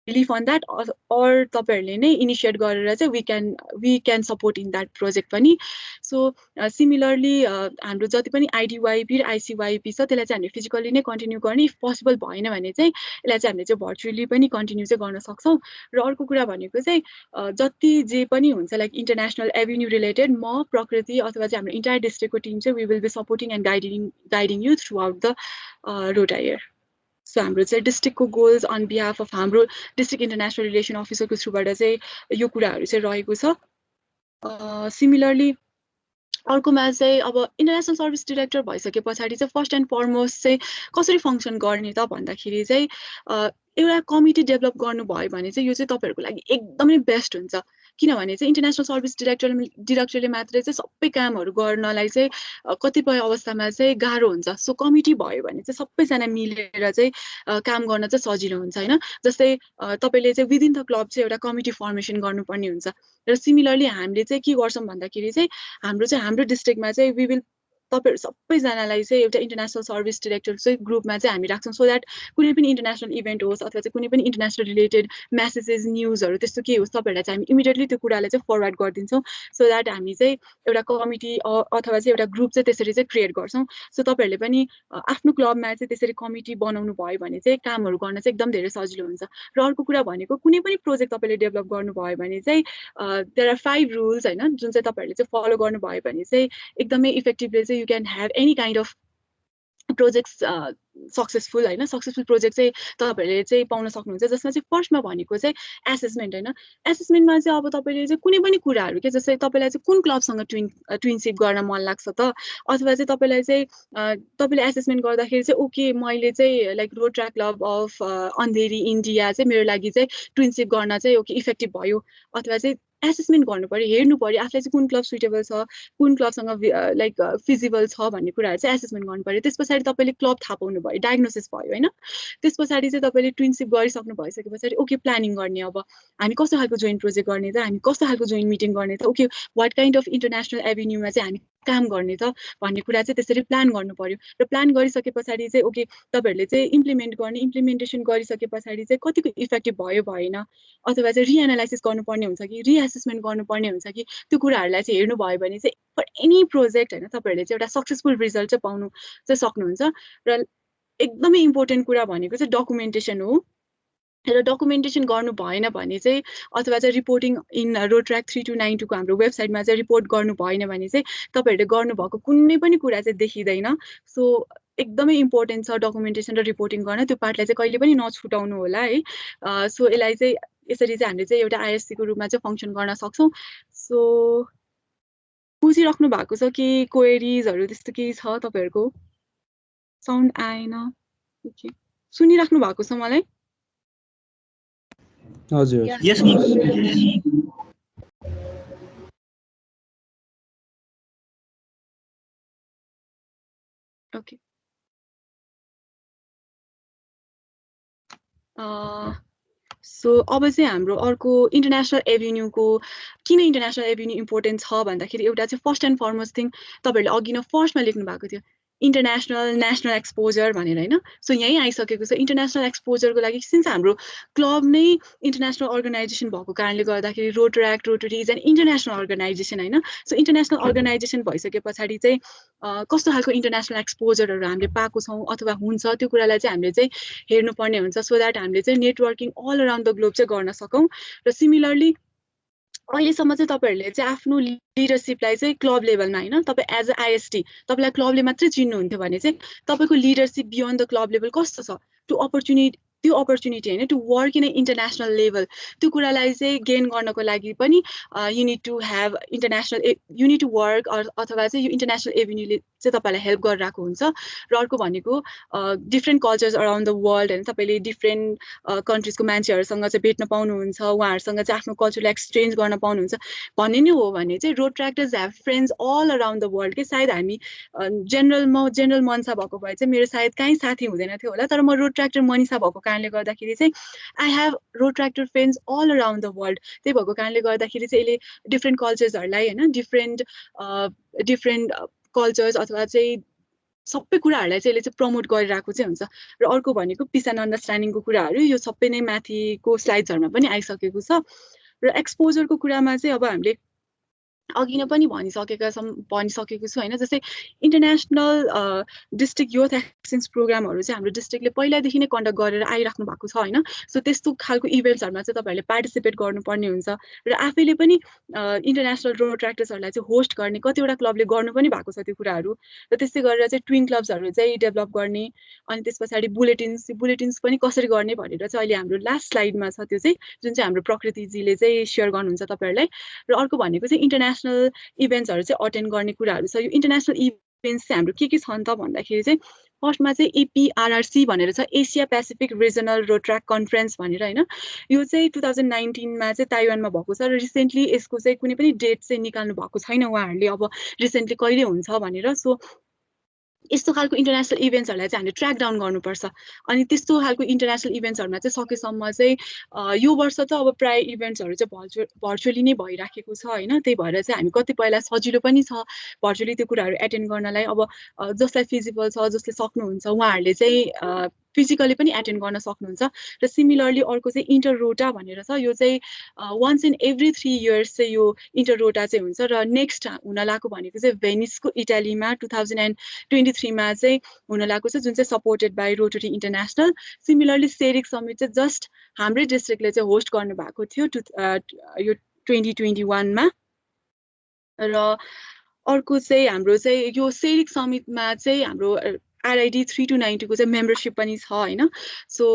relief on that, or तपाईहरुले नै initiate गरेर चाहिँ we can support in that project पनि. So similarly हाम्रो जति पनि IDYP र ICYP छ त्यसलाई चाहिँ हामीले फिजिकली नै कन्टिन्यू गर्ने, इफ पोसिबल भएन भने चाहिँ यसलाई चाहिँ हामीले चाहिँ भर्चुअली पनि कन्टिन्यू चाहिँ गर्न सक्छौं. र अर्को कुरा भनेको चाहिँ जति जे पनि हुन्छ लाइक इन्टरनेशनल एभेन्यू रिलेटेड म प्रकृति अथवा चाहिँ हाम्रो इन्टायर डिस्ट्रिक्टको टिम चाहिँ we will be supporting and guiding you throughout the rota year. So हाम्रो चाहिँ डिस्ट्रिक्टको गोल्स अन बिहाफ अफ हाम्रो डिस्ट्रिक्ट इन्टरनेशनल रिलेसन अफिसरको थ्रुबाट चाहिँ यो कुराहरू चाहिँ रहेको छ. सिमिलरली अर्कोमा चाहिँ अब इन्टरनेशनल सर्भिस डिरेक्टर भइसके पछाडि चाहिँ फर्स्ट एन्ड फरमोस्ट चाहिँ कसरी फङ्सन गर्ने त भन्दाखेरि चाहिँ एउटा कमिटी डेभलप गर्नुभयो भने चाहिँ यो चाहिँ तपाईहरुको लागि एकदमै बेस्ट हुन्छ. किनभने चाहिँ इन्टरनेशनल सर्भिस डिरेक्टरले मात्रै चाहिँ सबै कामहरू गर्नलाई चाहिँ कतिपय अवस्थामा चाहिँ गाह्रो हुन्छ. सो कमिटी भयो भने चाहिँ सबैजना मिलेर चाहिँ काम गर्न चाहिँ सजिलो हुन्छ हैन. जस्तै तपाईले चाहिँ विदिन द क्लब चाहिँ एउटा कमिटी फर्मेसन गर्नुपर्ने हुन्छ. र सिमिलरली हामीले चाहिँ के गर्छौं भन्दाखेरि चाहिँ हाम्रो डिस्ट्रिक्टमा चाहिँ वी विल तपाईहरु सबैजनालाई चाहिँ एउटा इन्टरनेशनल सर्भिस डिरेक्टर चाहिँ ग्रुपमा चाहिँ हामी राख्छौं, सो दैट कुनै पनि इन्टरनेशनल इभेन्ट होस् अथवा चाहिँ कुनै पनि इन्टरनेशनल रिलेटेड मेसेजेस न्यूजहरु त्यस्तो के होस् तपाईहरुलाई चाहिँ हामी इमिडिएटली त्यो कुरालाई चाहिँ फरवर्ड गर्दिन्छौं, सो दैट हामी चाहिँ एउटा कमिटी अथवा चाहिँ एउटा ग्रुप चाहिँ त्यसरी चाहिँ क्रिएट गर्छौं. सो तपाईहरुले पनि आफ्नो क्लबमा चाहिँ त्यसरी कमिटी बनाउनु भयो भने चाहिँ कामहरु गर्न चाहिँ एकदम धेरै सजिलो हुन्छ. र अर्को कुरा भनेको कुनै पनि प्रोजेक्ट तपाईले डेभलप गर्नुभयो भने चाहिँ देयर आर 5 रुल्स हैन, जुन चाहिँ तपाईहरुले चाहिँ फलो गर्नुभयो भने चाहिँ एकदमै इफेक्टिभली चाहिँ you can have any kind of projects successful हैन. सक्सेसफुल प्रोजेक्ट चाहिँ तपाईहरुले चाहिँ पाउन सक्नुहुन्छ. जसमा चाहिँ फर्स्टमा भनेको चाहिँ एसेसमेन्ट हैन. एसेसमेन्टमा चाहिँ अब तपाईले चाहिँ कुनै पनि कुराहरु के जस्तै तपाईलाई चाहिँ कुन क्लबसँग ट्विनशिप गर्न मन लाग्छ त, अथवा चाहिँ तपाईलाई चाहिँ तपाईले एसेसमेन्ट गर्दाखेरि चाहिँ ओके मैले चाहिँ like रोटराक्ट club of Andheri India चाहिँ मेरो लागि चाहिँ ट्विनशिप गर्न चाहिँ ओके इफेक्टिभ भयो, अथवा चाहिँ एसेसमेन्ट गर्नु पर्यो, हेर्नु पर्यो आफूलाई चाहिँ कुन क्लब सुटेबल छ, कुन क्लबसँग लाइक फिजिबल छ भन्ने कुराहरु चाहिँ एसेसमेन्ट गर्नु पर्यो. त्यसपछि तपाईले क्लब थाहा पाउनु भयो, डायग्नोसिस भयो हैन. त्यसपछि चाहिँ तपाईले ट्विनशिप गरिसक्नु भइसकेपछि ओके प्लानिङ गर्ने, अब हामी कस्तो खालको जोइन प्रोजेक्ट गर्ने त, हामी कस्तो खालको जोइन मिटिङ गर्ने त, okay what kind of international एभेन्यूमा चाहिँ हामी काम गर्ने त भन्ने कुरा चाहिँ त्यसरी प्लान गर्नु पर्यो. र प्लान गरिसकेपछि चाहिँ ओके तपाईहरुले चाहिँ इम्प्लिमेन्ट गर्ने, इम्प्लिमेन्टेसन गरिसकेपछि चाहिँ कतिको इफेक्टिभ भयो भएन, अथवा चाहिँ रिएनालाइसिस गर्नुपर्ने हुन्छ कि रिएसेसमेन्ट गर्नुपर्ने हुन्छ कि त्यो कुराहरुलाई चाहिँ हेर्नु भयो भने चाहिँ फर एनी प्रोजेक्ट हैन तपाईहरुले चाहिँ एउटा सक्सेसफुल रिजल्ट चाहिँ पाउनु चाहिँ सक्नुहुन्छ. र एकदमै इम्पोर्टेन्ट कुरा भनेको चाहिँ डकुमेन्टेसन हो. र डकुमेन्टेसन गर्नु भएन भने चाहिँ अथवा चाहिँ रिपोर्टिङ इन रोटराक्ट 3292 को हाम्रो वेबसाइटमा चाहिँ रिपोर्ट गर्नु भएन भने चाहिँ तपाईहरुले गर्नुभएको कुनै पनि कुरा चाहिँ देखिदैन. सो एकदमै इम्पोर्टेन्ट छ डकुमेन्टेसन र रिपोर्टिङ गर्न, त्यो पार्टलाई चाहिँ कहिले पनि नछुटाउनु होला है. सो यसलाई चाहिँ यसरी चाहिँ हामीले चाहिँ एउटा आईएससी को रूपमा चाहिँ फंक्सन गर्न सक्छौं. सो बुझिराख्नु भएको छ कि क्वेरीजहरु त्यस्तो केही छ तपाईहरुको? साउन्ड आएन. ओके, सुनिराख्नु भएको छ मलाई? हजुर. यस ओके. सो अब चाहिँ हाम्रो अर्को इन्टरनेशनल एभेन्यूको किन इन्टरनेशनल एभेन्यू इम्पोर्टेन्ट छ भन्दाखेरि एउटा चाहिँ फर्स्ट एन्ड फरमोस्ट थिङ तपाईहरुले अघि नै फर्स्टमा लेख्नु भएको थियो इन्टरनेशनल नेशनल एक्सपोजर भनेर हैन. सो यही आइसकेको छ इन्टरनेशनल एक्सपोजरको लागि. सिन्स हाम्रो क्लब नै इन्टरनेशनल अर्गनाइजेसन भएको कारणले गर्दाखेरि Rotaract Rotary is an international organization हैन. सो इन्टरनेशनल अर्गनाइजेसन भइसके पछाडि चाहिँ कस्तो खालको इन्टरनेशनल एक्सपोजरहरु हामीले पाएको छौं अथवा हुन्छ त्यो कुरालाई चाहिँ हामीले चाहिँ हेर्नुपर्ने हुन्छ, सो दैट हामीले चाहिँ networking all around the globe चाहिँ गर्न सकौं. र सिमिलरली अहिलेसम्म चाहिँ तपाईहरुले चाहिँ आफ्नो लिडरशिपलाई चाहिँ क्लब लेभलमा हैन, तपाई एज अ आईएसटी तपाईलाई क्लबले मात्रै चिन्नुहुन्थ्यो भने चाहिँ तपाईको leadership beyond the club level कस्तो छ, त्यो अपर्च्युनिटी हैन to work in a international level, त्यो कुरालाई चाहिँ गेन गर्नको लागि पनि you need to have international you need to work अथवा चाहिँ यो इन्टरनेशनल एभेन्यूले चाहिँ तपाईलाई हेल्प गरिरहेको हुन्छ. र अर्को भनेको different cultures around the world हैन, तपाईले डिफ्रेन्ट कन्ट्रीजको मान्छेहरुसँग चाहिँ भेट्न पाउनुहुन्छ, उहाँहरुसँग चाहिँ आफ्नो कल्चरल एक्सचेन्ज गर्न पाउनुहुन्छ. भन्ने नै हो भने चाहिँ Rotaractors have friends all around the world के. सायद हामी जेनरल मनसा भएको भए चाहिँ मेरो सायद कहीँ साथी हुँदैन थियो होला, तर म रोटराक्टर मनिषा भएको कारणले गर्दाखेरि चाहिँ I have Rotaractor friends all around the world. त्यही भएको कारणले गर्दाखेरि चाहिँ यसले डिफ्रेन्ट कल्चर्सहरुलाई हैन डिफ्रेन्ट कल्चर्स अथवा चाहिँ सबै कुराहरूलाई चाहिँ यसले चाहिँ प्रमोट गरिरहेको चाहिँ हुन्छ र अर्को भनेको पिस एन्ड अन्डरस्ट्यान्डिङको कुराहरू यो सबै नै माथिको स्लाइड्सहरूमा पनि आइसकेको छ र एक्सपोजरको कुरामा चाहिँ अब हामीले अघि नै पनि भनिसकेको छु होइन जस्तै इन्टरनेसनल डिस्ट्रिक्ट युथ एक्सचेन्ज प्रोग्रामहरू चाहिँ हाम्रो डिस्ट्रिक्टले पहिलादेखि नै कन्डक्ट गरेर आइराख्नु भएको छ होइन सो त्यस्तो खालको इभेन्ट्सहरूमा चाहिँ तपाईँहरूले पार्टिसिपेट गर्नुपर्ने हुन्छ र आफैले पनि इन्टरनेसनल रोट्र्याक्टर्सहरूलाई चाहिँ होस्ट गर्ने कतिवटा क्लबले गर्नु पनि भएको छ त्यो कुराहरू र त्यस्तै गरेर चाहिँ ट्विन क्लब्सहरू चाहिँ डेभलप गर्ने अनि त्यस पछाडि बुलेटिन्स पनि कसरी गर्ने भनेर चाहिँ अहिले हाम्रो लास्ट स्लाइडमा छ त्यो चाहिँ जुन चाहिँ हाम्रो प्रकृतिजीले चाहिँ सेयर गर्नुहुन्छ तपाईँहरूलाई र अर्को भनेको चाहिँ इन्टरनेसनल इभेन्ट्सहरू चाहिँ अटेन्ड गर्ने कुराहरू छ यो इन्टरनेसनल इभेन्ट्स चाहिँ हाम्रो के छन् त भन्दाखेरि चाहिँ फर्स्टमा चाहिँ एपिआरआरसी भनेर छ एसिया पेसिफिक रिजनल रोट्र्याक्ट कन्फरेन्स भनेर होइन यो चाहिँ 2019मा चाहिँ ताइवानमा भएको छ र रिसेन्टली यसको चाहिँ कुनै पनि डेट चाहिँ निकाल्नु भएको छैन उहाँहरूले अब रिसेन्टली कहिले हुन्छ भनेर सो यस्तो खालको इन्टरनेसनल इभेन्ट्सहरूलाई चाहिँ हामीले ट्र्याक डाउन गर्नुपर्छ अनि त्यस्तो खालको इन्टरनेसनल इभेन्ट्सहरूमा चाहिँ सकेसम्म चाहिँ यो वर्ष त अब प्राय इभेन्ट्सहरू चाहिँ भर्चुअली नै भइराखेको छ होइन त्यही भएर चाहिँ हामी कतिपयलाई सजिलो पनि छ भर्चुअली त्यो कुराहरू एटेन्ड गर्नलाई अब जसलाई फिजिबल छ जसले सक्नुहुन्छ उहाँहरूले चाहिँ फिजिकली पनि एटेन्ड गर्न सक्नुहुन्छ र सिमिलरली अर्को चाहिँ इन्टर रोटा भनेर छ यो चाहिँ वन्स इन एभ्री 3 इयर्स चाहिँ यो इन्टर रोटा चाहिँ हुन्छ र नेक्स्ट हुन लागेको भनेको चाहिँ भेनिसको इटालीमा 2023मा चाहिँ हुन लागेको छ जुन चाहिँ supported by rotary international similarly ceric summit चाहिँ जस्ट हाम्रै डिस्ट्रिक्टले चाहिँ होस्ट गर्नुभएको थियो यो 2021मा र अर्को चाहिँ हाम्रो चाहिँ यो सेरिक समिटमा चाहिँ हाम्रो आरआइडी 3292 को चाहिँ मेम्बरसिप पनि छ होइन सो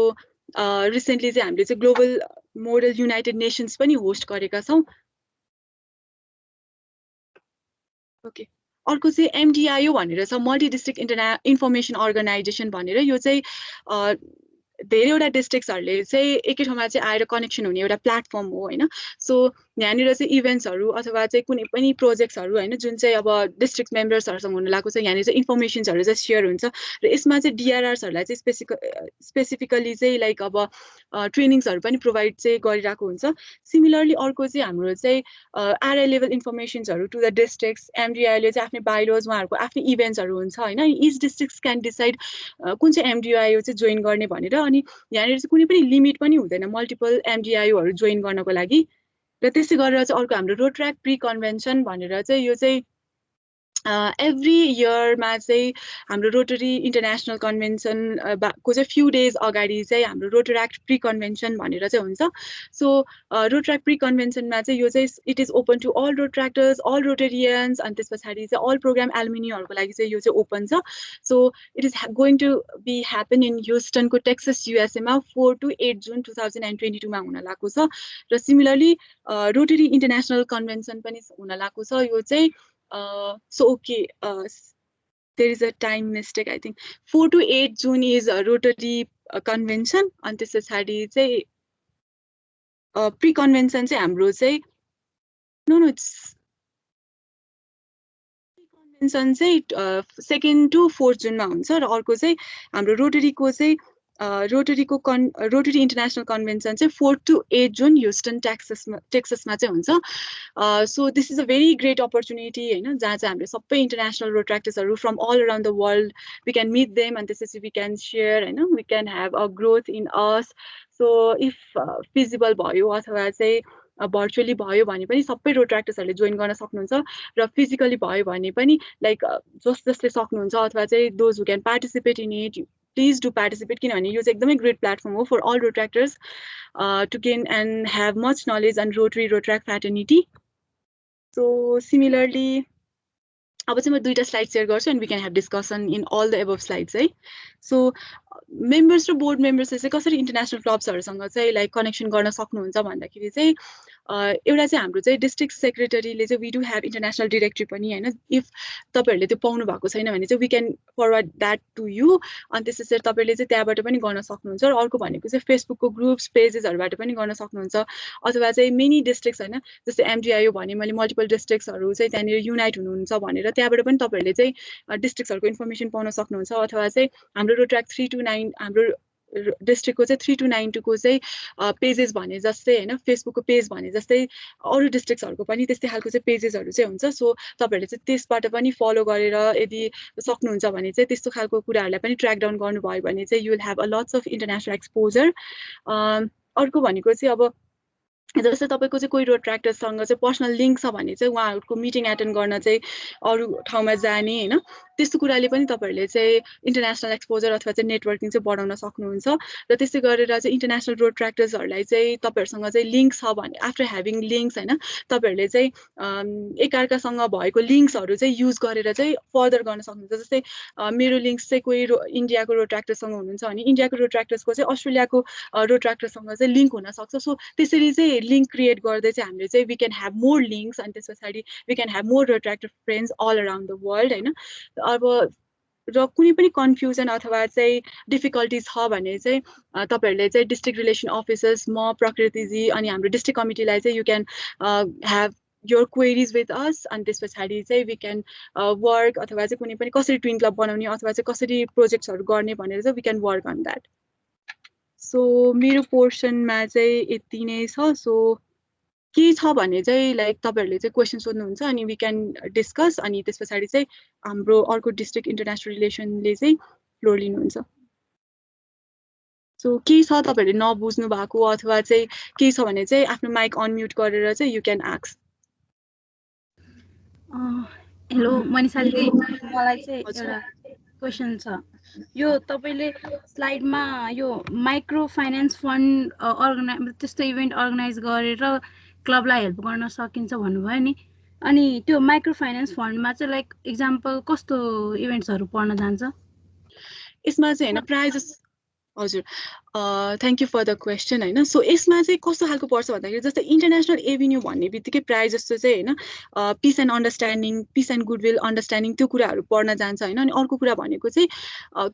रिसेन्टली चाहिँ हामीले चाहिँ ग्लोबल मोडल युनाइटेड नेसन्स पनि होस्ट गरेका छौँ ओके अर्को चाहिँ एमडिआइओ भनेर छ मल्टी डिस्ट्रिक्ट इन्फर्मेसन अर्गनाइजेसन भनेर यो चाहिँ धेरैवटा डिस्ट्रिक्ट्सहरूले चाहिँ एकै ठाउँमा चाहिँ आएर कनेक्सन हुने एउटा प्लेटफर्म हो होइन सो यहाँनिर चाहिँ इभेन्ट्सहरू अथवा चाहिँ कुनै पनि प्रोजेक्ट्सहरू होइन जुन चाहिँ अब डिस्ट्रिक्ट मेम्बर्सहरूसँग हुन लागेको छ यहाँनिर चाहिँ इन्फर्मेसन्सहरू चाहिँ सेयर हुन्छ र यसमा चाहिँ डिआरआर्सहरूलाई चाहिँ स्पेसिफिकली चाहिँ लाइक अब ट्रेनिङ्सहरू पनि प्रोभाइड चाहिँ गरिरहेको हुन्छ सिमिलरली अर्को चाहिँ हाम्रो चाहिँ आरआई लेभल इन्फर्मेसन्सहरू टु द डिस्ट्रिक्ट्स एमडिआईले चाहिँ आफ्नै बाइलोज उहाँहरूको आफ्नै इभेन्ट्सहरू हुन्छ होइन इच डिस्ट्रिक्ट्स क्यान डिसाइड कुन चाहिँ एमडिआईओ चाहिँ जोइन गर्ने भनेर अनि यहाँनिर चाहिँ कुनै पनि लिमिट पनि हुँदैन मल्टिपल एमडिआईओहरू जोइन गर्नको लागि र त्यसै गरेर चाहिँ अर्को हाम्रो रोट्र्याक्ट प्री कन्भेन्सन भनेर चाहिँ यो चाहिँ एभ्री इयरमा चाहिँ हाम्रो रोटरी इन्टरनेसनल कन्भेन्सन को चाहिँ फ्यु डेज अगाडि चाहिँ हाम्रो रोटराक्ट प्री कन्भेन्सन भनेर चाहिँ हुन्छ सो रोटराक्ट प्री कन्भेन्सनमा चाहिँ यो चाहिँ it is open to all Rotaractors all Rotarians अनि त्यस पछाडि चाहिँ अल प्रोग्राम एल्युमिनीहरूको लागि चाहिँ यो चाहिँ ओपन छ so it is going to be happen in ह्युस्टनको टेक्सस युएसएमा 4 to 8 जुन 2022मा हुन लागेको छ र सिमिलरली रोटरी इन्टरनेसनल कन्भेन्सन पनि हुन लागेको छ यो चाहिँ so okay there is a time mistake I think 4 to 8 June is a Rotary convention and this is how say pre convention चाहिँ हाम्रो चाहिँ no it's convention चाहिँ 2nd to 4th June मा हुन्छ र अर्को चाहिँ हाम्रो रोटरीको चाहिँ रोटरी इन्टरनेसनल कन्भेन्सन चाहिँ 4 to 8 जुन ह्युस्टन टेक्ससमा चाहिँ हुन्छ so this is a very great opportunity होइन जहाँ चाहिँ हामीले सबै इन्टरनेसनल रोट्र्याक्टर्सहरू from all around the world we can meet them अनि त्यसपछि वी क्यान सेयर होइन we can have a growth in us so if feasible भयो अथवा चाहिँ भर्चुअली भयो भने पनि सबै रोट्र्याक्टर्सहरूले जोइन गर्न सक्नुहुन्छ र फिजिकली भयो भने पनि लाइक जसले सक्नुहुन्छ अथवा चाहिँ those who can participate in it please do participate किनभने यो चाहिँ एकदमै ग्रेट प्लेटफर्म हो for all Rotaractors to gain and have much knowledge and Rotaract fraternity so similarly अब चाहिँ म 2टा स्लाइड सेयर गर्छु and we can have discussion in all the above slides है सो मेम्बर्स र बोर्ड मेम्बर्सले चाहिँ कसरी इन्टरनेसनल क्लब्सहरूसँग चाहिँ लाइक कनेक्सन गर्न सक्नुहुन्छ भन्दाखेरि चाहिँ एउटा चाहिँ हाम्रो चाहिँ डिस्ट्रिक्ट सेक्रेटरीले चाहिँ we do have international directory पनि होइन इफ तपाईँहरूले त्यो पाउनु भएको छैन भने चाहिँ we can forward that to you अनि त्यसरी तपाईँले चाहिँ त्यहाँबाट पनि गर्न सक्नुहुन्छ र अर्को भनेको चाहिँ फेसबुकको ग्रुप्स पेजेसहरूबाट पनि गर्न सक्नुहुन्छ अथवा चाहिँ मेनी डिस्ट्रिक्ट्स होइन जस्तै एमडिआइओ भने मैले मल्टिपल डिस्ट्रिक्ट्सहरू चाहिँ त्यहाँनिर युनाइट हुनुहुन्छ भनेर त्यहाँबाट पनि तपाईँहरूले चाहिँ डिस्ट्रिक्ट्सहरूको इन्फर्मेसन पाउन सक्नुहुन्छ अथवा चाहिँ हाम्रो रोट्र्याक्ट 329 हाम्रो डिस्ट्रिक्टको चाहिँ 3292 को चाहिँ पेजेस भने जस्तै होइन फेसबुकको पेज भने जस्तै अरू डिस्ट्रिक्ट्सहरूको पनि त्यस्तै खालको चाहिँ पेजेसहरू चाहिँ हुन्छ सो तपाईँहरूले चाहिँ त्यसबाट पनि फलो गरेर यदि सक्नुहुन्छ भने चाहिँ त्यस्तो खालको कुराहरूलाई पनि ट्र्याक डाउन गर्नुभयो भने चाहिँ you will have a lots of international exposure अर्को भनेको चाहिँ अब जस्तै तपाईँको चाहिँ कोही रोट्र्याक्टरसँग चाहिँ पर्सनल लिङ्क छ भने चाहिँ उहाँहरूको मिटिङ एटेन्ड गर्न चाहिँ अरू ठाउँमा जाने होइन त्यस्तो कुराले पनि तपाईँहरूले चाहिँ इन्टरनेसनल एक्सपोजर अथवा चाहिँ नेटवर्किङ चाहिँ बढाउन सक्नुहुन्छ र त्यस्तै गरेर चाहिँ इन्टरनेसनल रोट्र्याक्टर्सहरूलाई चाहिँ तपाईँहरूसँग चाहिँ लिङ्क छ भने आफ्टर ह्याभिङ लिङ्क्स होइन तपाईँहरूले चाहिँ एकअर्कासँग भएको लिङ्क्सहरू चाहिँ युज गरेर चाहिँ फर्दर गर्न सक्नुहुन्छ जस्तै मेरो लिङ्क्स चाहिँ कोही इन्डियाको रोट्र्याक्टरसँग हुनुहुन्छ भने इन्डियाको रोट्र्याक्टर्सको चाहिँ अस्ट्रेलियाको रोट्र्याक्टरसँग चाहिँ लिङ्क हुनसक्छ सो त्यसरी चाहिँ लिङ्क क्रिएट गर्दै चाहिँ हामीले चाहिँ we can have more links अनि त्यस पछाडि we can have more Rotaractor friends all around the world होइन अब र कुनै पनि कन्फ्युजन अथवा चाहिँ डिफिकल्टिज छ भने चाहिँ तपाईँहरूले चाहिँ डिस्ट्रिक्ट रिलेसन अफिसर्स म प्रकृतिजी अनि हाम्रो डिस्ट्रिक्ट कमिटीलाई चाहिँ you can have your queries with us अनि त्यस पछाडि चाहिँ वी क्यान वर्क अथवा चाहिँ कुनै पनि कसरी ट्विन क्लब बनाउने अथवा चाहिँ कसरी प्रोजेक्ट्सहरू गर्ने भनेर चाहिँ we can work on that so मेरो पोर्सनमा चाहिँ यति नै छ सो के छ भने चाहिँ लाइक तपाईँहरूले चाहिँ क्वेसन सोध्नुहुन्छ अनि वी क्यान डिस्कस अनि त्यस पछाडि चाहिँ हाम्रो अर्को डिस्ट्रिक्ट इन्टरनेसनल रिलेसनले चाहिँ फ्लोर लिनुहुन्छ सो के छ तपाईँहरूले नबुझ्नु भएको अथवा चाहिँ के छ भने चाहिँ आफ्नो माइक अनम्युट गरेर चाहिँ यु क्यान आस्क हेलो मनिषाले मलाई चाहिँ एउटा क्वेसन छ यो तपाईँले स्लाइडमा यो माइक्रो फाइनेन्स फन्ड त्यस्तो इभेन्ट अर्गनाइज गरेर क्लबलाई हेल्प गर्न सकिन्छ भन्नुभयो नि अनि त्यो माइक्रो फाइनेन्स फन्डमा चाहिँ लाइक इक्जाम्पल कस्तो इभेन्ट्सहरू पर्न जान्छ यसमा चाहिँ होइन प्रायः हजुर thank you for the question होइन सो यसमा चाहिँ कस्तो खालको पर्छ भन्दाखेरि जस्तै इन्टरनेसनल एभिन्यू भन्ने बित्तिकै प्रायः जस्तो चाहिँ होइन piece and understanding piece and goodwill understanding त्यो कुराहरू पढ्न जान्छ होइन अनि अर्को कुरा भनेको चाहिँ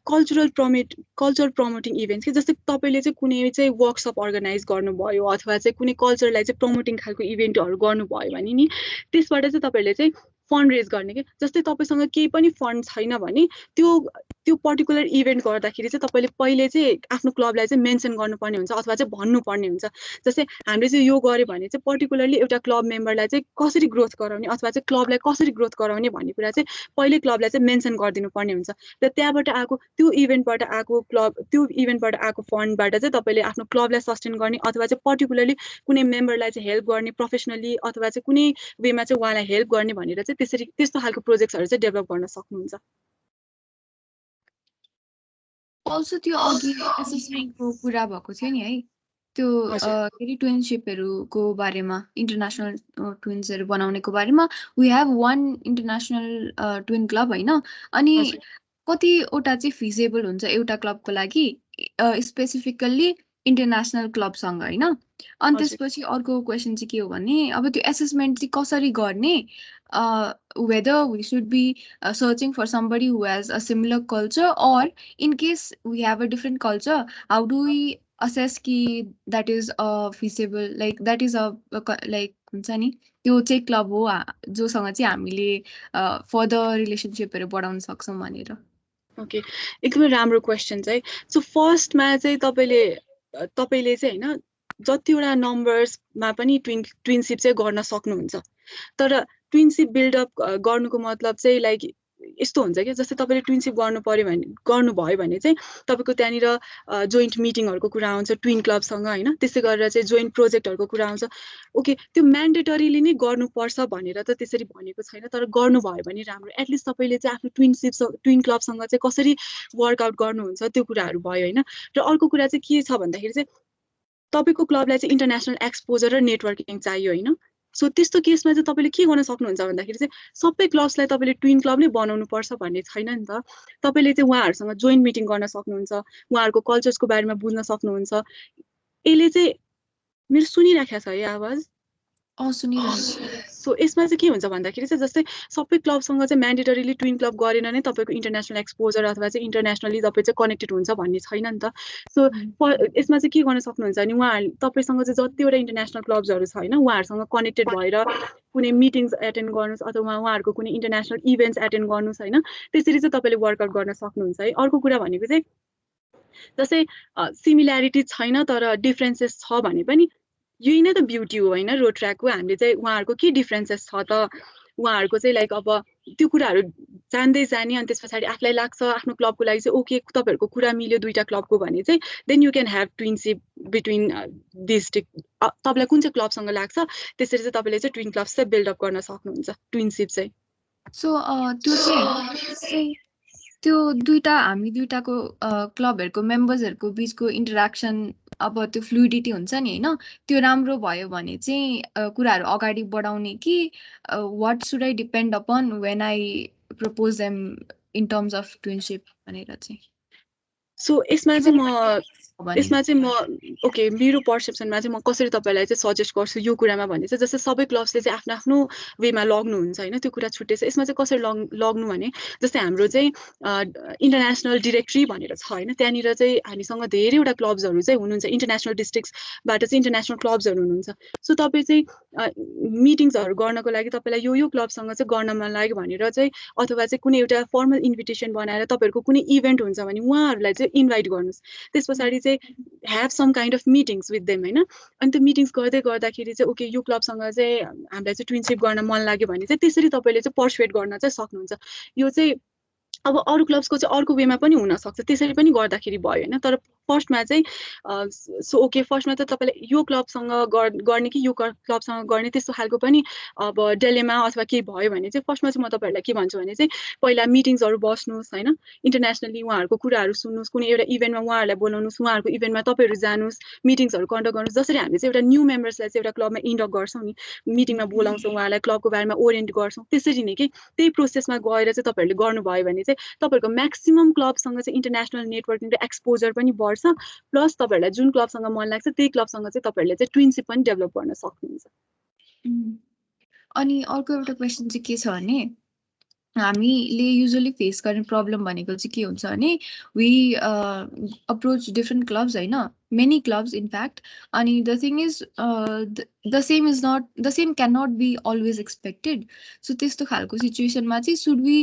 कल्चर प्रमोटिङ इभेन्ट्स कि जस्तै तपाईँले चाहिँ कुनै चाहिँ वर्कसप अर्गनाइज गर्नुभयो अथवा चाहिँ कुनै कल्चरलाई चाहिँ प्रमोटिङ खालको इभेन्टहरू गर्नुभयो भने नि त्यसबाट चाहिँ तपाईँहरूले चाहिँ फन्ड रेज गर्ने कि जस्तै तपाईँसँग केही पनि फन्ड छैन भने त्यो पर्टिकुलर इभेन्ट गर्दाखेरि चाहिँ तपाईँले पहिले चाहिँ आफ्नो क्लबलाई चाहिँ मेन्सन गर्नुपर्ने हुन्छ अथवा चाहिँ भन्नुपर्ने हुन्छ जस्तै हामीले चाहिँ यो गऱ्यो भने चाहिँ पर्टिकुलरली एउटा क्लब मेम्बरलाई चाहिँ कसरी ग्रोथ गराउने अथवा चाहिँ क्लबलाई कसरी ग्रोथ गराउने भन्ने कुरा चाहिँ पहिले क्लबलाई चाहिँ मेन्सन गरिदिनु पर्ने हुन्छ र त्यहाँबाट आएको त्यो इभेन्टबाट आएको फन्डबाट चाहिँ तपाईँले आफ्नो क्लबलाई सस्टेन गर्ने अथवा चाहिँ पर्टिकुलरली कुनै मेम्बरलाई चाहिँ हेल्प गर्ने प्रोफेसनली अथवा चाहिँ कुनै वेमा चाहिँ उहाँलाई हेल्प गर्ने भनेर चाहिँ त्यसरी त्यस्तो खालको प्रोजेक्ट्सहरू चाहिँ डेभलप गर्न सक्नुहुन्छ अल्सो त्यो अघि एसेसमेन्टको कुरा भएको थियो नि है त्यो के अरे ट्विनसिपहरूको बारेमा इन्टरनेसनल ट्विन्सहरू बनाउनेको बारेमा we have one international twin club होइन अनि कतिवटा चाहिँ फिजेबल हुन्छ एउटा क्लबको लागि स्पेसिफिकल्ली इन्टरनेसनल क्लबसँग होइन अनि त्यसपछि अर्को क्वेसन चाहिँ के हो भने अब त्यो एसेसमेन्ट चाहिँ कसरी गर्ने whether we should be searching for somebody who has a similar culture or in case we have a different culture how do we assess ki that is feasible like that is a like हुन्छ नि त्यो चाहिँ club हो जोसँग चाहिँ हामीले further रिलेसनसिपहरू बढाउन सक्छौँ भनेर ओके एकदमै राम्रो क्वेसन चाहिँ सो फर्स्टमा चाहिँ तपाईँले चाहिँ होइन जतिवटा नम्बर्समा पनि ट्विनसिप चाहिँ गर्न सक्नुहुन्छ तर ट्विनसिप बिल्डअप गर्नुको मतलब चाहिँ लाइक यस्तो हुन्छ क्या जस्तै तपाईँले ट्विनसिप गर्नुभयो भने चाहिँ तपाईँको त्यहाँनिर जोइन्ट मिटिङहरूको कुरा आउँछ ट्विन क्लबसँग होइन त्यसै गरेर चाहिँ जोइन्ट प्रोजेक्टहरूको कुरा आउँछ ओके त्यो म्यान्डेटरीली नै गर्नुपर्छ भनेर त त्यसरी भनेको छैन तर गर्नुभयो भने राम्रो एटलिस्ट तपाईँले चाहिँ आफ्नो ट्विन क्लबसँग चाहिँ कसरी वर्कआउट गर्नुहुन्छ त्यो कुराहरू भयो होइन र अर्को कुरा चाहिँ के छ भन्दाखेरि चाहिँ तपाईँको क्लबलाई चाहिँ इन्टरनेसनल एक्सपोजर र नेटवर्किङ चाहियो होइन सो त्यस्तो केसमा चाहिँ तपाईँले के गर्न सक्नुहुन्छ भन्दाखेरि चाहिँ सबै क्लब्सलाई तपाईँले ट्विन क्लब नै बनाउनुपर्छ भन्ने छैन नि त तपाईँले चाहिँ उहाँहरूसँग जोइन्ट मिटिङ गर्न सक्नुहुन्छ उहाँहरूको कल्चर्सको बारेमा बुझ्न सक्नुहुन्छ यसले चाहिँ मेरो सुनिराखेको छ है आवाज सो यसमा चाहिँ के हुन्छ भन्दाखेरि चाहिँ जस्तै सबै क्लबसँग चाहिँ म्यान्डेटरीली ट्विन क्लब गरेर नै तपाईँको इन्टरनेसनल एक्सपोजर अथवा चाहिँ इन्टरनेसनली तपाईँ चाहिँ कनेक्टेड हुन्छ भन्ने छैन नि त सो यसमा चाहिँ के गर्न सक्नुहुन्छ भने उहाँहरू तपाईँसँग चाहिँ जतिवटा इन्टरनेसनल क्लब्सहरू छ होइन उहाँहरूसँग कनेक्टेड भएर कुनै मिटिङ्स एटेन्ड गर्नुहोस् अथवा उहाँहरूको कुनै इन्टरनेसनल इभेन्ट्स एटेन्ड गर्नुहोस् होइन त्यसरी चाहिँ तपाईँले वर्कआउट गर्न सक्नुहुन्छ है अर्को कुरा भनेको चाहिँ जस्तै सिमिल्यारिटी छैन तर डिफ्रेन्सेस छ भने पनि यही नै त ब्युटी हो होइन रोट्र्याकको हामीले चाहिँ उहाँहरूको के डिफ्रेन्सेस छ त उहाँहरूको चाहिँ लाइक अब त्यो कुराहरू जान्दै जाने अनि त्यस पछाडि आफूलाई लाग्छ आफ्नो क्लबको लागि चाहिँ ओके तपाईँहरूको कुरा मिल्यो दुईटा क्लबको भने चाहिँ then you can have twinship between this तपाईँलाई कुन चाहिँ क्लबसँग लाग्छ त्यसरी चाहिँ तपाईँले चाहिँ ट्विन क्लब्स चाहिँ बिल्डअप गर्न सक्नुहुन्छ ट्विनसिप चाहिँ सो त्यो चाहिँ त्यो हामी दुईटाको क्लबहरूको मेम्बर्सहरूको बिचको इन्टरेक्सन अब त्यो फ्लुइडिटी हुन्छ नि होइन त्यो राम्रो भयो भने चाहिँ कुराहरू अगाडि बढाउने कि what should I depend upon when I propose them in terms of twinship भनेर चाहिँ सो यसमा चाहिँ म ओके मेरो पर्सेप्सनमा चाहिँ म कसरी तपाईँलाई चाहिँ सजेस्ट गर्छु यो कुरामा भने चाहिँ जस्तै सबै क्लब्सले चाहिँ आफ्नो आफ्नो वेमा लग्नुहुन्छ होइन त्यो कुरा छुट्टै छ यसमा चाहिँ कसरी लग्नु भने जस्तै हाम्रो चाहिँ इन्टरनेसनल डिरेक्ट्री भनेर छ होइन त्यहाँनिर चाहिँ हामीसँग धेरैवटा क्लब्सहरू चाहिँ हुनुहुन्छ इन्टरनेसनल डिस्ट्रिक्ट्सबाट चाहिँ इन्टरनेसनल क्लब्सहरू हुनुहुन्छ सो तपाईँ चाहिँ मिटिङ्सहरू गर्नको लागि तपाईँलाई यो क्लबसँग चाहिँ गर्न मन लाग्यो भनेर चाहिँ अथवा चाहिँ कुनै एउटा फर्मल इन्भिटेसन बनाएर तपाईँहरूको कुनै इभेन्ट हुन्छ भने उहाँहरूलाई चाहिँ इन्भाइट गर्नुहोस् त्यस पछाडि चाहिँ have some kind of meetings with them होइन अनि त्यो मिटिङ्स गर्दाखेरि चाहिँ ओके यो क्लबसँग चाहिँ हामीलाई चाहिँ ट्विनसिप गर्न मन लाग्यो भने चाहिँ त्यसरी तपाईँले चाहिँ पर्सुएट गर्न चाहिँ सक्नुहुन्छ यो चाहिँ अब अरू क्लब्सको चाहिँ अर्को वेमा पनि हुनसक्छ त्यसरी पनि गर्दाखेरि भयो होइन तर फर्स्टमा चाहिँ सो ओके फर्स्टमा त तपाईँले यो क्लबसँग गर्ने कि यो क्लबसँग गर्ने त्यस्तो खालको पनि अब डेलेमा अथवा केही भयो भने चाहिँ फर्स्टमा चाहिँ म तपाईँहरूलाई के भन्छु भने चाहिँ पहिला मिटिङ्सहरू बस्नुहोस् होइन इन्टरनेसनली उहाँहरूको कुराहरू सुन्नुहोस् कुनै एउटा इभेन्टमा उहाँहरूलाई बोलाउनुहोस् उहाँहरूको इभेन्टमा तपाईँहरू जानुहोस् मिटिङ्सहरू कन्डक्ट गर्नुहोस् जसरी हामीले चाहिँ एउटा न्यू मेम्बर्सलाई चाहिँ एउटा क्लबमा इन्डक्ट गर्छौँ नि मिटिङमा बोलाउँछौँ उहाँलाई क्लबको बारेमा ओरिएन्ट गर्छौँ त्यसरी नै कि त्यही प्रोसेसमा गएर चाहिँ तपाईँहरूले गर्नुभयो भने चाहिँ तपाईँहरूको म्याक्सिमम क्लबसँग चाहिँ इन्टरनेसनल नेटवर्किङ र एक्सपोजर पनि बढ्छ प्लस तपाईँहरूलाई जुन क्लबसँग मन लाग्छ त्यही क्लबसँग चाहिँ तपाईँहरूले चाहिँ ट्विनसिप पनि डेभलप गर्न सक्नुहुन्छ अनि अर्को एउटा क्वेसन चाहिँ के छ भने हामीले युजली फेस गर्ने प्रब्लम भनेको चाहिँ के हुन्छ भने वी अप्रोच डिफ्रेन्ट क्लब्स होइन मेनी क्लब्स इनफ्याक्ट अनि the thing is the same can not be always expected so त्यस्तो खालको सिचुएसनमा चाहिँ should we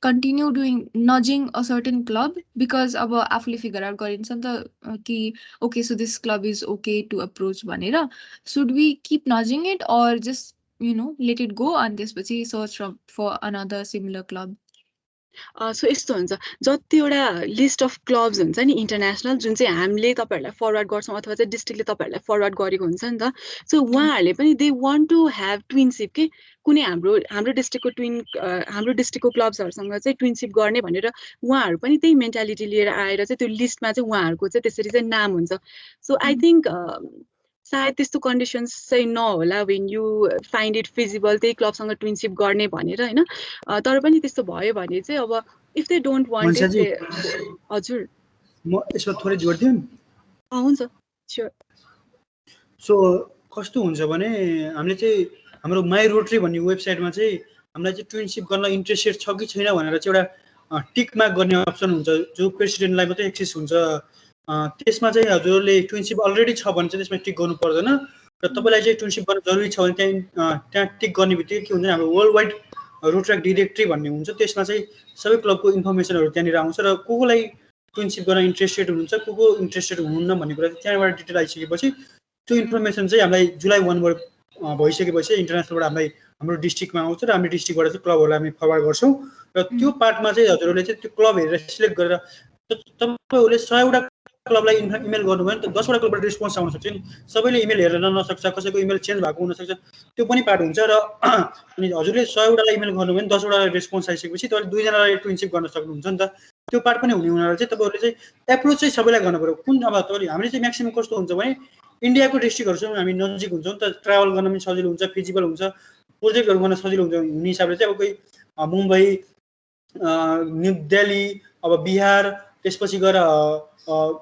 continue doing nudging a certain club because अब आफूले फिगर आउट गरिन्छ नि त कि okay so this club is okay to approach भनेर should we keep nudging it or just let it go and त्यसपछि search for another similar club so यस्तो हुन्छ जतिवटा लिस्ट अफ क्लब्स हुन्छ नि इन्टरनेसनल जुन चाहिँ हामीले तपाईँहरूलाई फरवर्ड गर्छौँ अथवा चाहिँ डिस्ट्रिक्टले तपाईँहरूलाई फरवर्ड गरेको हुन्छ नि त सो उहाँहरूले पनि दे वान्ट टु ह्याभ ट्विनसिप के कुनै हाम्रो डिस्ट्रिक्टको क्लब्सहरूसँग चाहिँ ट्विनसिप गर्ने भनेर उहाँहरू पनि त्यही मेन्टालिटी लिएर आएर चाहिँ त्यो लिस्टमा चाहिँ उहाँहरूको चाहिँ त्यसरी चाहिँ नाम हुन्छ सो आई थिङ्क सायद त्यस्तो कन्डिसन्स चाहिँ नहोला when you find it feasible त्यही क्लबसँग ट्विनसिप गर्ने भनेर होइन तर पनि त्यस्तो भयो भने चाहिँ अब if they don't want it हजुर म यसमा थोरै जोड्दिउँ हुन्छ स्योर सो कस्तो हुन्छ भने हामीले चाहिँ हाम्रो माई रोटरी भन्ने वेबसाइटमा चाहिँ हामीलाई चाहिँ ट्विनसिप गर्न इन्ट्रेस्टेड छ कि छैन भनेर चाहिँ एउटा टिक मार्क गर्ने अप्सन हुन्छ जो प्रेसिडेन्टलाई मात्रै एक्सेस हुन्छ त्यसमा चाहिँ हजुरले ट्विनसिप अलरेडी छ भने चाहिँ त्यसमा टिक गर्नु पर्दैन र तपाईँलाई चाहिँ ट्विनसिप गर्न जरुरी छ भने त्यहाँ टिक गर्ने बित्तिकै के हुन्छ हाम्रो वर्ल्ड वाइड रोटराक्ट डिरेक्टरी भन्ने हुन्छ त्यसमा चाहिँ सबै क्लबको इन्फर्मेसनहरू त्यहाँनिर आउँछ र कोलाई ट्विनसिप गर्न इन्ट्रेस्टेड हुनुहुन्छ को इन्ट्रेस्टेड हुनुहुन्न भन्ने कुरा चाहिँ त्यहाँबाट डिटेल आइसकेपछि त्यो इन्फर्मेसन चाहिँ हामीलाई जुलाई 1बाट भइसकेपछि इन्टरनेसनलबाट हामीलाई हाम्रो डिस्ट्रिक्टमा आउँछ र हाम्रो डिस्ट्रिक्टबाट चाहिँ क्लबहरूलाई हामी फरवर्ड गर्छौँ र त्यो पार्टमा चाहिँ हजुरहरूले चाहिँ त्यो क्लब हेरेर सिलेक्ट गरेर तपाईँहरूले 100वटा क्लबलाई इमेल गर्नुभयो भने त 10वटा क्लबबाट रेस्पोन्स आउन सक्छ नि सबैले इमेल हेरेर नसक्छ कसैको इमेल चेन्ज भएको हुनसक्छ त्यो पनि पार्ट हुन्छ र अनि हजुरले 100वटालाई इमेल गर्नुभयो भने 10वटालाई रेस्पोन्स आइसकेपछि तपाईँले 2जनालाई ट्विनसिप गर्न सक्नुहुन्छ नि त त्यो पार्ट पनि हुने हुनाले चाहिँ तपाईँहरूले चाहिँ एप्रोच चाहिँ सबैलाई गर्नु पऱ्यो कुन अब तपाईँले हामीले चाहिँ म्याक्सिमम कस्तो हुन्छ भने इन्डियाको डिस्ट्रिक्टहरूसँग हामी नजिक हुन्छौँ नि त ट्राभल गर्न पनि सजिलो हुन्छ फिजिबल हुन्छ प्रोजेक्टहरू गर्न सजिलो हुन्छ हुने हिसाबले चाहिँ अब कोही मुम्बई न्यू दिल्ली अब बिहार त्यसपछि गएर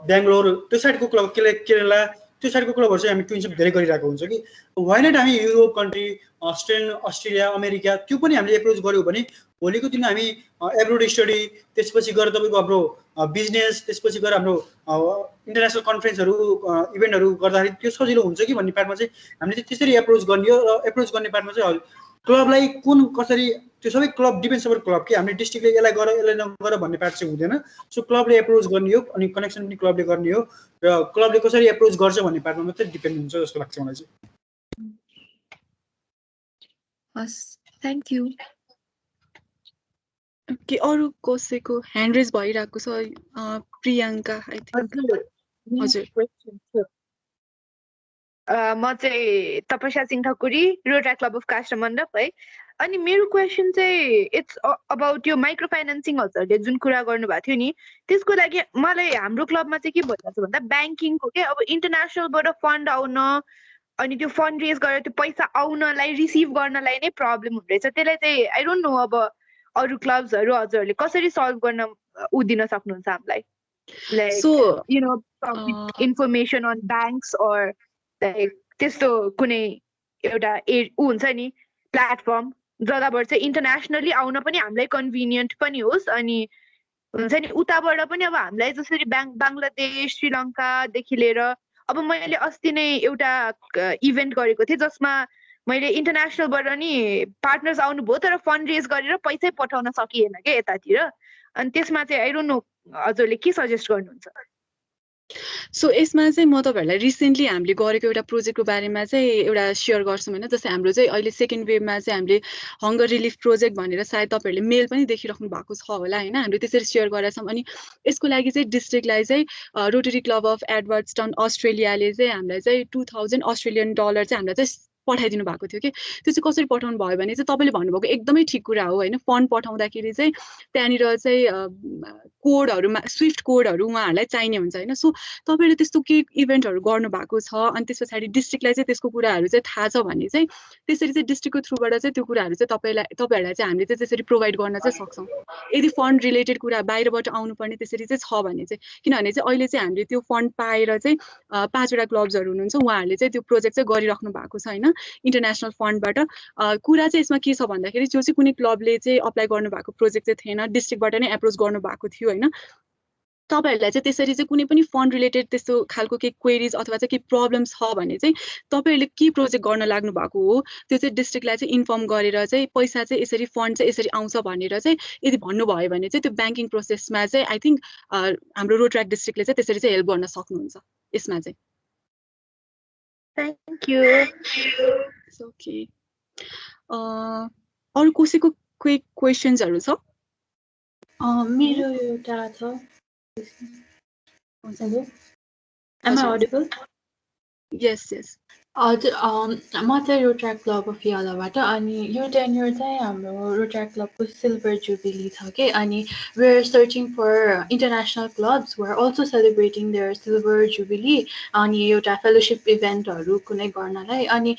बेङ्गलोर त्यो साइडको क्लब केरला त्यो साइडको क्लबहरू चाहिँ हामी ट्विनसिप धेरै गरिरहेको हुन्छ कि वाइ नट हामी युरोप कन्ट्री अस्ट्रेलिया अमेरिका त्यो पनि हामीले एप्रोच गऱ्यौँ भने भोलिको दिनमा हामी एब्रोड स्टडी त्यसपछि गएर तपाईँको हाम्रो बिजनेस त्यसपछि गएर हाम्रो इन्टरनेसनल कन्फरेन्सहरू इभेन्टहरू गर्दाखेरि त्यो सजिलो हुन्छ कि भन्ने पार्टमा चाहिँ हामीले चाहिँ त्यसरी एप्रोच गर्ने हो र एप्रोच गर्ने पार्टमा चाहिँ क्लबलाई कुन कसरी त्यो सबै क्लब डिपेन्ड्स अबाउट क्लब कि हामीले डिस्ट्रिक्टले यसलाई गर यसलाई नगर भन्ने पार्ट चाहिँ हुँदैन सो क्लबले एप्रोच गर्ने हो अनि कनेक्सन पनि क्लबले गर्ने हो र क्लबले कसरी एप्रोच गर्छ भन्ने पार्टमा मात्रै डिपेन्ड हुन्छ जस्तो लाग्छ मलाई चाहिँ हस् थ्याङ्क यू के अरू कसैको ह्यान्ड रेज भइरहेको छ प्रियङ्का आई थिङ्क हजुर म चाहिँ तपस्या सिंह ठकुरी रोटराक्ट क्लब अफ काष्ठमण्डप है अनि मेरो क्वेसन चाहिँ इट्स अबाउट यो माइक्रो फाइनेन्सिङ हजुरले जुन कुरा गर्नुभएको थियो नि त्यसको लागि मलाई हाम्रो क्लबमा चाहिँ के भइरहेको छ भन्दा ब्याङ्किङको के अब इन्टरनेसनलबाट फन्ड आउन अनि त्यो फन्ड रेज गरेर त्यो पैसा आउनलाई रिसिभ गर्नलाई नै प्रब्लम हुँदैछ त्यसलाई चाहिँ आई डोन्ट नो अब अरू क्लब्सहरू हजुरहरूले कसरी सल्भ गर्न दिन सक्नुहुन्छ हामीलाई like you know information on banks or like त्यस्तो कुनै एउटा हुन्छ नि प्लेटफर्म जताबाट चाहिँ इन्टरनेसनली आउन पनि हामीलाई कन्भिनियन्ट पनि होस् अनि हुन्छ नि उताबाट पनि अब हामीलाई जसरी बङ्गलादेश श्रीलङ्कादेखि लिएर अब मैले अस्ति नै एउटा इभेन्ट गरेको थिएँ जसमा मैले इन्टरनेसनलबाट नि पार्टनर्स आउनुभयो तर फन्ड रेज गरेर पैसै पठाउन सकिएन क्या यतातिर अनि त्यसमा चाहिँ आई डोन्ट नो हजुरले के सजेस्ट गर्नुहुन्छ सो यसमा चाहिँ म तपाईँहरूलाई रिसेन्टली हामीले गरेको एउटा प्रोजेक्टको बारेमा चाहिँ एउटा सेयर गर्छौँ होइन जस्तै हाम्रो चाहिँ अहिले सेकेन्ड वेभमा चाहिँ हामीले हङ्गर रिलिफ प्रोजेक्ट भनेर सायद तपाईँहरूले मेल पनि देखिराख्नु भएको छ होला होइन हामीले त्यसरी सेयर गरेका छौँ अनि यसको लागि चाहिँ डिस्ट्रिक्टलाई चाहिँ रोटरी क्लब अफ एडवर्ड्सटन अस्ट्रेलियाले चाहिँ हामीलाई चाहिँ $2000 अस्ट्रेलियन चाहिँ हामीलाई चाहिँ पठाइदिनु भएको थियो कि त्यो चाहिँ कसरी पठाउनु भयो भने चाहिँ तपाईँले भन्नुभएको एकदमै ठिक कुरा हो होइन फन्ड पठाउँदाखेरि चाहिँ त्यहाँनिर चाहिँ कोडहरूमा स्विफ्ट कोडहरू उहाँहरूलाई चाहिने हुन्छ होइन सो तपाईँले त्यस्तो के इभेन्टहरू गर्नु भएको छ अनि त्यस पछाडि डिस्ट्रिक्टलाई चाहिँ त्यसको कुराहरू चाहिँ थाहा छ भने चाहिँ त्यसरी चाहिँ डिस्ट्रिक्टको थ्रुबाट चाहिँ त्यो कुराहरू चाहिँ तपाईँहरूलाई चाहिँ हामीले चाहिँ त्यसरी प्रोभाइड गर्न चाहिँ सक्छौँ यदि फन्ड रिलेटेड कुरा बाहिरबाट आउनुपर्ने त्यसरी चाहिँ छ भने चाहिँ किनभने चाहिँ अहिले चाहिँ हामीले त्यो फन्ड पाएर चाहिँ 5वटा क्लब्सहरू हुनुहुन्छ उहाँहरूले चाहिँ त्यो प्रोजेक्ट चाहिँ गरिराख्नु भएको छ होइन इन्टरनेसनल फन्डबाट कुरा चाहिँ यसमा के छ भन्दाखेरि जो चाहिँ कुनै क्लबले चाहिँ अप्लाई गर्नुभएको प्रोजेक्ट चाहिँ थिएन डिस्ट्रिक्टबाट नै एप्रोच गर्नुभएको थियो होइन तपाईँहरूलाई चाहिँ त्यसरी चाहिँ कुनै पनि फन्ड रिलेटेड त्यस्तो खालको केही क्वेरिज अथवा चाहिँ केही प्रब्लम छ भने चाहिँ तपाईँहरूले के प्रोजेक्ट गर्न लाग्नु भएको हो त्यो चाहिँ डिस्ट्रिक्टलाई चाहिँ इन्फर्म गरेर चाहिँ पैसा चाहिँ यसरी फन्ड चाहिँ यसरी आउँछ भनेर चाहिँ यदि भन्नुभयो भने चाहिँ त्यो ब्याङ्किङ प्रोसेसमा चाहिँ आई थिङ्क हाम्रो रोटराक्ट डिस्ट्रिक्टले चाहिँ त्यसरी चाहिँ हेल्प गर्न सक्नुहुन्छ यसमा चाहिँ थ्याङ्क यू ओके अरू कसैको कोही क्वेसन्सहरू छ मेरो एउटा छ Hello. Am I audible? Yes, yes. म चाहिँ रोटराक्ट क्लब अफ यालाबाट अनि यो टेन्युर चाहिँ हाम्रो रोटराक्ट क्लबको सिल्भर जुबिली छ कि अनि we are searching for international clubs we are also celebrating their silver jubilee अनि एउटा फेलोसिप इभेन्टहरू कुनै गर्नलाई अनि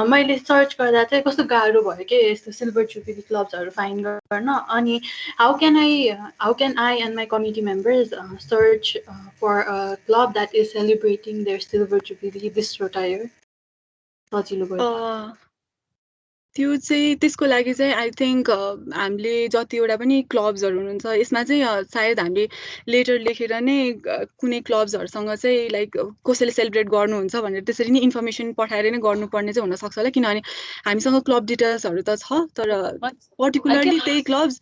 मैले सर्च गर्दा चाहिँ कस्तो गाह्रो भयो कि यस्तो सिल्भर जुबिली क्लब्सहरू फाइन्ड गर्न अनि how can I and my committee members search for a club that is celebrating their silver jubilee this रोटायर त्यो चाहिँ त्यसको लागि चाहिँ आई थिङ्क हामीले जतिवटा पनि क्लब्सहरू हुनुहुन्छ यसमा चाहिँ सायद हामीले लेटर लेखेर नै कुनै क्लब्सहरूसँग चाहिँ लाइक कसैले सेलिब्रेट गर्नुहुन्छ भनेर त्यसरी नै इन्फर्मेसन पठाएर नै गर्नुपर्ने चाहिँ हुनसक्छ होला किनभने हामीसँग क्लब डिटेल्सहरू त छ तर पर्टिकुलरली त्यही क्लब्स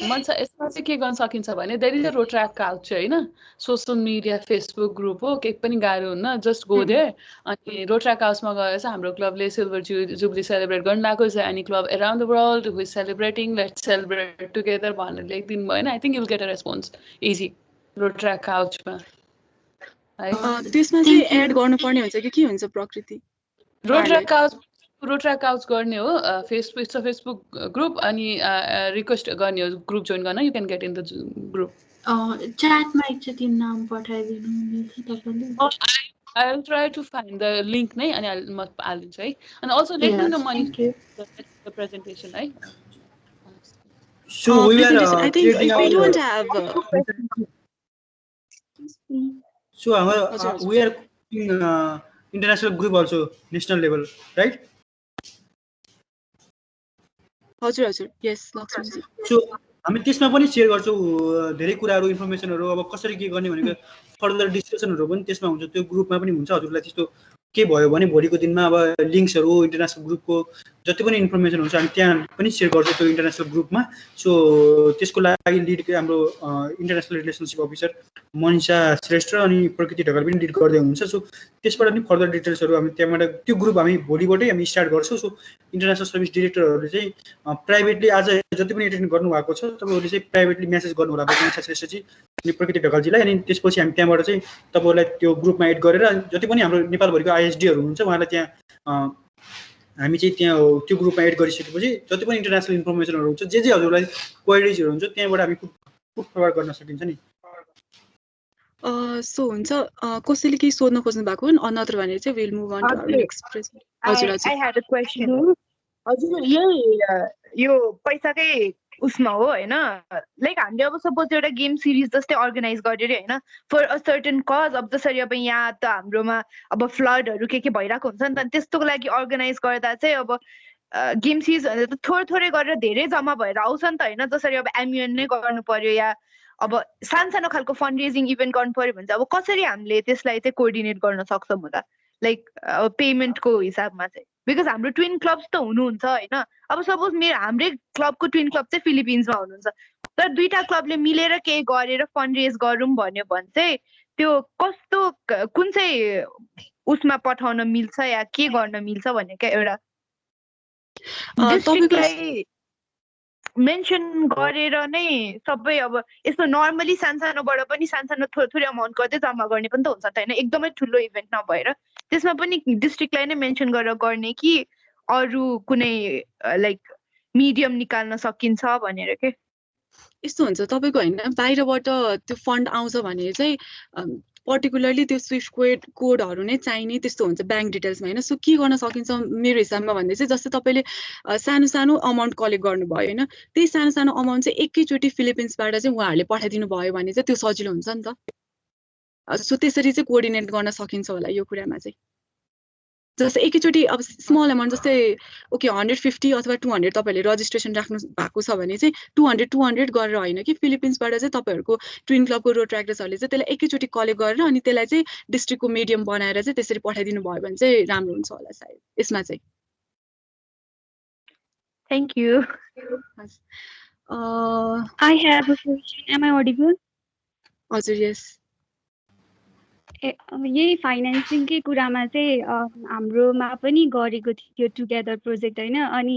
यसमा चाहिँ के गर्न सकिन्छ भने देयर इज अ रोटराक्ट काउच होइन सोसल मिडिया फेसबुक ग्रुप हो केही पनि गाह्रो हुन्न जस्ट गो देयर अनि रोटराक्ट हाउसमा गएर चाहिँ हाम्रो क्लबले सिल्भर जुबली सेलिब्रेट गर्न लागेको छ अनि club around the world who is celebrating let's celebrate together भनेर लेखिदिनु भयो होइन I think you'll get a response easy Rotaract काउचमा त्यसमा चाहिँ एड गर्नुपर्ने हुन्छ कि के हुन्छ प्रकृति रोटराक्ट काउच गर्ने हो फेसबुक ग्रुप अनि रिक्वेस्ट गर्ने हो ग्रुप जोइन गर्न you can get in the group च्याटमा एकचोटि नाम पठाइदिनु तपाईँले I will try to find the link नै अनि म हालिदिन्छु है अनि also let me know money the presentation है So we are I think we don't have so we are in international group also national level right हजुर हजुर यस Lakshmi so हामी त्यसमा पनि शेयर गर्छौं धेरै कुराहरु इन्फर्मेसनहरु अब कसरी के गर्ने भनेको फर्दर डिस्कसनहरु पनि त्यसमा हुन्छ त्यो ग्रुपमा पनि हुन्छ हजुरलाई त्यस्तो के भयो भने भोलिको दिनमा अब लिङ्क्सहरू इन्टरनेसनल ग्रुपको जति पनि इन्फर्मेसन हुन्छ हामी त्यहाँ पनि सेयर गर्छौँ त्यो इन्टरनेसनल ग्रुपमा। सो त्यसको लागि लिड हाम्रो international relationship officer Manisha Shrestha अनि प्रकृति ढकाल पनि लिड गर्दै हुनुहुन्छ। सो त्यसबाट नि फर्दर डिटेल्सहरू हामी त्यहाँबाट त्यो ग्रुप हामी भोलिबाटै हामी स्टार्ट गर्छौँ। सो इन्टरनेसनल सर्भिस डिरेक्टरहरूले चाहिँ प्राइभेटली आज जति पनि एटेन्ड गर्नुभएको छ तपाईँहरूले चाहिँ प्राइभेटली मेसेज गर्नु होला मनिषा श्रेष्ठजी अनि प्रकृति ढकालजीलाई। अनि त्यसपछि हामी त्यहाँबाट चाहिँ तपाईँहरूलाई त्यो ग्रुपमा एड गरेर जति पनि हाम्रो नेपालभरिको आइएसडीहरू हुनुहुन्छ उहाँलाई त्यहाँ हामी चाहिँ त्यहाँ त्यो ग्रुपमा एड गरिसकेपछि जति पनि इन्टरनेसनल इन्फर्मेसनहरू हुन्छ जे हजुरलाई क्वेरिजहरू हुन्छ त्यहाँबाट हामी पुट फरवर्ड गर्न सकिन्छ नि। सो हुन्छ कसैले केही सोध्न खोज्नु भएको अनत्र भनेर चाहिँ will move on to our next present. हजुर I had a question. हजुर यही यो पैसाकै उसमा हो होइन, लाइक हामीले अब सपोज एउटा गेम सिरिज जस्तै अर्गनाइज गरेर होइन फर अ सर्टन कज, अब जसरी अब यहाँ त हाम्रोमा अब फ्लडहरू के भइरहेको हुन्छ नि त, त्यस्तोको लागि अर्गनाइज गर्दा चाहिँ अब गेम सिरिजहरू त थोरै गरेर धेरै जम्मा भएर आउँछ नि त होइन, जसरी अब एम्युएन नै गर्नु पर्यो या अब सानो खालको फन्ड रेजिङ इभेन्ट गर्नु पर्यो भने चाहिँ अब कसरी हामीले त्यसलाई चाहिँ कोअर्डिनेट गर्न सक्छौँ होला, लाइक पेमेन्टको हिसाबमा चाहिँ, बिकज हाम्रो ट्विन क्लब्स त हुनुहुन्छ होइन। अब सपोज हाम्रै क्लबको ट्विन क्लब चाहिँ फिलिपिन्समा हुनुहुन्छ, तर दुईटा क्लबले मिलेर केही गरेर फन्ड रेज गरौँ भन्यो भने चाहिँ त्यो कस्तो कुन चाहिँ उसमा पठाउन मिल्छ या के गर्न मिल्छ भन्ने क्या एउटा डिस्ट्रिक्टलाई मेन्सन गरेर नै सबै अब यस्तो नर्मली सानोबाट पनि सानो थोरै अमाउन्ट गर्दै जम्मा गर्ने पनि त हुन्छ त होइन, एकदमै ठुलो इभेन्ट नभएर त्यसमा पनि डिस्ट्रिक्टलाई नै मेन्सन गरेर गर्ने कि अरू कुनै लाइक मिडियम निकाल्न सकिन्छ भनेर के। यस्तो हुन्छ तपाईँको होइन बाहिरबाट त्यो फन्ड आउँछ भने चाहिँ पर्टिकुलरली त्यो स्विफ्ट कोडहरू नै चाहिने त्यस्तो हुन्छ ब्याङ्क डिटेल्समा होइन। सो के गर्न सकिन्छ मेरो हिसाबमा भन्दा चाहिँ जस्तै तपाईँले सानो अमाउन्ट कलेक्ट गर्नुभयो होइन, त्यही सानो अमाउन्ट चाहिँ एकैचोटि फिलिपिन्सबाट चाहिँ उहाँहरूले पठाइदिनु भयो भने चाहिँ त्यो सजिलो हुन्छ नि त। सो त्यसरी चाहिँ कोअर्डिनेट गर्न सकिन्छ होला यो कुरामा चाहिँ। जस्तै एकैचोटि अब स्मल अमाउन्ट जस्तै ओके 150 अथवा 200 तपाईँहरूले रजिस्ट्रेसन राख्नु भएको छ भने चाहिँ 200 गरेर होइन कि फिलिपिन्सबाट चाहिँ तपाईँहरूको ट्विन क्लबको रोट्र्याक्टर्सहरूले चाहिँ त्यसलाई एकैचोटि कलेक्ट गरेर अनि त्यसलाई चाहिँ डिस्ट्रिक्टको मिडियम बनाएर चाहिँ त्यसरी पठाइदिनु भयो भने चाहिँ राम्रो हुन्छ होला सायद यसमा चाहिँ। Thank you. I have a question. Am I audible? हजुर यस। यही फाइनेन्सिङकै कुरामा चाहिँ हाम्रोमा पनि गरेको थियो टुगेदर प्रोजेक्ट होइन, अनि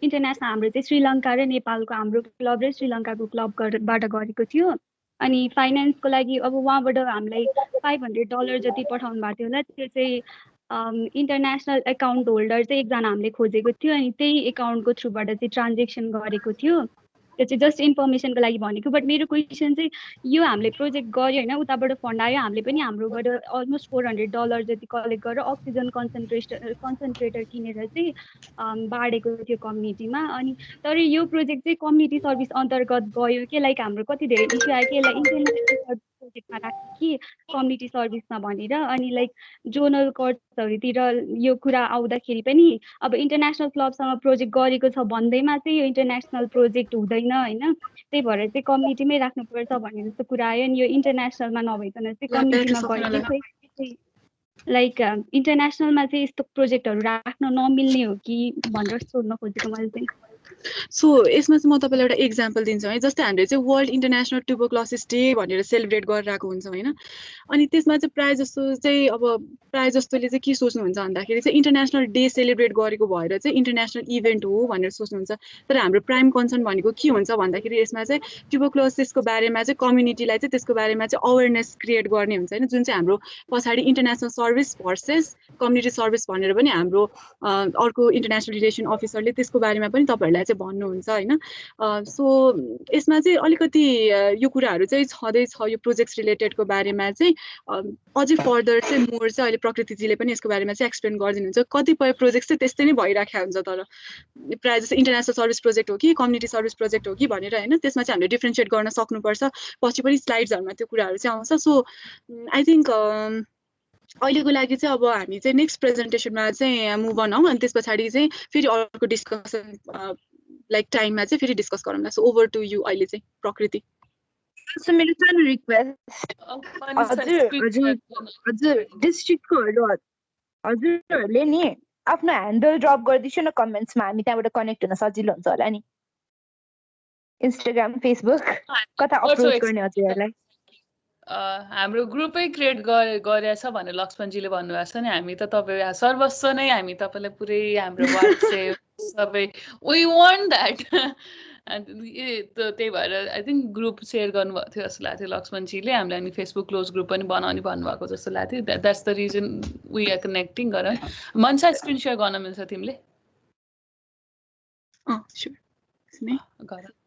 इन्टरनेसनल हाम्रो चाहिँ श्रीलङ्का र नेपालको हाम्रो क्लब र श्रीलङ्काको क्लबबाट गरेको थियो। अनि फाइनेन्सको लागि अब उहाँबाट हामीलाई $500 जति पठाउनु भएको थियो होला, त्यो चाहिँ इन्टरनेसनल एकाउन्ट होल्डर चाहिँ एकजना हामीले खोजेको थियो अनि त्यही एकाउन्टको थ्रुबाट चाहिँ ट्रान्जेक्सन गरेको थियो। त्यो चाहिँ जस्ट इन्फर्मेसनको लागि भनेको। बट मेरो क्वेसन चाहिँ यो हामीले प्रोजेक्ट गऱ्यो होइन, उताबाट फन्ड आयो, हामीले पनि हाम्रोबाट अलमोस्ट $400 जति कलेक्ट गरेर अक्सिजन कन्सन्ट्रेटर किनेर चाहिँ बाँडेको थियो कम्युनिटीमा। अनि तर यो प्रोजेक्ट चाहिँ कम्युनिटी सर्भिस अन्तर्गत गयो कि लाइक हाम्रो कति धेरै इस्यु आयो कि यसलाई इन्टरनेसनल प्रोजेक्टमा राख्यो कि कम्युनिटी सर्भिसमा भनेर। अनि लाइक जोनल कोर्ट्सहरूतिर यो कुरा आउँदाखेरि पनि अब इन्टरनेसनल क्लबसँग प्रोजेक्ट गरेको छ भन्दैमा चाहिँ यो इन्टरनेसनल प्रोजेक्ट हुँदैन होइन, त्यही भएर चाहिँ कम्युनिटीमै राख्नुपर्छ भन्ने जस्तो कुरा आयो। अनि यो इन्टरनेसनलमा नभइकन चाहिँ कम्युनिटीमा गयो कि लाइक इन्टरनेसनलमा चाहिँ यस्तो प्रोजेक्टहरू राख्न नमिल्ने हो कि भनेर सोध्न खोजेको मैले चाहिँ। सो यसमा चाहिँ म तपाईँलाई एउटा इक्जाम्पल दिन्छु है। जस्तै हामीले चाहिँ वर्ल्ड इन्टरनेसनल ट्युबरक्लोसिस डे भनेर सेलिब्रेट गरिरहेको हुन्छ होइन, अनि त्यसमा चाहिँ प्रायः जस्तोले चाहिँ के सोच्नुहुन्छ भन्दाखेरि चाहिँ इन्टरनेसनल डे सेलिब्रेट गरेको भएर चाहिँ इन्टरनेसनल इभेन्ट हो भनेर सोच्नुहुन्छ। तर हाम्रो प्राइम कन्सर्न भनेको के हुन्छ भन्दाखेरि यसमा चाहिँ ट्युबरक्लोसिसको बारेमा चाहिँ कम्युनिटीलाई चाहिँ त्यसको बारेमा चाहिँ अवेरनेस क्रिएट गर्ने हुन्छ होइन, जुन चाहिँ हाम्रो पछाडि international service versus community service भनेर पनि हाम्रो अर्को इन्टरनेसनल रिलेसन अफिसरले त्यसको बारेमा पनि तपाईँहरूलाई चाहिँ भन्नुहुन्छ होइन। सो यसमा चाहिँ अलिकति यो कुराहरू चाहिँ छँदैछ यो प्रोजेक्ट्स रिलेटेडको बारेमा चाहिँ अझै फर्दर चाहिँ मोर चाहिँ अहिले प्रकृतिजीले पनि यसको बारेमा चाहिँ एक्सप्लेन गरिदिनुहुन्छ। कतिपय प्रोजेक्ट चाहिँ त्यस्तै नै भइराखेको हुन्छ, तर प्रायः जस्तो इन्टरनेसनल सर्भिस प्रोजेक्ट हो कि कम्युनिटी सर्भिस प्रोजेक्ट हो कि भनेर होइन, त्यसमा चाहिँ हामीले डिफ्रेन्सिएट गर्न सक्नुपर्छ। पछि पनि स्लाइड्सहरूमा त्यो कुराहरू चाहिँ आउँछ। सो आई थिङ्क अहिलेको लागि चाहिँ अब हामी चाहिँ नेक्स्ट प्रेजेन्टेसनमा चाहिँ मुभ अन हौँ, अनि त्यस पछाडि चाहिँ फेरि अर्को डिस्कसन लाइक टाइममा चाहिँ फेरि डिस्कस गरौँला। सो ओभर टु यु अहिले चाहिँ प्रकृति। सो मेरो सानो रिक्वेस्ट, हजुर डिस्ट्रिक्टकोहरू हजुरहरूले नि आफ्नो ह्यान्डल ड्रप गरिदिन्छु न कमेन्ट्समा, हामी त्यहाँबाट कनेक्ट हुन सजिलो हुन्छ होला नि। इन्स्टाग्राम, फेसबुक कता अप्रोच गर्ने हजुरहरूलाई? हाम्रो ग्रुपै क्रिएट गरेछ भनेर लक्ष्मणजीले भन्नुभएको छ नि। हामी त तपाईँ सर्वस्व नै हामी तपाईँलाई पुरै हाम्रो वाट्सएप सबै वी वान्ट द्याट। त्यही भएर आई थिङ्क ग्रुप सेयर गर्नुभएको थियो जस्तो लाग्थ्यो लक्ष्मणजीले हामीलाई। अनि फेसबुक क्लोज ग्रुप पनि बनाउने भन्नुभएको जस्तो लाग्थ्यो। That's the reason we are connecting. गर मनसा स्क्रिन सेयर गर्न मिल्छ तिमीले? स्योर। गर।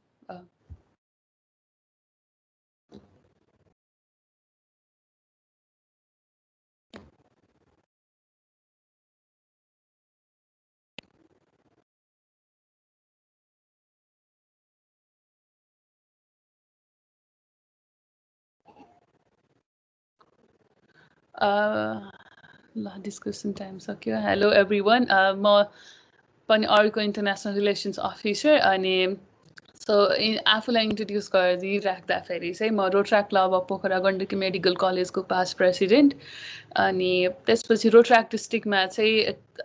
ल डिस्कसन टाइम सक्यो। हेलो एभ्री वान, म पनि अर्को इन्टरनेसनल रिलेसन्स अफिसर। अनि सो आफूलाई इन्ट्रोड्युस गरिदिइराख्दाखेरि चाहिँ म Rotaract club of Pokhara Gandaki medical कलेजको पास्ट प्रेसिडेन्ट। अनि त्यसपछि रोटराक्ट डिस्ट्रिक्टमा चाहिँ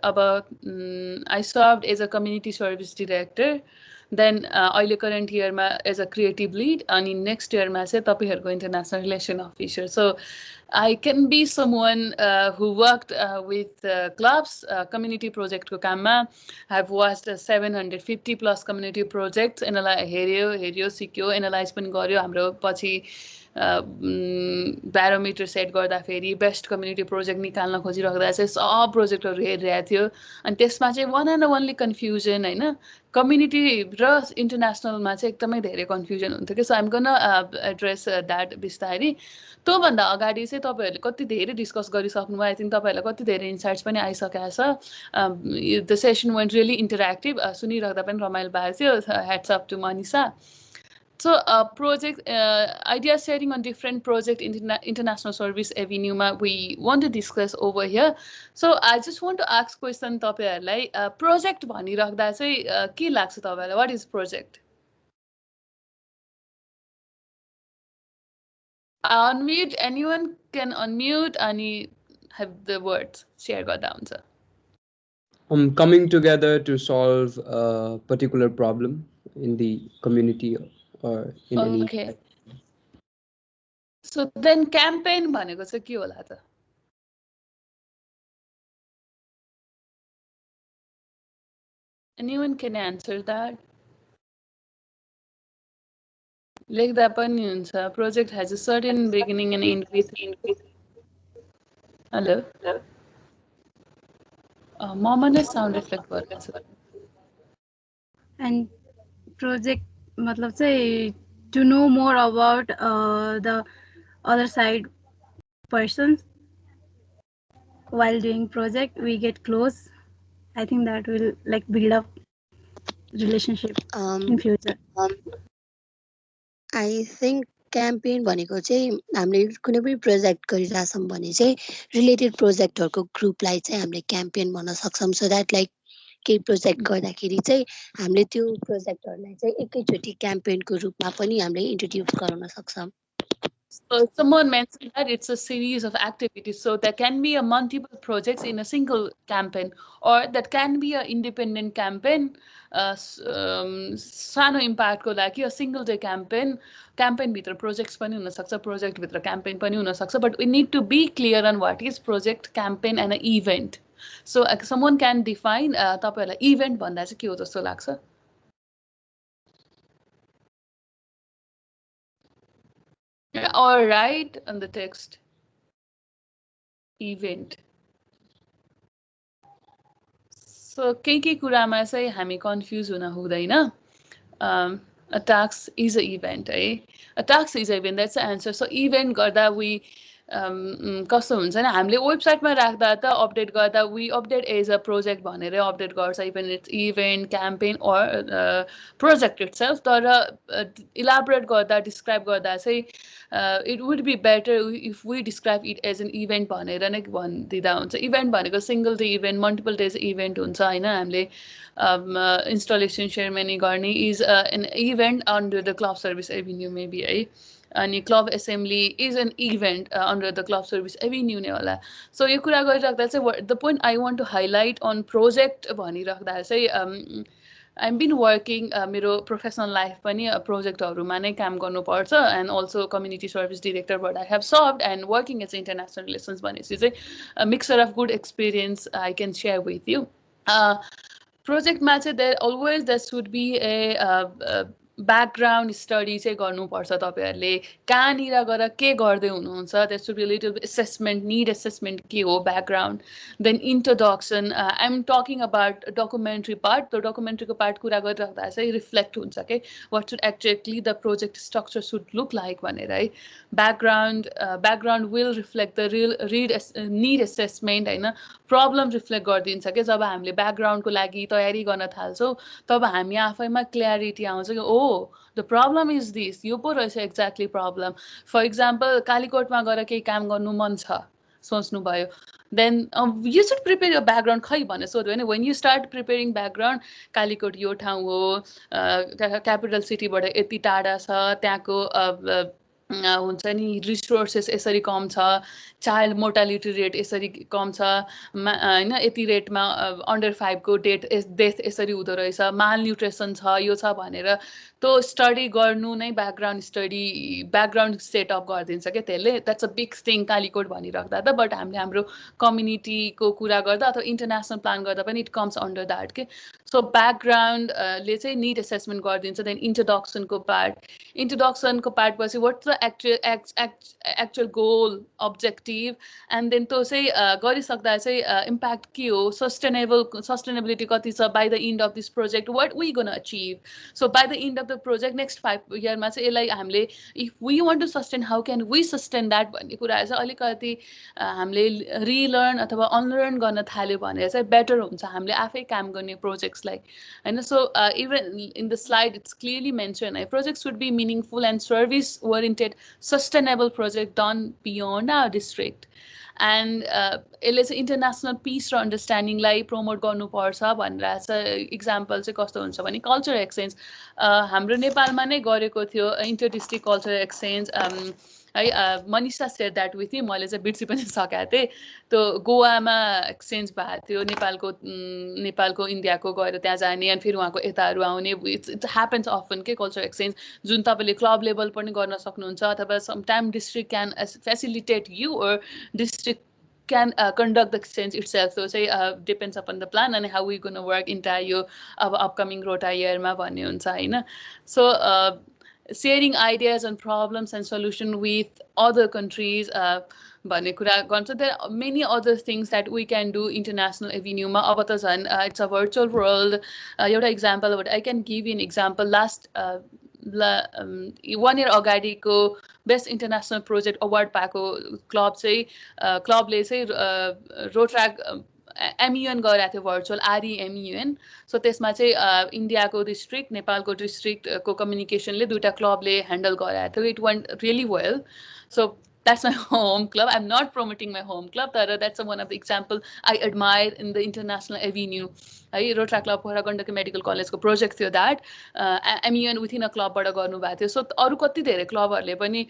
अब I serve as a community service director. Then अहिले करेन्ट इयरमा एज अ क्रिएटिभ लिड। अनि नेक्स्ट इयरमा चाहिँ तपाईँहरूको international relation officer. So I can be someone who worked with clubs, community project को काममा। I've watched 750 plus community projects। यिनीहरूलाई हेऱ्यो सिक्यो, एनालाइज पनि गर्यो। हाम्रो पछि ब्यारोमिटर सेट गर्दाखेरि बेस्ट कम्युनिटी प्रोजेक्ट निकाल्न खोजिराख्दा चाहिँ सब प्रोजेक्टहरू हेरिरहेको थियो। अनि त्यसमा चाहिँ वान एन्ड ओन्ली कन्फ्युजन होइन, कम्युनिटी र इन्टरनेसनलमा चाहिँ एकदमै धेरै कन्फ्युजन हुन्थ्यो कि। So I'm gonna address that बिस्तारै। त्योभन्दा अगाडि चाहिँ तपाईँहरूले कति धेरै डिस्कस गरिसक्नुभयो। आई थिङ्क तपाईँहरूलाई कति धेरै इन्साइट्स पनि आइसकेको छ। The session went really interactive. सुनिराख्दा पनि रमाइलो भएको थियो। Hats off to Manisha. So project idea sharing on different project international service avenue we want to discuss over here. So I just want to ask question तपाईहरुलाई project भनिराख्दा चाहिँ के लाग्छ तपाईहरुलाई? What is project? Unmute, anyone can unmute and have the words share गर्दा हुन्छ. Coming together to solve a particular problem in the community or in okay. any. So then campaign भनेको चाहिँ के होला त? Anyone can answer that? लेख्दा पनि हुन्छ. Project has a certain beginning and end with. Hello. Mama ने sound reflect गरेको छ. And project मतलब चाहिँ to know more about the other side persons while doing project, we get close. I think that will like build up relationship in future. I think campaign भनेको चाहिँ हामीले कुनै पनि project गरिरहेछौँ भने चाहिँ रिलेटेड प्रोजेक्टहरूको ग्रुपलाई चाहिँ हामीले क्याम्पेन भन्न सक्छौँ। सो द्याट लाइक केही प्रोजेक्ट गर्दाखेरि चाहिँ हामीले त्यो प्रोजेक्टहरूलाई चाहिँ एकैचोटि क्याम्पेनको रूपमा पनि हामीले इन्ट्रोड्युस गराउन सक्छौँ। So someone mentioned that it's a series of activities. So there can be a multiple projects in a single campaign, or that can be an independent campaign. सानो इम्प्याक्टको लागि a single day campaign भित्र projects पनि हुन सक्छ, project भित्र campaign पनि हुन सक्छ. But we need to be clear on what is project, campaign and an event. So someone can define तपाईहरुलाई event भन्दा चाहिँ के हो जस्तो लाग्छ? All right, on the text. Event. So केही कुरामा चाहिँ हामी confuse हुन हुँदैन. A task is an event, है? A task is an event, that's the answer. So event गर्दा we कस्तो हुन्छ नि, हामीले वेबसाइटमा राख्दा त अपडेट गर्दा we update as a project भनेर अपडेट गर्छ, even it's event, campaign or project itself. तर elaborate गर्दा, describe गर्दा चाहिँ it would be better if we describe it as an event भनेर नै भनिदिँदा हुन्छ. Event भनेको single day event, multiple days event हुन्छ हैन. हामीले installation ceremony गर्ने is an event under the club service avenue maybe, है. अनि club assembly is an event under the club service avenue नै होला सो यो कुरा गरिराख्दा चाहिँ the point I want to highlight on project भनिराख्दा चाहिँ I've been working मेरो प्रोफेसनल लाइफ पनि प्रोजेक्टहरूमा नै काम गर्नुपर्छ एन्ड अल्सो कम्युनिटी सर्भिस डिरेक्टरबाट I have served and working as international relations भनेपछि चाहिँ mixer of good experience I can share with you प्रोजेक्टमा चाहिँ there should be a background study चाहिँ गर्नुपर्छ तपाईँहरूले कहाँनिर गएर के गर्दै हुनुहुन्छ that should be little assessment need assessment के हो background then introduction I am talking about documentary part त्यो डकुमेन्ट्रीको पार्ट कुरा गरिराख्दा चाहिँ रिफ्लेक्ट हुन्छ कि what should exactly the project structure should look like भनेर है background will reflect the need assessment होइन प्रब्लम रिफ्लेक्ट गरिदिन्छ कि जब हामीले ब्याकग्राउन्डको लागि तयारी गर्न थाल्छौँ तब हामी आफैमा क्ल्यारिटी आउँछ कि oh the problem is this यो पो रहेछ एक्ज्याक्टली प्रब्लम फर इक्जाम्पल कालीकोटमा गएर केही काम गर्नु मन छ सोच्नुभयो then you should prepare your background खै भनेर सोध्यो भने when you start preparing background Kalikot यो ठाउँ हो क्यापिटल सिटीबाट यति टाढा छ त्यहाँको हुन्छ नि रिसोर्सेस यसरी कम छ चाइल्ड मोर्टालिटी रेट यसरी कम छ होइन यति रेटमा अन्डर 5 को डेथ यसरी हुँदो रहेछ माल न्युट्रिसन छ यो छ भनेर त्यो स्टडी गर्नु नै ब्याकग्राउन्ड सेटअप गरिदिन्छ क्या त्यसले that's a big thing Kalikot भनिराख्दा त बट हामीले हाम्रो कम्युनिटीको कुरा गर्दा अथवा इन्टरनेसनल प्लान गर्दा पनि इट कम्स अन्डर द्याट के सो ब्याकग्राउन्डले चाहिँ निड एसेसमेन्ट गरिदिन्छ देन इन्ट्रोडक्सनको पार्ट पछि what's the actual goal objective and then त्यो चाहिँ गरिसक्दा चाहिँ इम्प्याक्ट के हो सस्टेनेबिलिटी कति छ by the end of this project what we gonna achieve so by the end of the project next 5 इयरमा चाहिँ यसलाई हामीले if we want to sustain how can we sustain that भन्ने कुरा चाहिँ अलिकति हामीले रिलर्न अथवा अनलर्न गर्न थाल्यो भने चाहिँ बेटर हुन्छ हामीले आफै काम गर्ने प्रोजेक्ट्सलाई होइन so even in the slide it's clearly mention है project should be meaningful and service oriented sustainable project done beyond our district and यसले चाहिँ इन्टरनेसनल पिस र अन्डरस्ट्यान्डिङलाई प्रमोट गर्नुपर्छ भनेर चाहिँ इक्जाम्पल चाहिँ कस्तो हुन्छ भने कल्चर एक्सचेन्ज हाम्रो नेपालमा नै गरेको थियो इन्टर डिस्ट्रिक्ट कल्चर एक्सचेन्ज है Manisha share that with you मैले चाहिँ बिर्सि पनि सकेको थिएँ त्यो गोवामा एक्सचेन्ज भएको थियो नेपालको इन्डियाको गएर त्यहाँ जाने अनि फेरि उहाँको यताहरू आउने इट्स ह्यापन्स अफन के कल्चर एक्सचेन्ज जुन तपाईँले क्लब लेभल पनि गर्न सक्नुहुन्छ अथवा sometime district can facilitate you or district can conduct the exchange itself. So say depends upon the plan and how we're going to work entire your upcoming Rota year ma bhanne huncha haina. So sharing ideas and problems and solution with other countries भन्ने कुरा गर्छ there are many other things that we can do international avenue मा अब त झन् it's a virtual world एउटा example but I can give you an example last 1 year अगाडिको best international project award पाएको क्लब चाहिँ क्लबले चाहिँ रोट्राक एमयुएन गराएको थियो भर्चुअल आरइएमयुएन सो त्यसमा चाहिँ इन्डियाको डिस्ट्रिक्ट नेपालको डिस्ट्रिक्टको कम्युनिकेसनले दुईवटा क्लबले ह्यान्डल गराएको थियो it went really well so that's my home club. I'm not promoting my home club. That's one of the example I admire in the international avenue. Rotaract Club for Gandaki Medical College ko project थियो that MUN within a club बाट गर्नु भएको थियो. So अरु कति धेरै क्लबहरुले पनि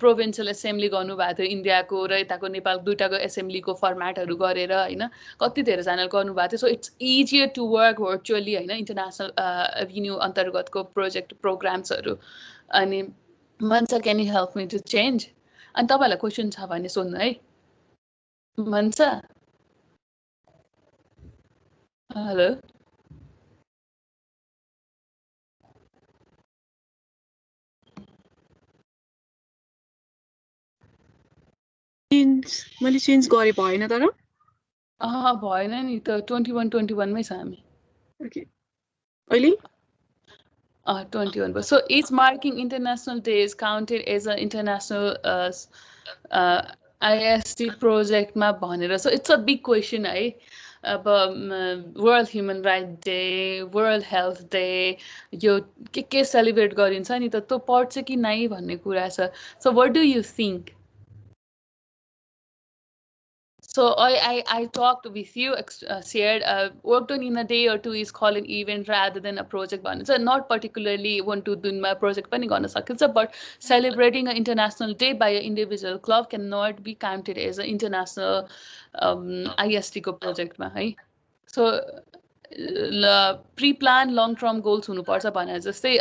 प्रोभिन्शियल assembly गर्नु भएको थियो इन्डियाको र यताको नेपाल दुईटाको एसेम्ब्लीको फर्मेटहरु गरेर हैन कति धेरै जनाले गर्नु भएको थियो. So it's easier to work virtually हैन इन्टरनेशनल एभेन्यू अन्तर्गतको प्रोजेक्ट प्रोग्राम्सहरु अनि Mansa, can you help me to change? अनि तपाईहरुलाई क्वेशन छ भने सोध्नु है Mansa. हेलो मैले चेन्ज गरे भएन तर भएन नि त 21 मै छ हामी ओके अहिले 21 so each marking international day is counted as an international IST project ma bhanera so it's a big question hai World Human Rights Day, World Health Day, यो के celebrate गरिन्छ नि त त्यो पर्छ कि नै भन्ने कुरा छ. So what do you think? So I talked with you, shared, worked on in a day or two is called an event rather than a project. So not particularly want to do my project pani गर्न सकिन्छ, but celebrating an international day by an individual club cannot be counted as an international IST को project मा है. So pre plan long term goals हुनुपर्छ भने जस्तै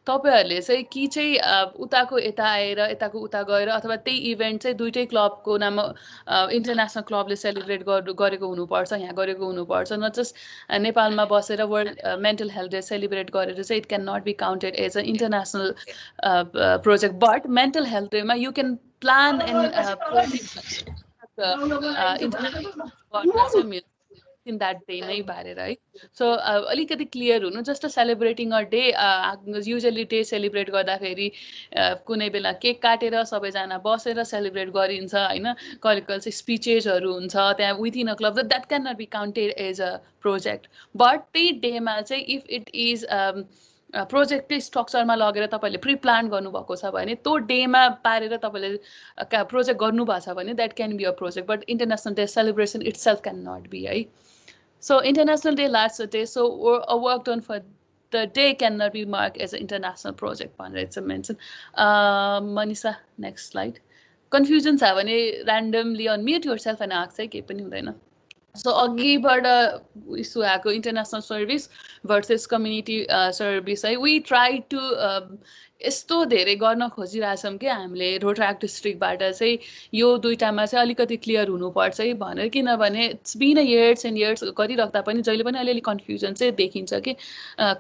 तपाईँहरूले चाहिँ कि चाहिँ उताको यता आएर यताको उता गएर अथवा त्यही इभेन्ट चाहिँ दुइटै क्लबको नाम इन्टरनेसनल क्लबले सेलिब्रेट गरेको हुनुपर्छ, यहाँ गरेको हुनुपर्छ, न जस्ट नेपालमा बसेर world mental health day celebrate गरेर चाहिँ it can not be counted as a international project. But mental health डेमा you can plan and international in that day नै पारेर है. सो अलिकति क्लियर हुनु, just celebrating a day. Usually day celebrate गर्दाखेरि कुनै बेला केक काटेर सबैजना बसेर सेलिब्रेट गरिन्छ होइन, कहिले कहिले चाहिँ स्पिचेसहरू हुन्छ त्यहाँ within a club, that can not be counted as a project. But त्यही डेमा चाहिँ इफ इट इज प्रोजेक्टकै स्ट्रक्चरमा लगेर तपाईँले प्रि प्लान गर्नुभएको छ भने त्यो डेमा पारेर तपाईँले प्रोजेक्ट गर्नुभएको छ भने that can be a project. But international day celebration itself can not be है. So International Day lasts a day, so a work done for the day cannot be marked as an international project. It's a mention. Manisa, next slide. Confusions have any randomly unmute yourself and ask keep पनि. So अघिबाट issue आएको international service versus community service है. We try to यस्तो धेरै गर्न खोजिरहेछौँ कि हामीले रोटराक्ट डिस्ट्रिक्टबाट चाहिँ यो दुईटामा चाहिँ अलिकति क्लियर हुनुपर्छ है भनेर, किनभने it's been a years and years गरिराख्दा पनि जहिले पनि अलिअलि कन्फ्युजन चाहिँ देखिन्छ कि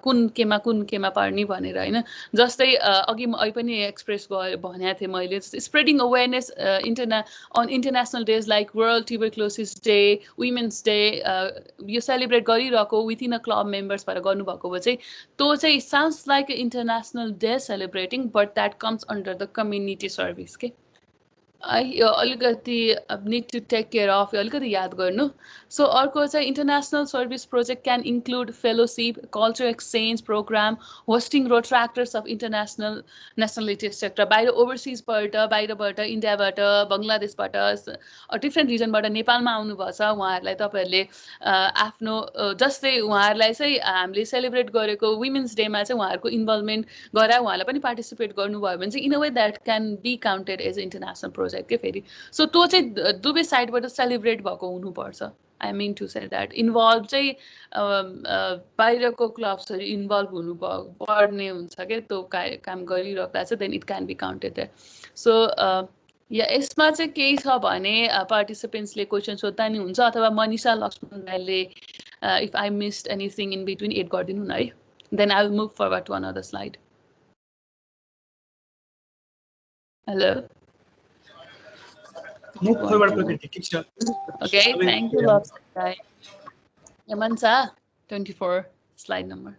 कुन केमा पर्ने भनेर होइन. जस्तै अघि पनि एक्सप्रेस भनेको थिएँ मैले, spreading awareness on international days like world tuberculosis day, women's day, यो सेलिब्रेट गरिरहेको विथिन अ क्लब मेम्बर्स भएर गर्नुभएको भए चाहिँ त्यो चाहिँ sounds like international day celebrating, but that comes under the community service. Okay, अलिकति need to take care of, अलिकति याद गर्नु. So अर्को चाहिँ international service project can include fellowship, culture exchange program, hosting Rotaractors of international nationality etc. बाहिर overseas बाट, बाहिरबाट, इन्डियाबाट, बङ्गलादेशबाट, different रिजनबाट नेपालमा आउनुभएको छ उहाँहरूलाई तपाईँहरूले आफ्नो जस्तै उहाँहरूलाई चाहिँ हामीले सेलिब्रेट गरेको वुमेन्स डेमा चाहिँ उहाँहरूको इन्भल्भमेन्ट गराए उहाँलाई पनि पार्टिसिपेट गर्नुभयो भने चाहिँ in a way that can be counted as international project के फेरि. सो त्यो चाहिँ दुवै साइडबाट सेलिब्रेट भएको हुनुपर्छ. I mean to say that involve चाहिँ बाहिरको क्लब्सहरू इन्भल्भ पर्ने हुन्छ क्या त्यो काम गरिराख्दा चाहिँ then it can be counted that. So यसमा चाहिँ केही छ भने पार्टिसिपेन्ट्सले क्वेसन सोद्धा नि हुन्छ अथवा मनिषा लक्ष्मण राईले if I missed anything in between add गरिदिनु न है. Then I will move forward to another slide. Hello. Move forward प्रकृति. Okay, thank you, Lakshman. Yamansa, 24 slide number.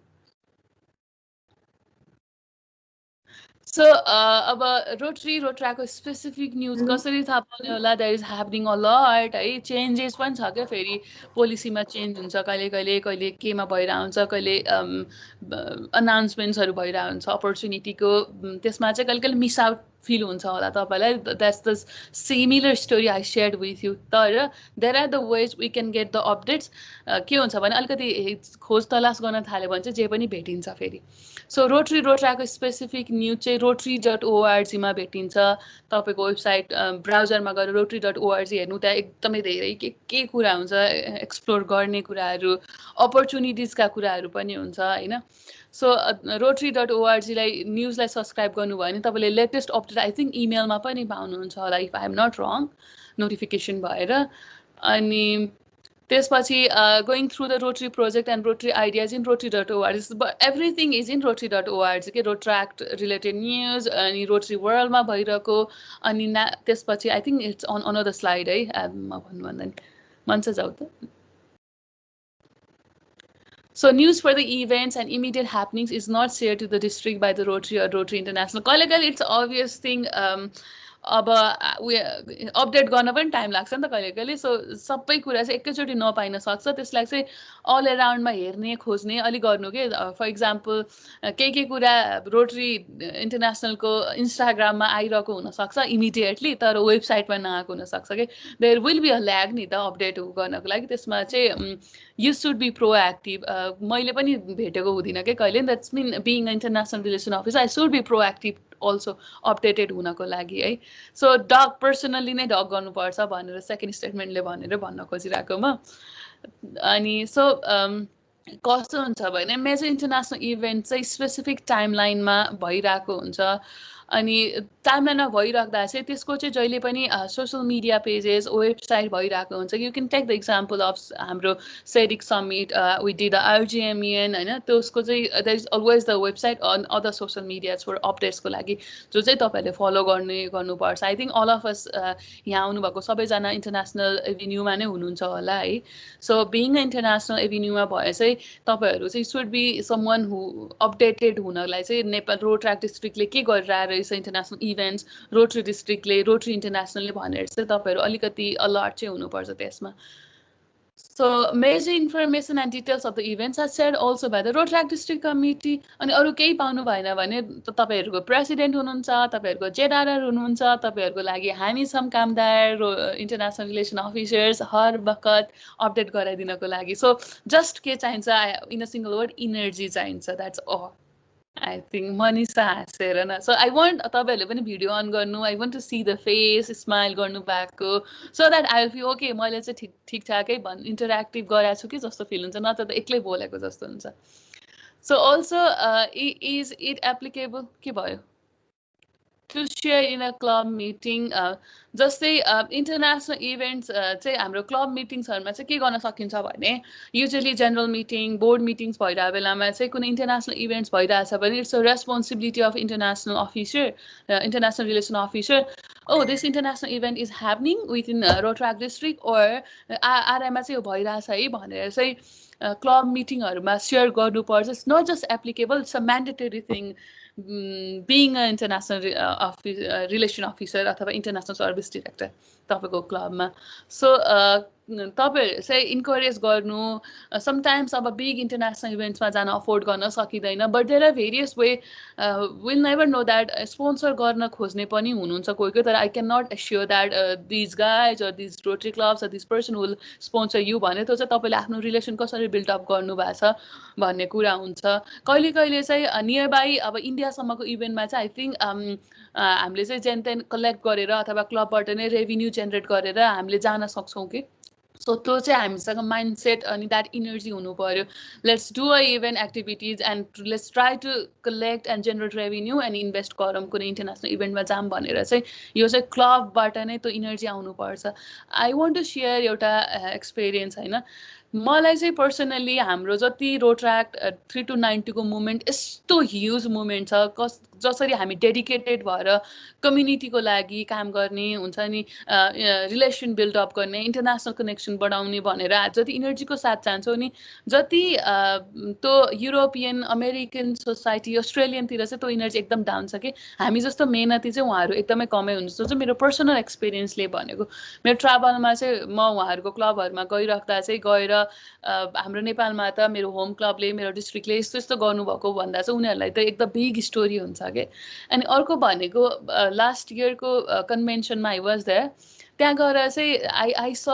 So अब रोटराको स्पेसिफिक न्युज कसरी थाहा पाउने होला, that is happening a lot है. चेन्जेस पनि छ क्या फेरि, पोलिसीमा चेन्ज हुन्छ कहिले कहिले, कहिले केमा भइरहेको हुन्छ, कहिले अनाउन्समेन्ट्सहरू भइरहेको हुन्छ अपर्च्युनिटीको, त्यसमा चाहिँ कहिले कहिले मिस आउट फिल हुन्छ होला तपाईँलाई. That's the similar story I shared with you. तर there are the ways we can get the updates. के हुन्छ भने अलिकति खोज तलास गर्न थाल्यो भने चाहिँ जे पनि भेटिन्छ फेरि. सो रोटराको स्पेसिफिक न्युज चाहिँ rotary.org-मा भेटिन्छ. तपाईँको वेबसाइट ब्राउजरमा गएर rotary.org हेर्नु, त्यहाँ एकदमै धेरै के कुरा हुन्छ, एक्सप्लोर गर्ने कुराहरू, अपर्च्युनिटिजका कुराहरू पनि हुन्छ होइन. सो rotary.org-लाई न्युजलाई सब्सक्राइब गर्नुभयो भने तपाईँले लेटेस्ट अपडेट आई थिङ्क इमेलमा पनि पाउनुहुन्छ होला if I am not wrong, notification भएर. अनि त्यसपछि going through the Rotary project and Rotary ideas in rotary.org. But everything is in rotary.org. के Rotaract related news अनि Rotary world मा भइरहेको. अनि त्यसपछि I think it's on another slide है, म भन्नु भन्दैन मन्छ जाऊ त. So news for the events and immediate happenings is not shared to the district by the Rotary or Rotary International. कहिले कहिले it's obvious thing अब अपडेट गर्न पनि टाइम लाग्छ नि त कहिले कहिले सो सबै कुरा चाहिँ एकैचोटि नपाइन सक्छ त्यसलाई चाहिँ अल एराउन्डमा हेर्ने खोज्ने अलिक गर्नु के फर इक्जाम्पल केही कुरा रोटरी इन्टरनेसनलको इन्स्टाग्राममा आइरहेको हुनसक्छ इमिडिएटली तर वेबसाइटमा नआएको हुनसक्छ कि there will be a lag नि त अपडेट गर्नको लागि त्यसमा चाहिँ यु सुड बी प्रोएक्टिभ मैले पनि भेटेको हुँदिनँ कि कहिले that's mean being international relation officer I should be proactive also updated हुनको लागि है सो डग पर्सनली नै डग गर्नुपर्छ भनेर सेकेन्ड स्टेटमेन्टले भनेर भन्न खोजिरहेको म अनि सो कस्तो हुन्छ भने मेजर इन्टरनेसनल इभेन्ट चाहिँ स्पेसिफिक टाइमलाइनमा भइरहेको हुन्छ अनि टाइमलाइनमा भइराख्दा चाहिँ त्यसको चाहिँ जहिले पनि सोसियल मिडिया पेजेस वेबसाइट भइरहेको हुन्छ you can take the example of हाम्रो सेडिक summit we did the RGMN होइन त्यसको चाहिँ that is always the website on other social medias for अपडेट्सको लागि जो चाहिँ तपाईँहरूले फलो गर्नुपर्छ I think all of us यहाँ आउनुभएको सबैजना इन्टरनेसनल एभिन्यूमा नै हुनुहुन्छ होला है सो बिङ इन्टरनेसनल एभिन्यूमा भए चाहिँ तपाईँहरू चाहिँ should be someone who updated हुनलाई चाहिँ नेपाल रोटराक्ट डिस्ट्रिक्टले के गरिरहेको रहेछ इन्टरनेसनल इभेन्ट्स रोटरी डिस्ट्रिक्टले रोटरी इन्टरनेसनलले भनेर चाहिँ तपाईँहरू अलिकति अलर्ट चाहिँ हुनुपर्छ त्यसमा So major information and details of the events are shared also by the Rotaract District Committee. अनि अरू केही पाउनु भएन भने तपाईँहरूको प्रेसिडेन्ट हुनुहुन्छ तपाईँहरूको जेडआरआर हुनुहुन्छ तपाईँहरूको लागि हामी छौँ कामदार इन्टरनेसनल रिलेसन अफिसर्स हर बखत अपडेट गराइदिनको लागि सो जस्ट के चाहिन्छ in a single word energy चाहिन्छ that's all I think Manisha हाँसेर न सो आई वान्ट तपाईँहरूले पनि भिडियो अन गर्नु I want to see the face smile गर्नु भएको so that I will feel okay मैले चाहिँ ठिकठाकै इन्टरेक्टिभ गराएको छु कि जस्तो फिल हुन्छ नत्र त एक्लै बोलेको जस्तो हुन्छ so also is it applicable के भयो to share in a club meeting जस्तै इन्टरनेसनल इभेन्ट्स चाहिँ हाम्रो क्लब मिटिङ्सहरूमा चाहिँ के गर्न सकिन्छ भने usually general meeting board meetings भइरहेको बेलामा चाहिँ कुनै इन्टरनेसनल इभेन्ट्स भइरहेछ भने it's a responsibility of international officer international relation officer oh this international event is happening within Rotaract district or आरआईमा चाहिँ यो भइरहेछ है भनेर चाहिँ क्लब मिटिङहरूमा सेयर गर्नुपर्छ it's not just applicable it's a mandatory thing being an international relation officer अथवा international service director तपाईँको क्लबमा सो तपाईँहरू चाहिँ इन्करेज गर्नु समटाइम्स अब बिग इन्टरनेसनल इभेन्ट्समा जान अफोर्ड गर्न सकिँदैन but there are various way will never know that sponsor गर्न खोज्ने पनि हुनुहुन्छ कोही कोही तर I can not assure that these guys or these Rotary clubs or this person will sponsor you भने त्यो चाहिँ तपाईँले आफ्नो रिलेसन कसरी बिल्डअप गर्नुभएको छ भन्ने कुरा हुन्छ कहिले कहिले चाहिँ नियर बाई अब इन्डियासम्मको इभेन्टमा चाहिँ आई थिङ्क हामीले चाहिँ जेन तेन कलेक्ट गरेर अथवा क्लबबाट नै रेभिन्यू जेनेरेट गरेर हामीले जान सक्छौँ कि सो त्यो चाहिँ हामीसँग माइन्डसेट अनि द्याट इनर्जी हुनु पर्यो let's do a event activities and let's try to collect and generate revenue and invest गरौँ कुनै इन्टरनेसनल इभेन्टमा जाऊँ भनेर चाहिँ यो चाहिँ क्लबबाट नै त्यो इनर्जी आउनुपर्छ आई वान्ट टु सेयर एउटा एक्सपिरियन्स होइन मलाई चाहिँ पर्सनली हाम्रो जति रोटराक्ट 3 to 90 को मुभमेन्ट यस्तो ह्युज मुभमेन्ट छ जसरी हामी डेडिकेटेड भएर कम्युनिटीको लागि काम गर्ने हुन्छ नि रिलेसन बिल्डअप गर्ने इन्टरनेसनल कनेक्सन बढाउने भनेर जति इनर्जीको साथ चाहन्छौँ नि जति त्यो युरोपियन अमेरिकन सोसाइटी अस्ट्रेलियनतिर चाहिँ त्यो इनर्जी एकदम डाउन छ कि हामी जस्तो मेहनती चाहिँ उहाँहरू एकदमै कमै हुन्छ जो चाहिँ मेरो पर्सनल एक्सपिरियन्सले भनेको मेरो ट्राभलमा चाहिँ म उहाँहरूको क्लबहरूमा गइराख्दा चाहिँ गएर हाम्रो नेपालमा त मेरो होम क्लबले मेरो डिस्ट्रिक्टले यस्तो यस्तो गर्नुभएको भन्दा चाहिँ उनीहरूलाई त एकदम बिग स्टोरी हुन्छ कि अनि अर्को भनेको लास्ट इयरको कन्भेन्सनमा आई वाज देयर त्यहाँ गएर चाहिँ आई स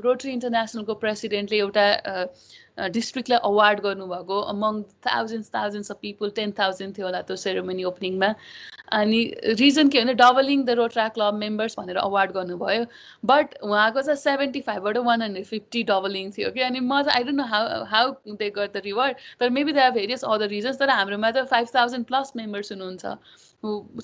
रोटरी इन्टरनेसनलको प्रेसिडेन्टले एउटा डिस्ट्रिक्टलाई अवार्ड गर्नुभएको अमङ थाउजन्ड्स अफ पिपल 10,000 थियो होला त्यो सेरेमनी ओपनिङमा अनि रिजन के भने डबलिङ द रोटराक्ट क्लब मेम्बर्स भनेर अवार्ड गर्नुभयो बट उहाँको चाहिँ 75बाट 150 डबलिङ थियो कि अनि म चाहिँ I don't know how they got the reward तर maybe they are various other reasons तर हाम्रोमा त 5,000 प्लस मेम्बर्स हुनुहुन्छ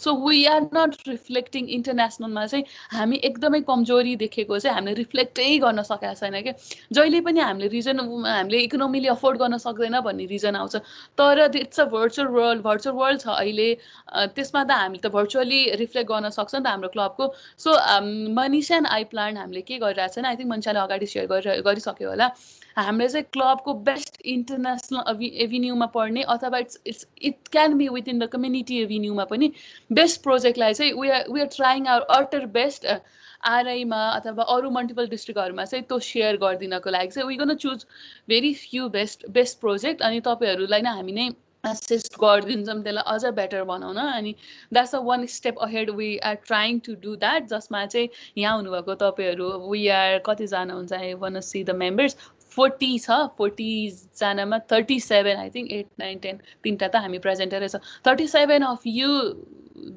so we are not reflecting इन्टरनेसनलमा चाहिँ हामी एकदमै कमजोरी देखेको चाहिँ हामीले रिफ्लेक्टै गर्न सकेका छैन कि जहिले पनि हामीले रिजन हामीले इकोनोमीले अफोर्ड गर्न सक्दैन भन्ने रिजन आउँछ तर इट्स अ भर्चुअल वर्ल्ड छ अहिले त्यसमा त हामी त भर्चुअली रिफ्लेक्ट गर्न सक्छ नि त हाम्रो क्लबको so Manisha and I plan हामीले के गरिरहेको छैन आई थिङ्क मनिषाले अगाडि सेयर गरिसक्यो होला हामीले चाहिँ क्लबको बेस्ट इन्टरनेसनल एभिन्यूमा पढ्ने अथवा it can be within the community एभिन्यूमा पनि बेस्ट प्रोजेक्टलाई चाहिँ we are trying our utter best आरआईमा अथवा अरू मल्टिपल डिस्ट्रिक्टहरूमा चाहिँ त्यो सेयर गरिदिनको लागि चाहिँ we gonna choose very few best project अनि तपाईँहरूलाई नै हामी नै असिस्ट गरिदिन्छौँ त्यसलाई अझ बेटर बनाउन अनि that's a one step ahead we are trying to do that जसमा चाहिँ यहाँ हुनुभएको तपाईँहरू वी आर कतिजना हुन्छ I want see the members 40 छ 40जनामा 37 आई थिङ्क 8 9 10 तिनवटा त हामी प्रेजेन्टरै छ 37 of you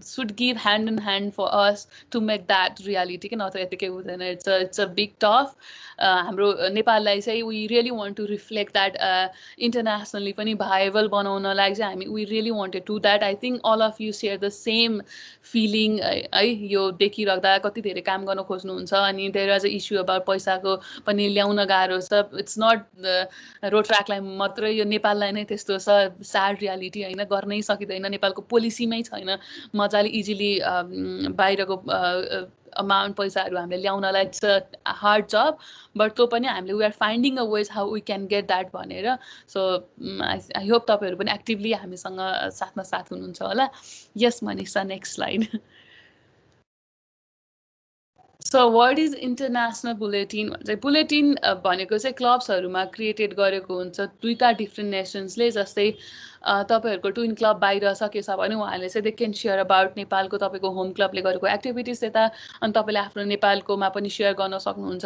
should give hand in hand for us to make that reality किन अथवा यतिकै हुँदैन it's a big tough हाम्रो नेपाललाई चाहिँ we really want to reflect that internationally पनि viable बनाउनलाई चाहिँ हामी we really wanted to that I think all of you share the same feeling है यो देखिराख्दा कति धेरै काम गर्न खोज्नुहुन्छ अनि there is a issue about पैसाको पनि ल्याउन गाह्रो छ it's not रोटराक्टलाई मात्रै यो नेपाललाई नै त्यस्तो छ sad reality हैन गर्नै सकिदैन नेपालको पोलिसीमै छैन मजाले इजिली बाहिरको अमाउन्ट पैसाहरू हामीले ल्याउनलाई it's a hard job but त्यो पनि हामीले we are finding a ways how we can get that भनेर सो आई होप तपाईँहरू पनि एक्टिभली हामीसँग साथमा साथ हुनुहुन्छ होला yes Manisha next slide so what is international bulletin भन्छ बुलेटिन भनेको चाहिँ क्लब्सहरूमा क्रिएटेड गरेको हुन्छ दुईवटा डिफ्रेन्ट नेसन्सले जस्तै तपाईँहरूको ट्विन क्लब बाहिर सकेछ भने उहाँहरूले चाहिँ दे क्यान सेयर अबाउट नेपालको तपाईँको होम क्लबले गरेको एक्टिभिटिज यता अनि तपाईँले आफ्नो नेपालकोमा पनि सेयर गर्न सक्नुहुन्छ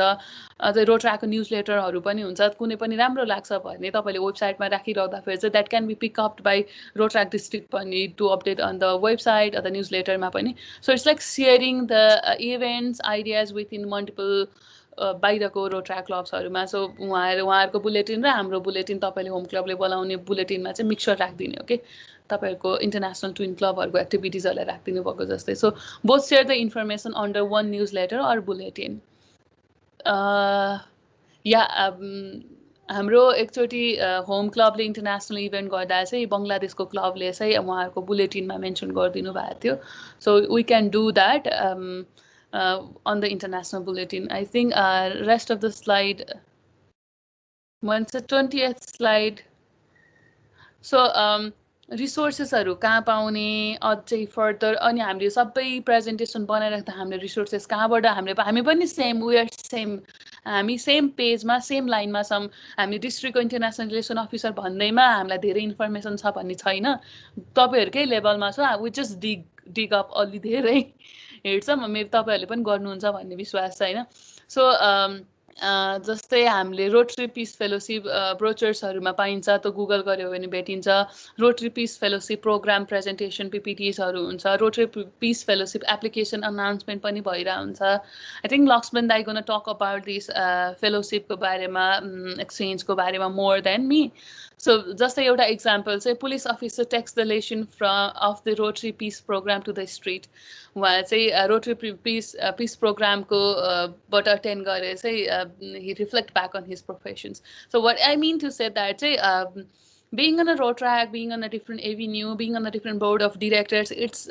अझै रोटराको न्युज लेटरहरू पनि हुन्छ कुनै पनि राम्रो लाग्छ भने तपाईँले वेबसाइटमा राखिराख्दाखेरि चाहिँ that can be pick up by Rotaract district पनि to update on the website अथवा न्युज लेटरमा पनि so it's like sharing the events ideas within multiple बाहिरको रोटराक क्लब्सहरूमा सो उहाँहरूको बुलेटिन र हाम्रो बुलेटिन तपाईँले होम क्लबले बोलाउने बुलेटिनमा चाहिँ मिक्सचर राखिदिने हो कि तपाईँहरूको इन्टरनेसनल ट्विन क्लबहरूको एक्टिभिटिजहरूलाई राखिदिनु भएको जस्तै so both share the information under one newsletter or bulletin या हाम्रो एकचोटि होम क्लबले इन्टरनेसनल इभेन्ट गर्दा चाहिँ बङ्गलादेशको क्लबले चाहिँ उहाँहरूको बुलेटिनमा मेन्सन गरिदिनु भएको थियो so we can do that on the international bulletin. I think rest of the slide, once the 20th slide. So रिसोर्सेसहरू कहाँ पाउने अझै फर्दर अनि हामीले सबै प्रेजेन्टेसन बनाइराख्दा हामीले रिसोर्सेस कहाँबाट हामी पनि सेम वी आर सेम हामी सेम पेजमा सेम लाइनमा छौँ हामी डिस्ट्रिक्टको इन्टरनेसनल रिलेसन अफिसर भन्दैमा हामीलाई धेरै इन्फर्मेसन छ भन्ने छैन तपाईँहरूकै लेभलमा छ वी जस्ट डिग अप अलि धेरै हेर्छ मेरो तपाईँहरूले पनि गर्नुहुन्छ भन्ने विश्वास छ होइन सो जस्तै हामीले रोटरी पिस फेलोसिप ब्रोचर्सहरूमा पाइन्छ त गुगल गऱ्यो भने भेटिन्छ Rotary peace fellowship program presentation पिपिटिसहरू हुन्छ Rotary peace fellowship application announcement पनि भइरहेको हुन्छ आई थिङ्क लक्ष्मण दाइ गोना टक अबाउट दिस फेलोसिपको बारेमा एक्सचेन्जको बारेमा मोर देन मी सो जस्तै एउटा इक्जाम्पल चाहिँ police officer takes the lesson of the Rotary peace program to the street उहाँ चाहिँ रोटरी पिस प्रोग्रामको बाट अटेन्ड गरेर चाहिँ he reflect back on his professions. So what I mean to say that being on a Rotaract, being on a different avenue, being on a different board of directors, it's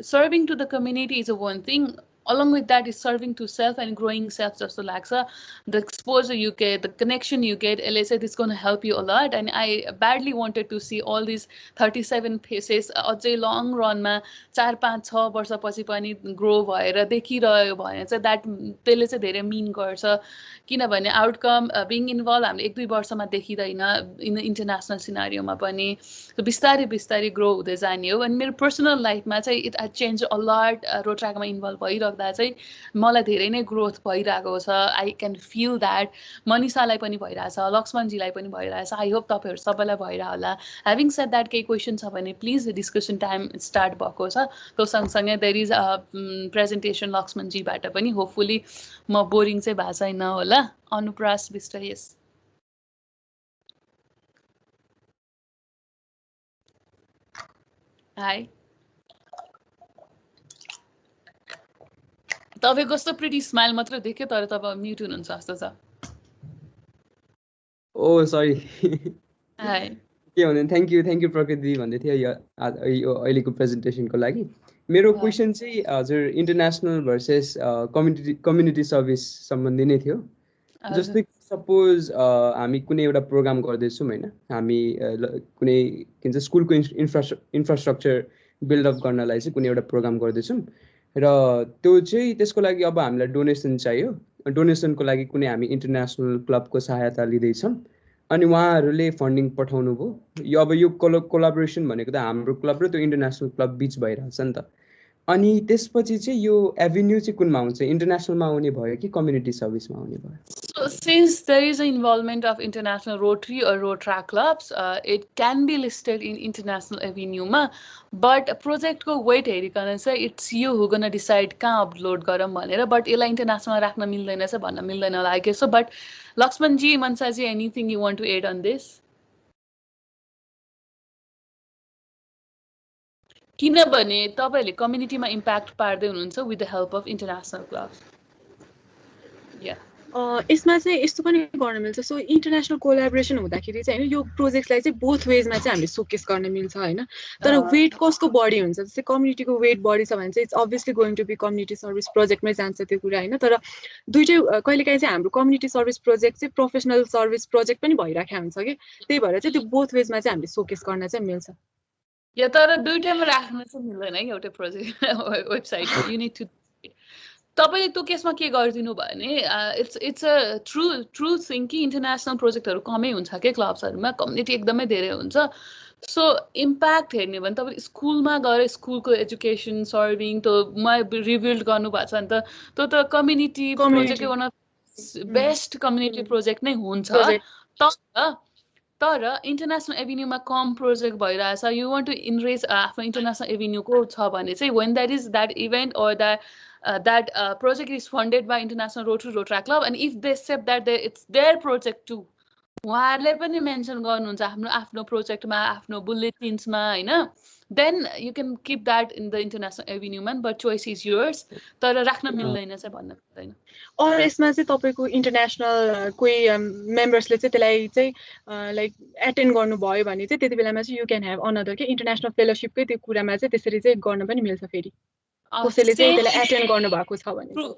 serving to the community is a one thing. Along with that is serving to self and growing self just so like the exposure you get, the connection you get, LSA is going to help you a lot. And I badly wanted to see all these 37 faces अझै long run मा 4-5-6 वर्षपछि पनि grow भएर देखिरह्यो भने चाहिँ that त्यसले चाहिँ धेरै mean गर्छ किनभने आउटकम बिङ इन्भल्भ हामीले 1-2 वर्षमा देखिँदैन इन इन्टरनेसनल सिनारियोमा पनि बिस्तारै बिस्तारै ग्रो हुँदै जाने हो अनि मेरो पर्सनल लाइफमा चाहिँ it has change a lot रोटराकमा इन्भल्भ भइराख्दा चाहिँ मलाई धेरै नै ग्रोथ भइरहेको छ आई क्यान फिल द्याट मनिषालाई पनि भइरहेछ लक्ष्मणजीलाई पनि भइरहेछ आई होप तपाईँहरू सबैलाई भइरह होला ह्याभिङ सेड द्याट केही क्वेसन छ भने प्लिज डिस्कसन टाइम स्टार्ट भएको छ त्यो सँगसँगै देयर इज अ प्रेजेन्टेसन लक्ष्मणजीबाट पनि होपफुली म बोरिङ चाहिँ भएको छैन होला अनुप्रास विष्ट यस हाई तपाईँ कस्तो प्रिटी स्माइल मात्र देख्यो तर तपाईँ म्युट हुनुहुन्छ जस्तो छ ओ सरी हाई के भन्दै थ्याङ्क यू प्रकृति भन्दै थियो यो अहिलेको प्रेजेन्टेसनको लागि मेरो क्वेसन चाहिँ हजुर इन्टरनेसनल भर्सेस कम्युनिटी सर्भिस सम्बन्धी नै थियो जस्तै सपोज हामी कुनै एउटा प्रोग्राम गर्दैछौँ होइन हामी कुनै के भन्छ स्कुलको इन्फ्रास्ट्रक्चर बिल्डअप गर्नलाई चाहिँ कुनै एउटा प्रोग्राम गर्दैछौँ र त्यो चाहिँ त्यसको लागि अब हामीलाई डोनेसन चाहियो डोनेसनको लागि कुनै हामी इन्टरनेसनल क्लबको सहायता लिँदैछौँ अनि उहाँहरूले फन्डिङ पठाउनु भयो यो अब यो कोलाबोरेसन भनेको त हाम्रो क्लब र त्यो इन्टरनेसनल क्लब बिच भइरहेछ नि त अनि त्यसपछि चाहिँ यो एभिन्यू चाहिँ कुनमा आउँछ इन्टरनेसनलमा आउने भयो कि कम्युनिटी सर्भिसमा आउने भयो So since there is an involvement of international Rotary or Rotaract clubs, it can be listed in international avenue ma, but project ko weight हेरिकन चाहिँ it's you who gonna decide कहाँ upload गरौँ भनेर but यसलाई international राख्न मिल्दैन चाहिँ भन्न मिल्दैन होला I guess so. But Lakshmanji, Mansaji, anything you want to add on this? किनभने तपाईहरुले कम्युनिटीमा इम्प्याक्ट पार्दै हुनुहुन्छ with the help of international clubs. Yeah. यसमा चाहिँ यस्तो पनि गर्न मिल्छ सो इन्टरनेसनल कोलाबोरेसन हुँदाखेरि चाहिँ होइन यो प्रोजेक्टलाई चाहिँ बोथ वेजमा चाहिँ हामीले सोकेस गर्न मिल्छ होइन तर वेट कसको बढी हुन्छ जस्तै कम्युनिटीको वेट बढी छ भने चाहिँ it's obviously going to be community service प्रोजेक्टमै जान्छ त्यो कुरा होइन तर दुइटै कहिलेकाहीँ चाहिँ हाम्रो कम्युनिटी सर्भिस प्रोजेक्ट चाहिँ प्रोफेसनल सर्भिस प्रोजेक्ट पनि भइराखेको हुन्छ कि त्यही भएर चाहिँ त्यो बोथ वेजमा चाहिँ हामीले सोकेस गर्न चाहिँ मिल्छ या तर दुईटैमा राख्न चाहिँ मिल्दैन है एउटा project website you need to तपाईले त्यो केसमा के गरिदिनु भने इट्स अ ट्रु थिङ कि इन्टरनेसनल प्रोजेक्टहरू कमै हुन्छ के क्लब्सहरूमा कम्युनिटी एकदमै धेरै हुन्छ सो इम्प्याक्ट हेर्ने भने तपाईले स्कुलमा गएर स्कुलको एजुकेसन सर्भिङ त्यो रिबिल्ड गर्नुभएको छ नि त त्यो त community project one of best community project नै हुन्छ तर इन्टरनेसनल एभिन्यूमा कम प्रोजेक्ट भइरहेछ यु वान्ट टु इनरेज आफ्नो इन्टरनेसनल एभिन्यूको छ भने चाहिँ when that is that event or that project is funded by International Rotaract Club and if they accept that it's their project too उहाँहरूले पनि मेन्सन गर्नुहुन्छ आफ्नो प्रोजेक्टमा आफ्नो बुलेटिन्समा हैन then you can keep that in the international avenue man but choice is yours तर राख्न मिल्दैन चाहिँ भन्न मिल्दैन और यसमा चाहिँ तपाईको इन्टरनेसनल कोही मेम्बर्सले चाहिँ त्यसलाई चाहिँ लाइक एटेन्ड गर्नुभयो भने चाहिँ त्यति बेलामा चाहिँ यु क्यान ह्याभ अनदर के इन्टरनेसनल फेलोशिपकै त्यो कुरामा चाहिँ त्यसरी चाहिँ गर्न पनि मिल्छ फेरि कसैले चाहिँ त्यसलाई एटेन्ड गर्नु भएको छ भने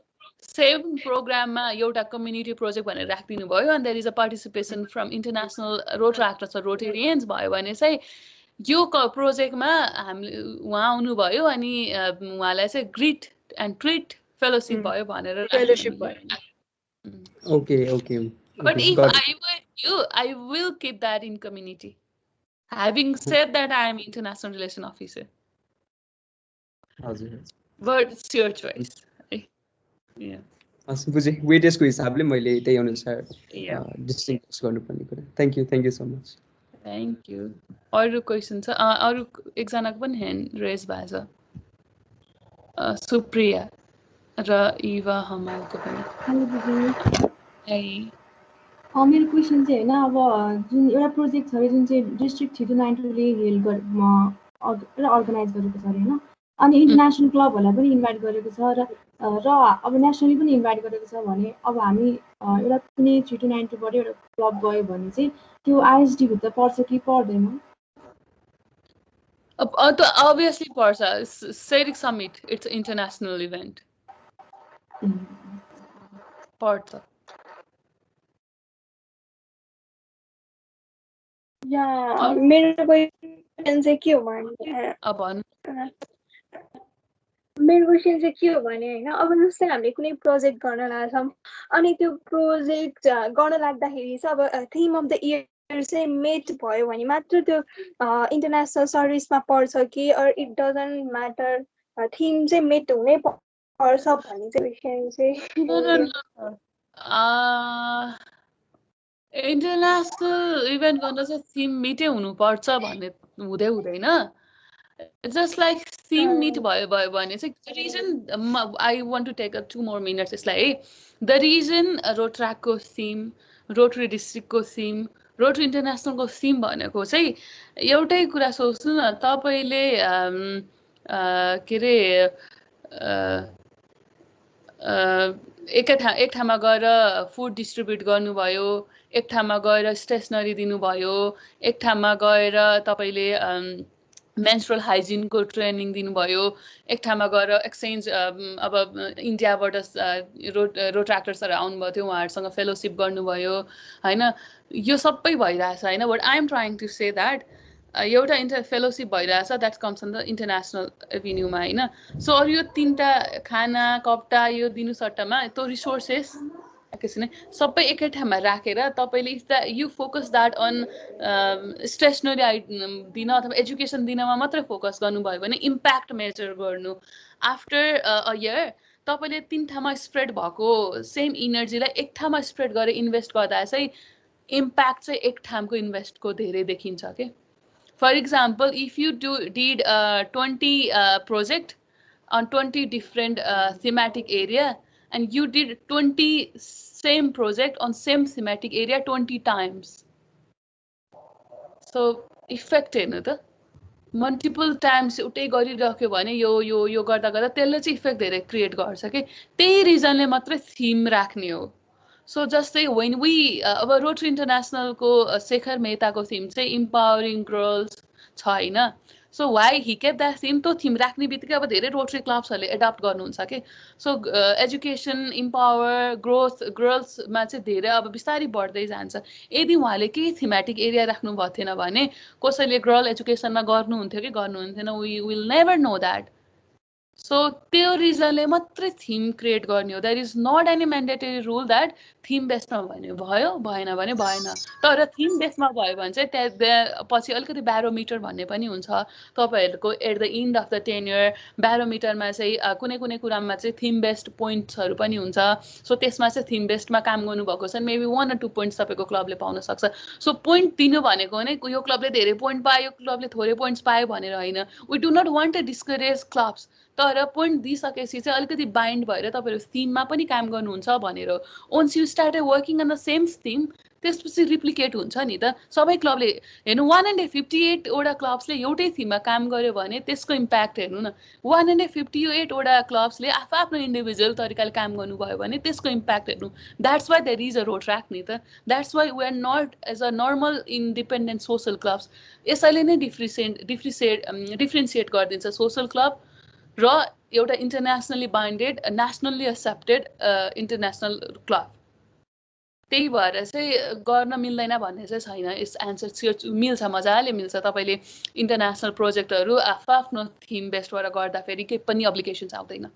सेम प्रोग्राममा एउटा कम्युनिटी प्रोजेक्ट भनेर राखिदिनु भयो and there is a participation from international Rotaract or Rotarians भयो भने चाहिँ यो प्रोजेक्टमा हामीले उहाँ आउनुभयो अनि उहाँलाई चाहिँ ग्रिट एन्ड ट्रिट फेलोशिप भयो भनेर फेलोशिप भयो okay but if I were you I will keep that in community having said that I am international relation officer but it's your choice बुझेँ वेटेजको हिसाबले मैले त्यही अनुसार डिस्टिङ्ग्विस गर्नुपर्ने कुरा thank you so much thank you अरू question छ अरू एकजनाको पनि ह्यान्ड रेज भएको छ सुप्रिया र इवा हमालको पनि मेरो क्वेसन चाहिँ होइन अब जुन एउटा प्रोजेक्ट छ जुन चाहिँ डिस्ट्रिक्ट 329ले हेल्ड अर्गनाइज गरेको छ होइन अनि इन्टरनेसनल क्लबहरूलाई पनि इन्भाइट गरेको छ र अब नेसनली पनि इन्भाइट गरेको छ भने अब हामी एउटा कुनै 3292बाट एउटा क्लब गयो भने चाहिँ त्यो आइएसडी भित्र पर्छ कि पर्दैन obviously पर्छ ceric summit it's international event पर्छ या मेरो क्वेसन चाहिँ के हो भने मेरो क्वेसन चाहिँ के हो भने होइन अब जस्तै हामीले कुनै प्रोजेक्ट गर्न लाग्छौँ अनि त्यो प्रोजेक्ट गर्न लाग्दाखेरि चाहिँ अब थिम अफ द इयर चाहिँ मेट भयो भने मात्र त्यो इन्टरनेसनल सर्भिसमा पर्छ कि or it doesn't matter theme चाहिँ मेट हुनै पर्छ भन्ने चाहिँ क्वेसन चाहिँ इन्टरनेसनल इभेन्ट गर्न चाहिँ थिम मिटै हुनुपर्छ भन्ने हुँदैन just like theme meet भयो भने चाहिँ the reason I want to take 2 more minutes यसलाई the reason Rotaract को theme Rotary district को theme Rotary international को theme भनेको चाहिँ एउटै कुरा सोच्नु न तपाईले के रे एक ठाउँमा गएर फुड डिस्ट्रिब्युट गर्नुभयो, एक ठाउँमा गएर स्टेसनरी दिनुभयो, एक ठाउँमा गएर तपाईँले मेन्स्ट्रुअल हाइजिनको ट्रेनिङ दिनुभयो, एक ठाउँमा गएर एक्सचेन्ज अब इन्डियाबाट रोट्र्याक्टर्सहरू आउनुभएको थियो, उहाँहरूसँग फेलोसिप गर्नुभयो होइन। यो सबै भइरहेछ होइन। But I am trying to say that एउटा फेलोसिप भइरहेछ that comes on the international एभिन्यूमा होइन। सो अरू यो 3टा खाना कपडा यो दिनु सट्टामा त्यो रिसोर्सेस एकैछिन सबै एकै ठाउँमा राखेर तपाईँले you focus that on stationery दिन अथवा एजुकेसन दिनमा मात्रै फोकस गर्नुभयो भने इम्प्याक्ट मेजर गर्नु। आफ्टर अ इयर तपाईँले 3 ठाउँमा स्प्रेड भएको सेम इनर्जीलाई एक ठाउँमा स्प्रेड गरेर इन्भेस्ट गर्दा चाहिँ इम्प्याक्ट चाहिँ एक ठाउँको इन्भेस्टको धेरै देखिन्छ के। For example if you did 20 project on 20 different thematic area and you did 20 same project on same thematic area 20 times. So effect हेर्नु त मल्टिपल टाइम्स एउटै गरिराख्यो भने यो गर्दा गर्दा त्यसले चाहिँ इफेक्ट धेरै क्रिएट गर्छ कि। त्यही रिजनले मात्रै थिम राख्ने हो। सो जस्तै वेन वी अब रोटरी इन्टरनेसनलको शेखर मेहताको थिम चाहिँ इम्पावरिङ गर्ल्स छ होइन। So why he kept that theme, त्यो थिम राख्ने बित्तिकै अब धेरै रोटरी क्लब्सहरूले एडप्ट गर्नुहुन्छ कि। सो एजुकेसन इम्पावर ग्रोथ गर्ल्समा चाहिँ धेरै अब बिस्तारै बढ्दै जान्छ। यदि उहाँले केही थिमेटिक एरिया राख्नु भएको थिएन भने कसैले गर्ल एजुकेसनमा गर्नुहुन्थ्यो कि गर्नुहुन्थेन, we will never know that. So त्यो रिजनले मात्रै थिम क्रिएट गर्ने हो। There is not any mandatory rule that theme बेसमा भयो भएन भने भएन। तर थिम बेसमा भयो भने चाहिँ त्यहाँ पछि अलिकति ब्यारोमिटर भन्ने पनि हुन्छ तपाईँहरूको at the end of the tenure. ब्यारोमिटरमा चाहिँ कुनै कुनै कुरामा चाहिँ थिम बेस्ड पोइन्ट्सहरू पनि हुन्छ। सो त्यसमा चाहिँ थिम बेस्डमा काम गर्नुभएको छ मेबी 1 or 2 पोइन्ट्स तपाईँको क्लबले पाउन सक्छ। सो पोइन्ट दिनु भनेको नै यो क्लबले धेरै पोइन्ट पायो यो क्लबले थोरै पोइन्ट्स पायो भनेर होइन। We do not want to discourage clubs. तर पोइन्ट दिइसकेपछि चाहिँ अलिकति बाइन्ड भएर तपाईँहरू थिममा पनि काम गर्नुहुन्छ भनेर। Once you started working on the same theme त्यसपछि रिप्लिकेट हुन्छ नि त। सबै क्लबले हेर्नु 158 वटा क्लब्सले एउटै थिममा काम गर्यो भने त्यसको इम्प्याक्ट हेर्नु न। 158 वटा क्लब्सले आफ्नो इन्डिभिजुअल तरिकाले काम गर्नुभयो भने त्यसको इम्प्याक्ट हेर्नु। That's why there is a Rotaract नि त। That's why we are not as a normal independent social clubs. यसैले नै डिफ्रेन्सिएट गरिदिन्छ सोसल क्लब र एउटा internationally binded nationally accepted international club. त्यही भएर चाहिँ गर्न मिल्दैन भन्ने चाहिँ छैन। यस एन्सर मिल्छ, मजाले मिल्छ। तपाईँले इन्टरनेसनल प्रोजेक्टहरू आफ्नो थिम बेस्डबाट गर्दाखेरि केही पनि अब्लिगेसन्स आउँदैन।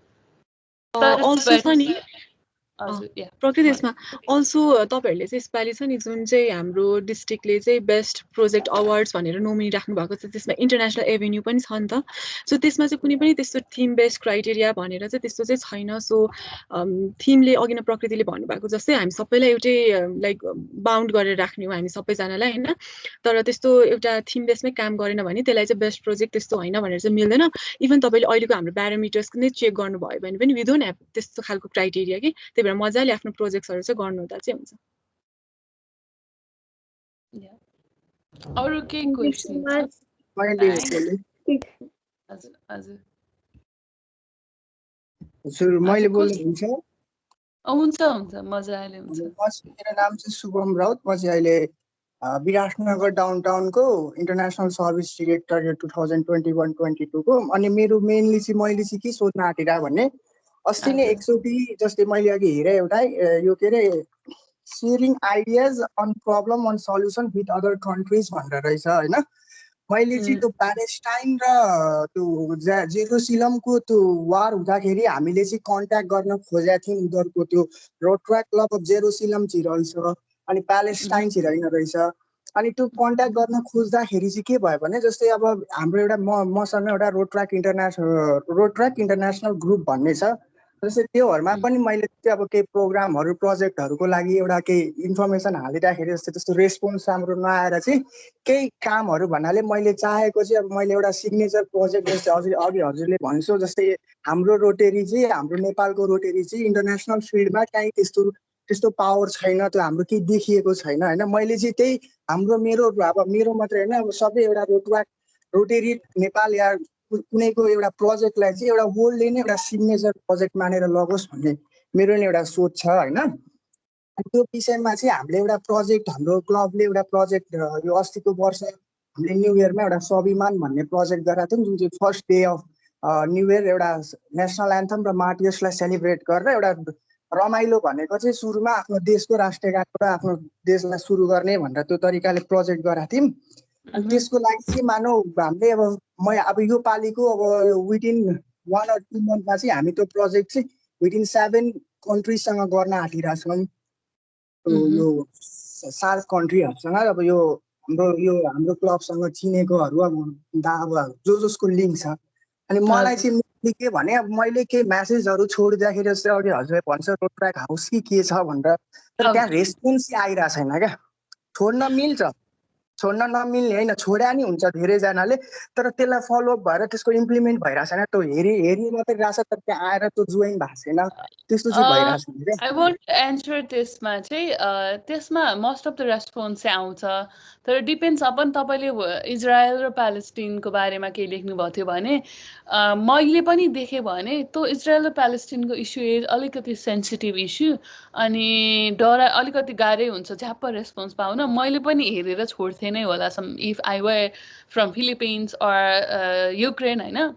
प्रकृति यसमा अल्सो तपाईँहरूले चाहिँ यसपालि छ नि जुन चाहिँ हाम्रो डिस्ट्रिक्टले चाहिँ बेस्ट प्रोजेक्ट अवार्ड्स भनेर नोमिनी राख्नु भएको छ त्यसमा इन्टरनेसनल एभेन्यू पनि छ नि त। सो त्यसमा चाहिँ कुनै पनि त्यस्तो थिम बेस्ड क्राइटेरिया भनेर चाहिँ त्यस्तो चाहिँ छैन। सो थिमले अघि नै प्रकृतिले भन्नुभएको जस्तै हामी सबैलाई एउटै लाइक बााउन्ड गरेर राख्ने हो हामी सबैजनालाई होइन। तर त्यस्तो एउटा थिम बेसमै काम गरेन भने त्यसलाई चाहिँ बेस्ट प्रोजेक्ट त्यस्तो होइन भनेर चाहिँ मिल्दैन। इभन तपाईँले अहिलेको हाम्रो प्यारामिटर्स नै चेक गर्नुभयो भने पनि वी डोन्ट ह्याभ त्यस्तो खालको क्राइटेरिया कि। त्यही भएर मजाले आफ्नो प्रोजेक्ट्सहरू चाहिँ गर्नुहुँदा चाहिँ हुन्छ। अरू केही क्वेसन हजुर मैले बोल्नु हुन्छ? हुन्छ मजाले हुन्छ। मेरो नाम चाहिँ शुभम राउत। म चाहिँ अहिले विराटनगर डाउनटाउनको इन्टरनेसनल सर्भिस डिरेक्टर 2021-22 को। अनि मेरो मेनली चाहिँ मैले चाहिँ के सोध्न आँटिरहेको भने अस्ति नै एकचोटि जस्तै मैले अघि हेरेँ एउटा यो के अरे sharing ideas on problem on solution with other countries भनेर रहेछ होइन। मैले चाहिँ त्यो प्यालेस्टाइन र त्यो जेरुसलमको त्यो वार हुँदाखेरि हामीले चाहिँ कन्ट्याक्ट गर्न खोजेका थियौँ। उनीहरूको त्यो रोट्राक्ट क्लब अफ जेरुसलम चाहिँ रहेछ अनि प्यालेस्टाइन चाहिँ रहेन रहेछ। अनि त्यो कन्ट्याक्ट गर्न खोज्दाखेरि चाहिँ के भयो भने जस्तै अब हाम्रो एउटा मसँग एउटा रोट्राक्ट इन्टरनेसनल ग्रुप भन्ने छ। जस्तै त्योहरूमा पनि मैले चाहिँ अब केही प्रोग्रामहरू प्रोजेक्टहरूको लागि एउटा केही इन्फर्मेसन हालिराखेर जस्तै त्यस्तो रेस्पोन्स राम्रो नआएर चाहिँ केही कामहरू भन्नाले मैले चाहेको चाहिँ अब मैले एउटा सिग्नेचर प्रोजेक्ट जस्तै अघि हजुरले भन्छु जस्तै हाम्रो रोटेरी चाहिँ हाम्रो नेपालको रोटेरी चाहिँ इन्टरनेसनल फिल्डमा काहीँ त्यस्तो पावर छैन, त्यो हाम्रो केही देखिएको छैन होइन। मैले चाहिँ त्यही हाम्रो मेरो मात्रै होइन अब सबै एउटा रोटेरी नेपाल या कुनैको एउटा प्रोजेक्टलाई चाहिँ एउटा वर्ल्डले नै एउटा सिग्नेचर प्रोजेक्ट मानेर लगोस् भन्ने मेरो नि एउटा सोच छ होइन। त्यो विषयमा चाहिँ हामीले एउटा प्रोजेक्ट, हाम्रो क्लबले एउटा प्रोजेक्ट यो अस्तिको वर्ष हामीले न्यु इयरमा एउटा स्वाभिमान भन्ने प्रोजेक्ट गरेका थियौँ, जुन चाहिँ first day of new year एउटा नेसनल एन्थम र मार्टियर्सलाई सेलिब्रेट गरेर एउटा रमाइलो भनेको चाहिँ सुरुमा आफ्नो देशको राष्ट्रिय गानबाट आफ्नो देशलाई सुरु गर्ने भनेर त्यो तरिकाले प्रोजेक्ट गरेका थियौँ। अनि त्यसको लागि चाहिँ मानौ हामीले अब यो पालिको अब विदिन 1 or 2 मन्थमा चाहिँ हामी त्यो प्रोजेक्ट चाहिँ विदिन 7 कन्ट्रिजसँग गर्न आँटिरहेछौँ। यो 7 कन्ट्रीहरूसँग अब यो हाम्रो क्लबसँग चिनेकोहरू अब जसको लिङ्क छ। अनि मलाई चाहिँ के भने अब मैले केही म्यासेजहरू छोडिदिँदाखेरि चाहिँ अघि हजुरले भन्छ रोटरैक्ट हाउस कि के छ भनेर, तर त्यहाँ रेस्पोन्स चाहिँ आइरहेको छैन क्या। छोड्न मिल्छ, छोड्न नमिल्ने होइन, छोड्या नि हुन्छ धेरैजनाले, तर त्यसलाई फलोअप भएर त्यसको इम्प्लिमेन्ट भइरहेको छैन। त्यो हेरी मात्रै रहेछ, तर त्यहाँ आएर त्यो जोइन भएको छैन, त्यस्तो चाहिँ भइरहेको छैन। आई वन्ट एन्सर त्यसमा चाहिँ त्यसमा मोस्ट अफ द रेस्पोन्स चाहिँ आउँछ, तर डिपेन्ड्स अपन तपाईँले इजरायल र प्यालेस्टिनको बारेमा केही लेख्नुभएको थियो भने मैले पनि देखेँ भने त्यो इजरायल र प्यालेस्टिनको इस्यु अलिकति सेन्सिटिभ इस्यु, अनि अलिकति गाह्रै हुन्छ झ्याप्प रेस्पोन्स पाउन। मैले पनि हेरेर छोड्थेँ नै होला if I were from Philippines or Ukraine होइन।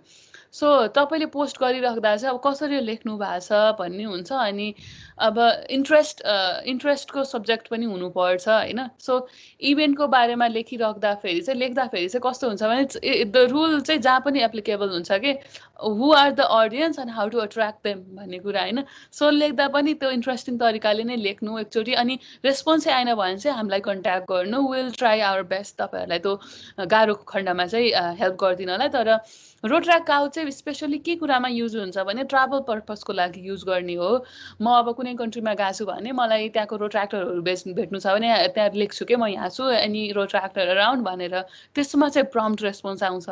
सो तपाईँले पोस्ट गरिराख्दा चाहिँ अब कसरी लेख्नु भएको छ भन्ने हुन्छ, अनि अब इन्ट्रेस्टको सब्जेक्ट पनि हुनुपर्छ होइन। सो इभेन्टको बारेमा लेखिराख्दाखेरि चाहिँ कस्तो हुन्छ भने द रुल चाहिँ जहाँ पनि एप्लिकेबल हुन्छ कि who are the audience and how to attract them भन्ने कुरा होइन। सो लेख्दा पनि त्यो इन्ट्रेस्टिङ तरिकाले नै लेख्नु एकचोटि, अनि रेस्पोन्स चाहिँ आएन भने चाहिँ हामीलाई कन्ट्याक्ट गर्नु, विल ट्राई आवर बेस्ट तपाईँहरूलाई त्यो गाह्रोको खण्डमा चाहिँ हेल्प गरिदिनलाई। तर रोटरैक्ट काउ चाहिँ स्पेसली के कुरामा युज हुन्छ भने ट्राभल पर्पजको लागि युज गर्ने हो। म अब कुनै कन्ट्रीमा गएको छु भने मलाई त्यहाँको रोट्र्याक्टरहरू भेट्नु छ भने त्यहाँ लेख्छु कि म यहाँ छु एनी रोट्र्याक्टर अराउन्ड भनेर, त्यसमा चाहिँ प्रम्प्ट रेस्पोन्स आउँछ।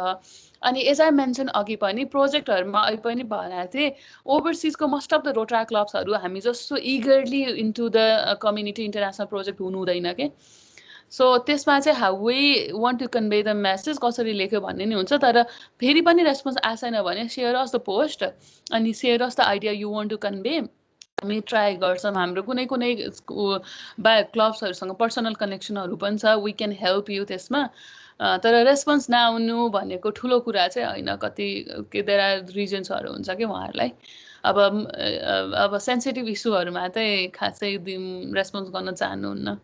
अनि एज आई मेन्सन अघि पनि प्रोजेक्टहरूमा अहिले पनि भनेको थिएँ, ओभरसिजको मोस्ट अफ द रोटरैक्ट क्लब्सहरू हामी जस्तो eagerly into the community international project हुनु हुँदैन कि। सो त्यसमा चाहिँ how we want to convey the message कसरी लेख्यो भन्ने नि हुन्छ। तर फेरि पनि रेस्पोन्स आएन भने सेयर अस द पोस्ट अनि share us the idea you want to convey. हामी ट्राई गर्छौँ, हाम्रो कुनै क्लब्सहरूसँग पर्सनल कनेक्सनहरू पनि छ, वी क्यान हेल्प यु त्यसमा। तर रेस्पोन्स नआउनु भनेको ठुलो कुरा चाहिँ होइन, कति देयर आर रिजन्सहरू हुन्छ कि उहाँहरूलाई अब सेन्सिटिभ इस्युहरूमा चाहिँ खासै रेस्पोन्स गर्न चाहनुहुन्न।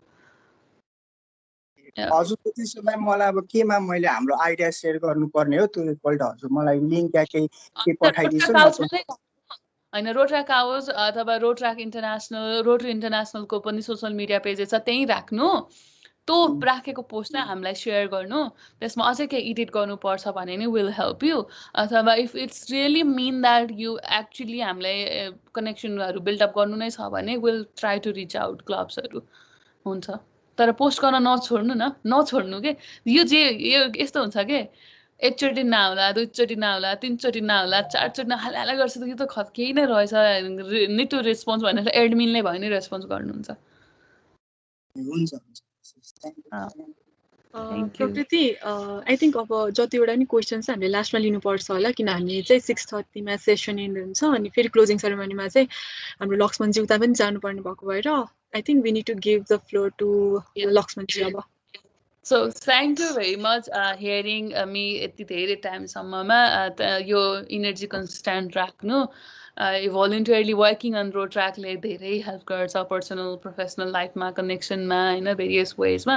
हजुरको त्यसो भए मलाई अब केमा मैले हाम्रो आइडिया सेयर गर्नुपर्ने हो त्यो एकपल्ट हजुर मलाई लिङ्क या केही पठाइदिन्छु न। होइन, रोटरैक्ट हाउस अथवा रोटरैक्ट इन्टरनेसनल, रोटरी इन्टरनेसनलको पनि सोसियल मिडिया पेजेस छ, त्यहीँ राख्नु। त्यो राखेको पोस्ट चाहिँ हामीलाई सेयर गर्नु, त्यसमा अझै केही एडिट गर्नुपर्छ भने नि विल हेल्प यु। अथवा if it's really mean that you actually हामीलाई कनेक्सनहरू बिल्डअप गर्नु नै छ भने will try to reach out क्लब्सहरू हुन्छ। तर पोस्ट गर्न नछोड्नु के। यो यस्तो हुन्छ कि एकचोटि नहोला, दुईचोटि नहोला, तिनचोटि नहोला, चारचोटि नहाला गर्छ त यो त केही नै रहेछ, निड टु रेस्पोन्स भनेर एडमिनले भयो नि रेस्पोन्स गर्नुहुन्छ। प्रकृति आई थिङ्क अब जतिवटा नि क्वेसन्स हामीले लास्टमा लिनुपर्छ होला, किन हामी चाहिँ 6:30मा सेसन एन्ड हुन्छ, अनि फेरि क्लोजिङ सेरेमनीमा चाहिँ हाम्रो लक्ष्मणजी उता पनि जानुपर्ने भएको भएर I think we need to give the floor to Laxmanji अब। So thank you very much hearing me यति धेरै टाइमसम्ममा। यो इनर्जी कन्स्ट्यान्ट राख्नु, भोलिन्टियरली वर्किङ अन रोटरैक्टले धेरै हेल्प गर्छ पर्सनल प्रोफेसनल लाइफमा, कनेक्सनमा होइन, भेरियस वेजमा।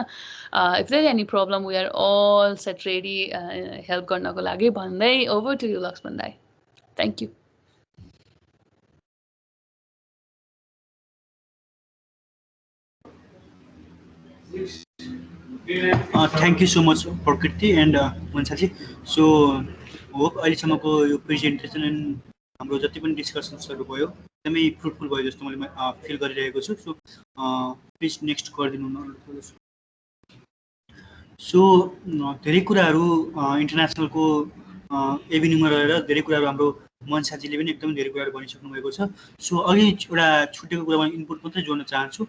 If there any problem we are all set ready help गर्नको लागि भन्दै ओभर टु यु लक्ष्मण दाई। Thank you. Thank you so much Prakriti and मन्साजी। So hope अहिलेसम्मको यो प्रेजेन्टेसन एन्ड हाम्रो जति पनि डिस्कसन्सहरू भयो एकदमै फ्रुटफुल भयो जस्तो मैले फिल गरिरहेको छु। सो प्लिज नेक्स्ट गरिदिनु न। सो धेरै कुराहरू इन्टरनेसनलको एभिन्यूमा रहेर धेरै कुराहरू हाम्रो मनसाजीले पनि एकदमै धेरै कुराहरू भनिसक्नु भएको छ। सो अघि एउटा छुट्टेको कुरामा इनपुट मात्रै जोड्न चाहन्छु।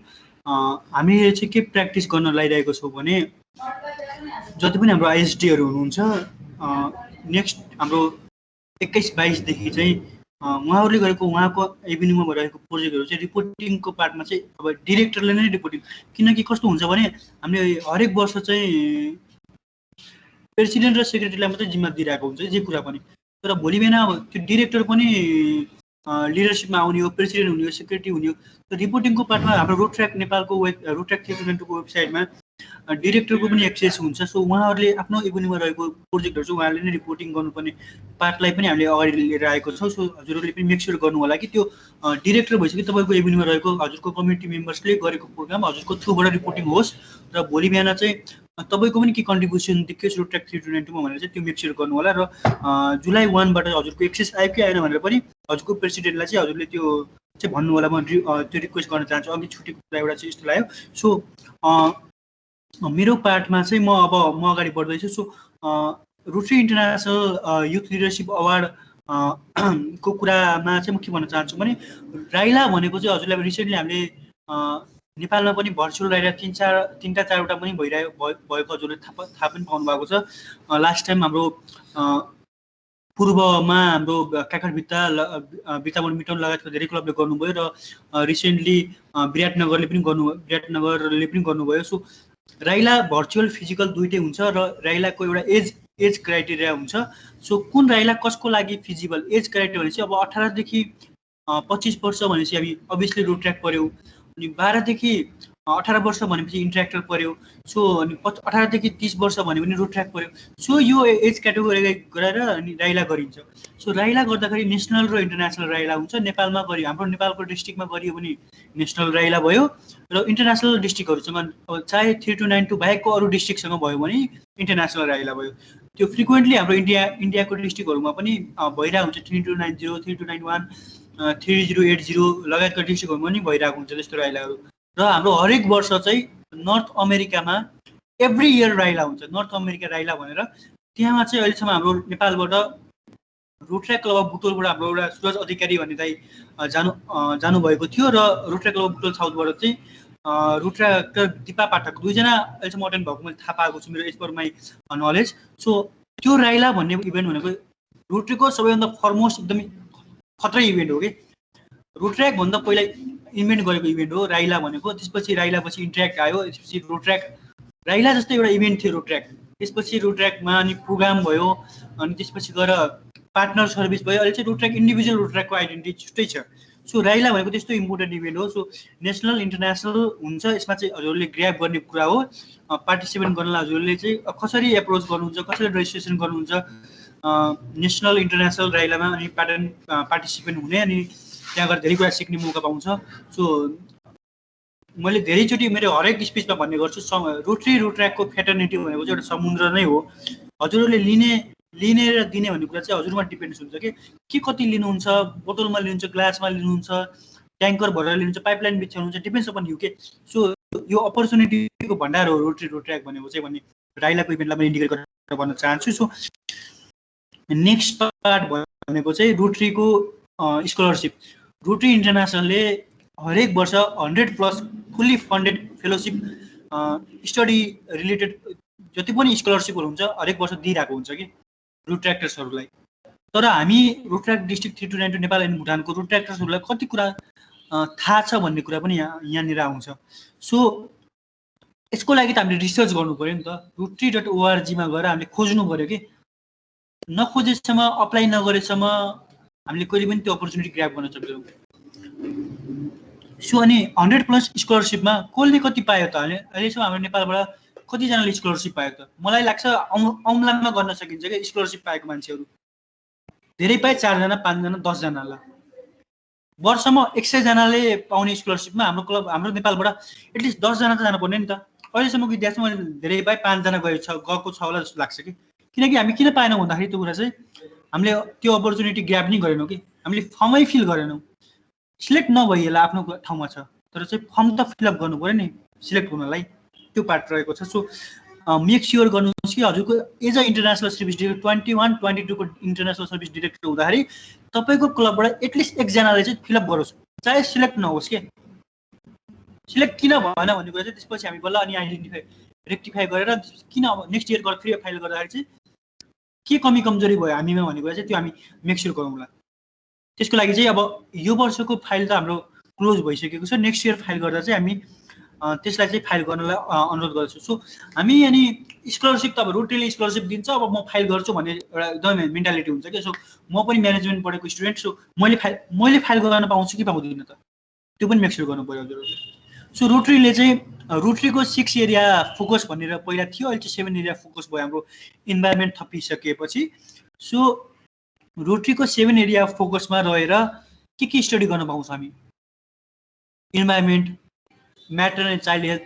हामीले चाहिँ के प्र्याक्टिस गर्न लागिरहेको छौँ भने जति पनि हाम्रो आइएसडीहरू हुनुहुन्छ नेक्स्ट हाम्रो 21-22देखि चाहिँ उहाँहरूले गरेको उहाँको एभिन्यूमा भइरहेको प्रोजेक्टहरू चाहिँ रिपोर्टिङको पार्टमा चाहिँ अब डिरेक्टरले नै रिपोर्टिङ, किनकि कस्तो हुन्छ भने हामीले हरेक वर्ष चाहिँ प्रेसिडेन्ट र सेक्रेटरीलाई मात्रै जिम्मा दिइरहेको हुन्छ जे कुरा पनि, तर भोलि बिहान अब त्यो डिरेक्टर पनि लिडरसिपमा आउने हो, प्रेसिडेन्ट हुने हो, सेक्रेटरी हुने हो। तर रिपोर्टिङको पार्टमा हाम्रो रोट्र्याक नेपालको रोट्र्याक 322 को वेबसाइटमा डिरेक्टरको पनि एक्सेस हुन्छ। सो उहाँहरूले आफ्नो एभिन्यूमा रहेको प्रोजेक्टहरू चाहिँ उहाँहरूले नै रिपोर्टिङ गर्नुपर्ने पार्टलाई पनि हामीले अगाडि लिएर आएको छौँ। सो हजुरहरूले पनि मेक स्योर गर्नु होला कि त्यो डिरेक्टर भइसक्यो तपाईँको एभिन्यूमा रहेको हजुरको कम्युनिटी मेम्बर्सले गरेको प्रोग्राम हजुरको थ्रुबाट रिपोर्टिङ होस् र भोलि बिहान चाहिँ तपाईँको पनि के कन्ट्रिब्युसन देखियोस् रोट्र्याक 322 भनेर चाहिँ त्यो मेक स्योर गर्नु होला। र जुलाई 1बाट हजुरको एक्सेस आयो कि आएन भनेर पनि हजुरको प्रेसिडेन्टलाई चाहिँ हजुरले त्यो चाहिँ भन्नु होला। म त्यो रिक्वेस्ट गर्न चाहन्छु। अघि छुटेको कुरा एउटा चाहिँ यस्तो लाग्यो। सो मेरो पार्टमा चाहिँ म अगाडि बढ्दैछु। So Rotary international youth leadership award को कुरामा चाहिँ म के भन्न चाहन्छु भने राइला भनेको चाहिँ हजुरलाई रिसेन्टली हामीले नेपालमा पनि भर्चुअल राइला 3-4वटा पनि भएको हजुरले थाहा पनि पाउनु भएको छ। लास्ट टाइम हाम्रो पूर्वमा हाम्रो बितावन मिटन लगायतको धेरै क्लबले गर्नुभयो र रिसेन्टली विराटनगरले पनि गर्नुभयो। सो राइला भर्चुअल फिजिकल दुइटै हुन्छ र राइलाको एउटा एज क्राइटेरिया हुन्छ। सो कुन राइला कसको लागि फिजिबल एज क्राइटेरिया भनेपछि अब 18 देखि 25 वर्ष भनेपछि हामी अभियसली रोट्र्याक पर्यो, अनि 12 देखि 18 वर्ष भनेपछि इन्ट्र्याक्टर पर्यो। सो अनि 18 देखि 30 वर्ष भने पनि रोट्र्याक पर्यो। सो यो एज क्याटेगोरी गरेर अनि राइला गरिन्छ। सो राइला गर्दाखेरि नेसनल र इन्टरनेसनल राइला हुन्छ। नेपालमा गरियो, हाम्रो नेपालको डिस्ट्रिक्टमा गरियो भने नेसनल राइला भयो र इन्टरनेसनल डिस्ट्रिक्टहरूसँग अब चाहे 3292 बाहेकको अरू डिस्ट्रिक्टसँग भयो भने इन्टरनेसनल राइला भयो। त्यो फ्रिक्वेन्टली हाम्रो इन्डियाको डिस्ट्रिक्टहरूमा पनि भइरहेको हुन्छ। 3290, 3291, 3080 लगायतका डिस्ट्रिक्टहरूमा पनि भइरहेको हुन्छ त्यस्तो राइलाहरू। र हाम्रो हरेक वर्ष चाहिँ नर्थ अमेरिकामा एभ्री इयर राइला हुन्छ। नर्थ अमेरिका राइला भनेर त्यहाँ चाहिँ अहिलेसम्म हाम्रो नेपालबाट रोट्र्याक क्लब अफ बुटोलबाट हाम्रो एउटा सुरज अधिकारी भन्ने दाइ जानुभएको थियो र रोट्र्याक क्लब अफ बुटोल साउथबाट चाहिँ रोट्र्याक्टर दिपा पाठक दुईजना अहिलेसम्म अटेन्ड भएको मैले थाहा पाएको छु मेरो as per my knowledge. So त्यो राइला भन्ने इभेन्ट भनेको रोट्रीको सबैभन्दा फरमोस्ट एकदमै खतरै इभेन्ट हो कि रोट्र्याक भन्दा पहिला इन्भेन्ट गरेको इभेन्ट हो राइला भनेको। त्यसपछि राइला पछि इन्ट्र्याक्ट आयो, त्यसपछि रोट्र्याक राइला जस्तै एउटा इभेन्ट थियो रोट्र्याक। त्यसपछि रोट्र्याकमा अनि प्रोग्राम भयो, अनि त्यसपछि गएर पार्टनर सर्भिस भयो। अहिले चाहिँ रोट्र्याक इन्डिभिजुअल रोट्र्याकको आइडेन्टिटी छुट्टै छ। सो राइला भनेको त्यस्तो इम्पोर्टेन्ट इभेन्ट हो। सो नेसनल इन्टरनेसनल हुन्छ, यसमा चाहिँ हजुरहरूले ग्र्याब गर्ने कुरा हो। पार्टिसिपेट गर्नलाई हजुरहरूले चाहिँ कसरी एप्रोच गर्नुहुन्छ, कसरी रेजिस्ट्रेसन गर्नुहुन्छ नेसनल इन्टरनेसनल राइलामा, अनि पार्टिसिपेन्ट हुने, अनि त्यहाँ गएर धेरै कुरा सिक्ने मौका पाउँछ। सो मैले धेरैचोटि मेरो हरेक स्पिचमा भन्ने गर्छु रोट्र्याकको फ्याटर्निटी भनेको चाहिँ एउटा समुद्र नै हो। हजुरहरूले लिने र दिने भन्ने कुरा चाहिँ हजुरमा डिपेन्ड्स हुन्छ कि कति लिनुहुन्छ, बोतलमा लिनुहुन्छ, ग्लासमा लिनुहुन्छ, ट्याङ्कर भरेर लिनुहुन्छ, पाइपलाइन बिछ्याउनुहुन्छ, डिपेन्ड्स अपन यु के। सो यो अपर्च्युनिटीको भण्डार हो रोट्र्याक भनेको चाहिँ भन्ने राइलाको इभेन्टलाई पनि इन्डिकेट गरेर भन्न चाहन्छु। सो नेक्स्ट पार्ट भनेको चाहिँ रोट्रीको स्कलरसिप। रोटरी इन्टरनेसनलले हरेक वर्ष 100+ fully funded fellowship study related जति पनि स्कलरसिपहरू हुन्छ हरेक वर्ष दिइरहेको हुन्छ कि रोट्र्याक्टर्सहरूलाई। तर हामी रोट्र्याक डिस्ट्रिक्ट 3292 नेपाल एन्ड भुटानको रोट्र्याक्टर्सहरूलाई कति कुरा थाहा छ भन्ने कुरा पनि यहाँनिर आउँछ। सो यसको लागि त हामीले रिसर्च गर्नु पऱ्यो नि त। rotary.org मा गएर हामीले खोज्नु पऱ्यो कि नखोजेसम्म अप्लाई नगरेसम्म हामीले कहिले पनि त्यो अपर्च्युनिटी ग्र्याब गर्न सक्दैनौँ। सो अनि 100+ स्कलरसिपमा कसले कति पायो त? अहिलेसम्म हाम्रो नेपालबाट कतिजनाले स्कलरसिप पायो त? मलाई लाग्छ औँलामा गर्न सकिन्छ क्या स्कलरसिप पाएको मान्छेहरू। धेरै पाए 4 जना, 5 जना, 10 जनालाई वर्षमा 100 जनाले पाउने स्कलरसिपमा हाम्रो नेपालबाट एटलिस्ट 10 जना त जानुपर्ने नि त। अहिलेसम्मको इतिहासमा मैले धेरै पाए 5 जना गएको छ होला जस्तो लाग्छ कि। किनकि हामी किन पाएनौँ भन्दाखेरि त्यो कुरा चाहिँ हामीले त्यो अपर्च्युनिटी ग्र्याब नै गरेनौँ कि हामीले फर्मै फिल गरेनौँ। सिलेक्ट नभइएला आफ्नो ठाउँमा छ, तर चाहिँ फर्म त फिलअप गर्नु पऱ्यो नि सिलेक्ट हुनलाई, त्यो पार्ट रहेको छ। सो मेक स्योर गर्नुहोस् कि हजुरको as a international service director 21-22 को इन्टरनेसनल सर्भिस डिरेक्टर हुँदाखेरि तपाईँको क्लबबाट एटलिस्ट एकजनाले चाहिँ फिलअप गरोस्, चाहे सिलेक्ट नहोस् के। सिलेक्ट किन भएन भन्ने कुरा चाहिँ त्यसपछि हामी बल्ल अनि रेक्टिफाई गरेर किन अब नेक्स्ट इयर गरेर फेरि फाइल गर्दाखेरि चाहिँ के कमी कमजोरी भयो हामीमा भन्ने कुरा चाहिँ त्यो हामी मेक स्योर गरौँला। त्यसको लागि चाहिँ अब यो वर्षको फाइल त हाम्रो क्लोज भइसकेको छ। नेक्स्ट इयर फाइल गर्दा चाहिँ हामी त्यसलाई चाहिँ फाइल गर्नलाई अनुरोध गर्छु। सो हामी अनि स्कलरसिप त अब रोटरीले स्कलरसिप दिन्छ, अब म फाइल गर्छु भन्ने एउटा एकदमै मेन्टालिटी हुन्छ क्या। सो म पनि म्यानेजमेन्ट पढेको स्टुडेन्ट, सो मैले फाइल गर्न पाउँछु कि पाउँदिनँ त, त्यो पनि मेक स्योर गर्नु पऱ्यो हजुरहरूले। सो रोटरीले चाहिँ रोटरीको 6 एरिया फोकस भनेर पहिला थियो, अहिले चाहिँ 7 एरिया फोकस भयो हाम्रो इन्भाइरोमेन्ट थपिसकेपछि। सो रोटरीको 7 एरिया फोकसमा रहेर के स्टडी गर्न पाउँछ हामी? Environment, matter and child health,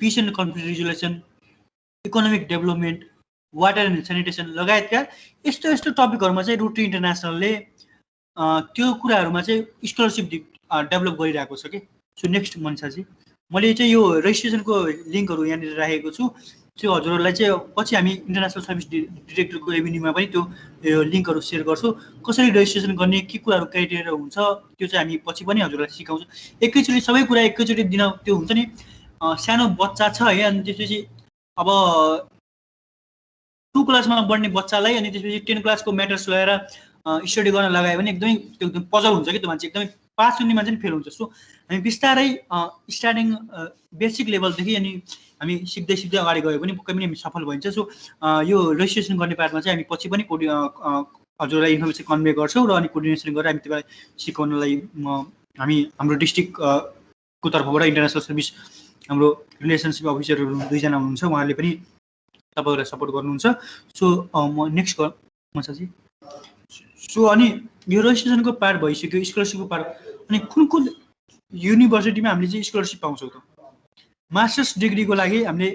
piece and conflict resolution, economic development, water and sanitation लगायतका यस्तो टपिकहरूमा चाहिँ रोटरी इन्टरनेसनलले त्यो कुराहरूमा चाहिँ स्कलरसिप डेभलप गरिरहेको छ कि। सो नेक्स्ट मनिषाजी, मैले चाहिँ यो रेजिस्ट्रेसनको लिङ्कहरू यहाँनिर राखेको छु। त्यो हजुरहरूलाई चाहिँ पछि हामी इन्टरनेसनल सर्भिस डिरेक्टरको एभिन्यूमा पनि त्यो लिङ्कहरू सेयर गर्छौँ। कसरी रेजिस्ट्रेसन गर्ने, के कुराहरू क्राइटेरिया हुन्छ त्यो चाहिँ हामी पछि पनि हजुरलाई सिकाउँछौँ। एकैचोटि सबै कुरा एकैचोटि दिन त्यो हुन्छ नि, सानो बच्चा छ है, अनि त्यसपछि अब 2 क्लासमा पढ्ने बच्चालाई अनि त्यसपछि 10 क्लासको म्याटर्स लगाएर स्टडी गर्न लगायो भने एकदमै त्यो एकदम पजल हुन्छ कि त्यो मान्छे, एकदमै पास हुने मान्छे पनि फेल हुन्छ। सो हामी बिस्तारै स्टार्टिङ बेसिक लेभलदेखि अनि हामी सिक्दै अगाडि गयो भने पक्कै पनि हामी सफल भइन्छ। सो यो रेजिस्ट्रेसन गर्ने पार्टमा चाहिँ हामी पछि पनि हजुरलाई इन्फर्मेसन कन्भे गर्छौँ र अनि कोर्डिनेसन गरेर हामी तपाईँलाई सिकाउनलाई हामी हाम्रो डिस्ट्रिक्टको तर्फबाट इन्टरनेसनल सर्भिस हाम्रो रिलेसनसिप अफिसरहरू 2 जना हुनुहुन्छ, उहाँहरूले पनि तपाईँहरूलाई सपोर्ट गर्नुहुन्छ। सो म नेक्स्ट मसाजी। सो अनि यो रेजिस्ट्रेसनको पार्ट भइसक्यो, स्कलरसिपको पार्ट। अनि कुन युनिभर्सिटीमा हामीले चाहिँ स्कलरसिप पाउँछौँ त? मास्टर्स डिग्रीको लागि हामीले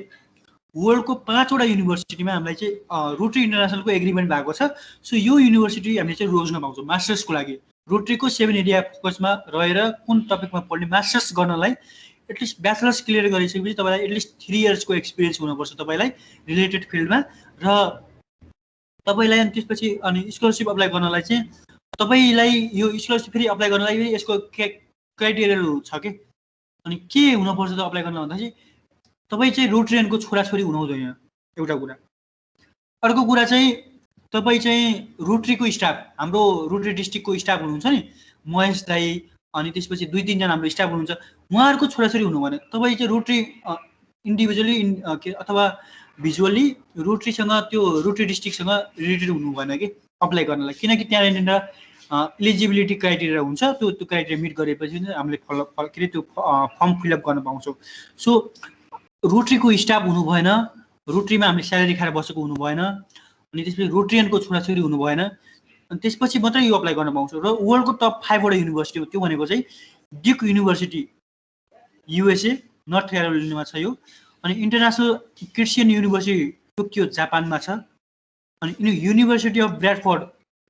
वर्ल्डको 5वटा युनिभर्सिटीमा हामीलाई चाहिँ रोटरी इन्टरनेसनलको एग्रिमेन्ट भएको छ। सो यो युनिभर्सिटी हामीले चाहिँ रोज्न पाउँछौँ मास्टर्सको लागि। रोटरीको 7 एरिया फोकसमा रहेर कुन टपिकमा पढ्ने मास्टर्स गर्नलाई एटलिस्ट ब्याचलर्स क्लियर गरिसकेपछि तपाईँलाई एटलिस्ट 3 इयर्सको एक्सपिरियन्स हुनुपर्छ तपाईँलाई रिलेटेड फिल्डमा। र तपाईँलाई अनि त्यसपछि अनि स्कलरसिप अप्लाई गर्नलाई चाहिँ तपाईँलाई यो स्कलरसिप फेरि अप्लाई गर्नलाई फेरि यसको क्राइटेरियाहरू छ कि। अनि के हुनुपर्छ त अप्लाई गर्न भन्दा चाहिँ तपाईँ चाहिँ रोटरियनको छोराछोरी हुनु हुँदैन, एउटा कुरा। अर्को कुरा चाहिँ तपाईँ चाहिँ रोटरीको स्टाफ, हाम्रो रोटरी डिस्ट्रिक्टको स्टाफ हुनुहुन्छ नि, महेश दाई अनि त्यसपछि 2-3 जना हाम्रो स्टाफ हुनुहुन्छ, उहाँहरूको छोराछोरी हुनु भएन। तपाईँ चाहिँ रोटरी इन्डिभिजुअली अथवा भिजुअली रोटरीसँग त्यो रोटरी डिस्ट्रिक्टसँग रिलेटेड हुनु भएन कि अप्लाई गर्नलाई, किनकि त्यहाँनिर इलिजिबिलिटी क्राइटेरिया हुन्छ। त्यो क्राइटेरिया मिट गरेपछि हामीले के अरे त्यो फर्म फिलअप गर्न पाउँछौँ। सो रोटरीको स्टाफ हुनु भएन, रोटरीमा हामीले स्यालेरी खाएर बसेको हुनु भएन, अनि त्यसपछि रोटरियनको छोराछोरी हुनु भएन, अनि त्यसपछि मात्रै यो अप्लाई गर्न पाउँछौँ। र वर्ल्डको टप 5वटा युनिभर्सिटी हो, त्यो भनेको चाहिँ ड्युक युनिभर्सिटी USA नर्थ क्यारोलिनामा छ यो, अनि इन्टरनेसनल क्रिस्चियन युनिभर्सिटी टोकियो जापानमा छ, अनि युनिभर्सिटी अफ ब्राडफोर्ड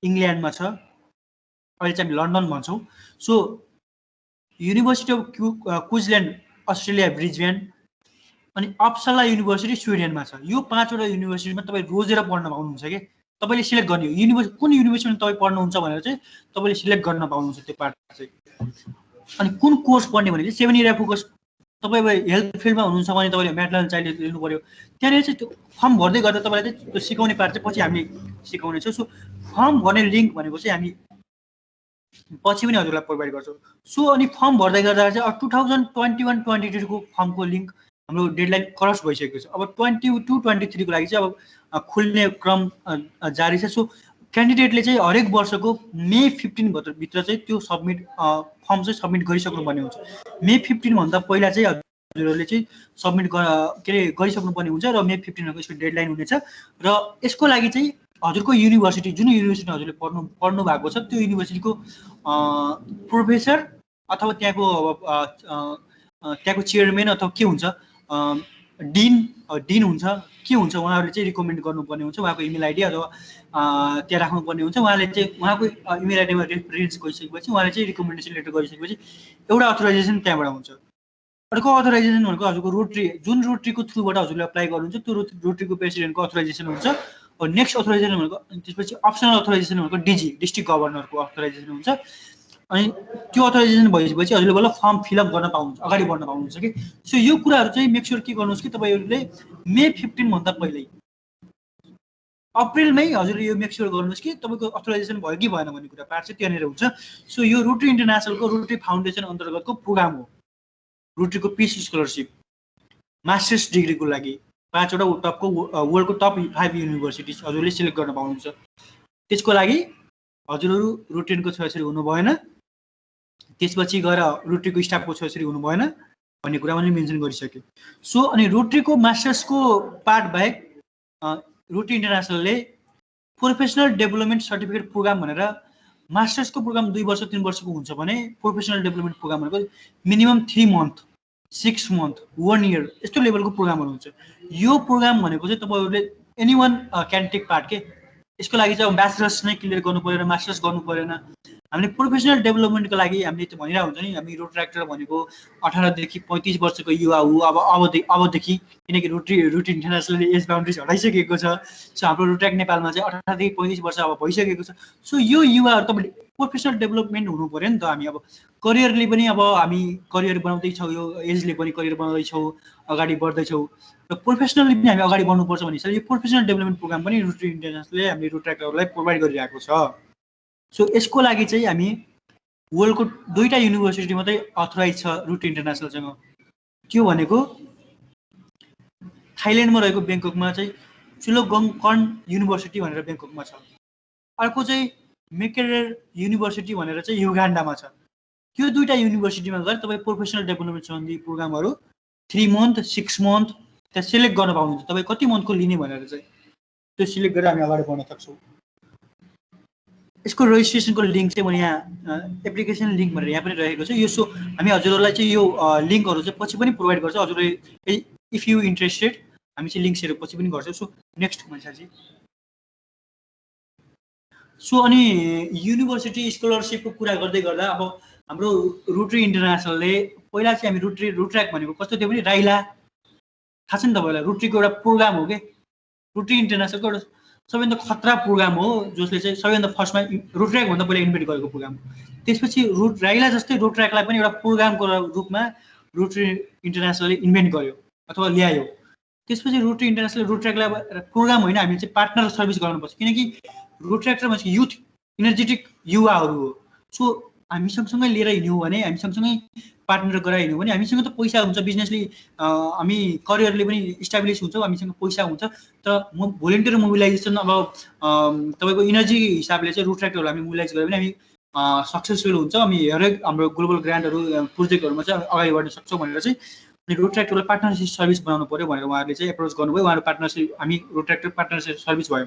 इङ्ल्यान्डमा छ, अहिले चाहिँ हामी लन्डन भन्छौँ। So university of Queensland Australia Brisbane, अनि अप्सला युनिभर्सिटी स्विडेनमा छ। यो 5वटा युनिभर्सिटीमा तपाईँ रोजेर पढ्न पाउनुहुन्छ कि तपाईँले सिलेक्ट गर्ने हो कुन युनिभर्सिटीमा तपाईँ पढ्नुहुन्छ भनेर चाहिँ तपाईँले सिलेक्ट गर्न पाउनुहुन्छ त्यो पार्ट चाहिँ। अनि कुन कोर्स पढ्ने भने चाहिँ 7 एरिया फोकस, तपाईँ हेल्थ फिल्डमा हुनुहुन्छ भने तपाईँले म्याटर एन्ड चाइल्ड हेल्थ लिनु पऱ्यो। त्यहाँनिर चाहिँ त्यो फर्म भर्दै गर्दा तपाईँलाई चाहिँ त्यो सिकाउने पार्ट चाहिँ पछि हामीले सिकाउनेछौँ। सो फर्म भर्ने लिङ्क भनेको चाहिँ हामी पछि पनि हजुरलाई प्रोभाइड गर्छौँ। सो अनि फर्म भर्दै गर्दा चाहिँ 2021-22को फर्मको लिङ्क हाम्रो डेडलाइन क्रस भइसकेको छ। अब 22-23को लागि चाहिँ अब खुल्ने क्रम जारी छ। सो क्यान्डिडेटले चाहिँ हरेक वर्षको मे 15 भित्र चाहिँ त्यो फर्म चाहिँ सबमिट गरिसक्नुपर्ने हुन्छ। मे 15भन्दा पहिला चाहिँ हजुरहरूले चाहिँ सबमिट गरिसक्नुपर्ने हुन्छ र मे 15को यसको डेडलाइन हुनेछ। र यसको लागि चाहिँ हजुरको युनिभर्सिटी जुन युनिभर्सिटीमा हजुरले पढ्नु भएको छ त्यो युनिभर्सिटीको प्रोफेसर अथवा त्यहाँको चेयरम्यान अथवा के हुन्छ डिन हुन्छ के हुन्छ, उहाँहरूले चाहिँ रिकमेन्ड गर्नुपर्ने हुन्छ। उहाँको इमेल आइडी अथवा त्यहाँ राख्नुपर्ने हुन्छ। उहाँले चाहिँ उहाँको इमेल आइडीमा रेफरेन्स गरिसकेपछि उहाँले चाहिँ रिकमेन्डेसन लेटर गरिसकेपछि एउटा अथोराइजेसन त्यहाँबाट हुन्छ। अर्को अथोराइजेसन भनेको हजुरको जुन रोटरीको थ्रुबाट हजुरले अप्लाई गर्नुहुन्छ त्यो रोटरीको प्रेसिडेन्टको अथोराइजेसन हुन्छ। नेक्स्ट अथोराइजेसन भनेको त्यसपछि अप्सनल अथोराइजेसन भनेको डिजी डिस्ट्रिक्ट गभर्नरको अथोराइजेसन हुन्छ। अनि त्यो अथोराइजेसन भइसकेपछि हजुरले बल्ल फर्म फिलअप गर्न पाउनुहुन्छ, अगाडि बढ्न पाउनुहुन्छ कि। सो यो कुराहरू चाहिँ मेक स्योर के गर्नुहोस् कि तपाईँहरूले मे 15 भन्दा पहिल्यै अप्रिलमै हजुर यो मेक स्योर गर्नुहोस् कि तपाईँको अथोराइजेसन भयो कि भएन भन्ने कुरा पार्ट चाहिँ त्यहाँनिर हुन्छ। सो यो रोटरी इन्टरनेसनलको रोटरी फाउन्डेसन अन्तर्गतको प्रोग्राम हो रोटरीको पिस स्कलरसिप मास्टर्स डिग्रीको लागि 5वटा टपको वर्ल्डको टप 5 युनिभर्सिटिज हजुरले सिलेक्ट गर्न पाउनुहुन्छ। त्यसको लागि हजुरहरू रोटेनको छोराछोरी हुनु भएन, त्यसपछि गएर रोटरीको स्टाफको छोराछोरी हुनु भएन भन्ने कुरा मैले मेन्सन गरिसकेँ। सो अनि रोटरीको मास्टर्सको पार्ट बाहेक रोटरी इन्टरनेसनलले प्रोफेसनल डेभलपमेन्ट सर्टिफिकेट प्रोग्राम भनेर मास्टर्सको प्रोग्राम 2 वर्ष 3 वर्षको हुन्छ भने प्रोफेसनल डेभलपमेन्ट प्रोग्राम भनेको मिनिमम 3 मन्थ 6 मन्थ 1 इयर यस्तो लेभलको प्रोग्रामहरू हुन्छ। यो प्रोग्राम भनेको चाहिँ तपाईँहरूले एनीवन क्यान टेक पार्ट के। यसको लागि चाहिँ अब ब्याचलर्स नै क्लियर गर्नु परेन, मास्टर्स गर्नु परेन। हामीले प्रोफेसनल डेभलपमेन्टको लागि हामीले त्यो भनिरहेको हुन्छ नि, हामी रोटराक्टर भनेको 18 देखि 35 वर्षको युवा हो अबदेखि, किनकि रोटरी इन्टरनेसनलले एज बााउन्ड्रिज हटाइसकेको छ। सो हाम्रो रोटराक्ट नेपालमा चाहिँ 18 देखि 35 वर्ष अब भइसकेको छ। सो यो युवाहरू तपाईँले प्रोफेसनल डेभलपमेन्ट हुनु पऱ्यो नि त। हामी अब करियरले पनि अब हामी करियर बनाउँदैछौँ, यो एजले पनि करियर बनाउँदैछौँ, अगाडि बढ्दैछौँ र प्रोफेसनली पनि हामी अगाडि बढ्नुपर्छ भन्ने हिसाबले यो प्रोफेसनल डेभलपमेन्ट प्रोग्राम पनि रोटरी इन्टरनेसनलले हामीले रोटराक्टरहरूलाई प्रोभाइड गरिरहेको छ। सो यसको लागि चाहिँ हामी वर्ल्डको 2टा युनिभर्सिटी मात्रै अथोराइज छ रोटरी इन्टरनेसनलसँग। त्यो भनेको थाइल्यान्डमा रहेको ब्याङ्ककमा चाहिँ चुलोगङकर्न युनिभर्सिटी भनेर ब्याङ्ककमा छ। अर्को चाहिँ मेकेरेर युनिभर्सिटी भनेर चाहिँ युगान्डामा छ। त्यो 2टा युनिभर्सिटीमा गएर तपाईँ प्रोफेसनल डेभलपमेन्ट सम्बन्धी प्रोग्रामहरू 3 मन्थ 6 मन्थ त्यहाँ सिलेक्ट गर्न पाउनुहुन्छ। तपाईँ कति मन्थको लिने भनेर चाहिँ त्यो सिलेक्ट गरेर हामी अगाडि बढ्न सक्छौँ। यसको रेजिस्ट्रेसनको लिङ्क चाहिँ म यहाँ एप्लिकेसन लिङ्क भनेर यहाँ पनि रहेको छ। यो सो हामी हजुरहरूलाई चाहिँ यो लिङ्कहरू चाहिँ पछि पनि प्रोभाइड गर्छ। हजुरले इफ यु इन्ट्रेस्टेड हामी चाहिँ लिङ्क्सहरू पछि पनि गर्छौँ। सो नेक्स्ट मान्छेजी। सो अनि युनिभर्सिटी स्कलरसिपको कुरा गर्दै गर्दा अब हाम्रो रोटरी इन्टरनेसनलले पहिला चाहिँ हामी रोटराक्ट भनेको कस्तो थियो भने राइला थाहा छ नि तपाईँलाई, रोटरीको एउटा प्रोग्राम हो कि रोटरी इन्टरनेसनलको एउटा सबैभन्दा खतरा प्रोग्राम हो जसले चाहिँ सबैभन्दा फर्स्टमा रोटराक्ट भन्दा पहिला इन्भेन्ट गरेको प्रोग्राम। त्यसपछि राइला जस्तै रोटराक्टलाई पनि एउटा प्रोग्रामको रूपमा रोटरी इन्टरनेसनलले इन्भेन्ट गर्यो अथवा ल्यायो। त्यसपछि रोटरी इन्टरनेसनल रोटराक्टलाई प्रोग्राम होइन, हामी चाहिँ पार्टनर सर्भिस गर्नुपर्छ, किनकि रोटराक्टर भनेको युथ इनर्जेटिक युवाहरू हो। सो हामी सँगसँगै लिएर हिँड्यौँ भने, हामी सँगसँगै पार्टनर गराएर हिँड्यौँ भने हामीसँग त पैसा हुन्छ, बिजनेसली हामी करियरले पनि इस्टाब्लिस हुन्छौँ, हामीसँग पैसा हुन्छ। तर भोलिन्टियर मोबिलाइजेसन अब तपाईँको इनर्जी हिसाबले चाहिँ रोटराक्टरहरू हामी मोबिलाइज गऱ्यो भने हामी सक्सेसफुल हुन्छ। हामी हरेक हाम्रो ग्लोबल ग्रान्टहरू प्रोजेक्टहरूमा चाहिँ अगाडि बढ्न सक्छौँ भनेर चाहिँ अनि रोटराक्टरलाई पार्टनरसिप सर्भिस बनाउनु पऱ्यो भनेर उहाँहरूले चाहिँ एप्रोच गर्नुभयो। उहाँहरू पार्टनरसिप हामी रोटराक्टर पार्टनरसिप सर्भिस भयो।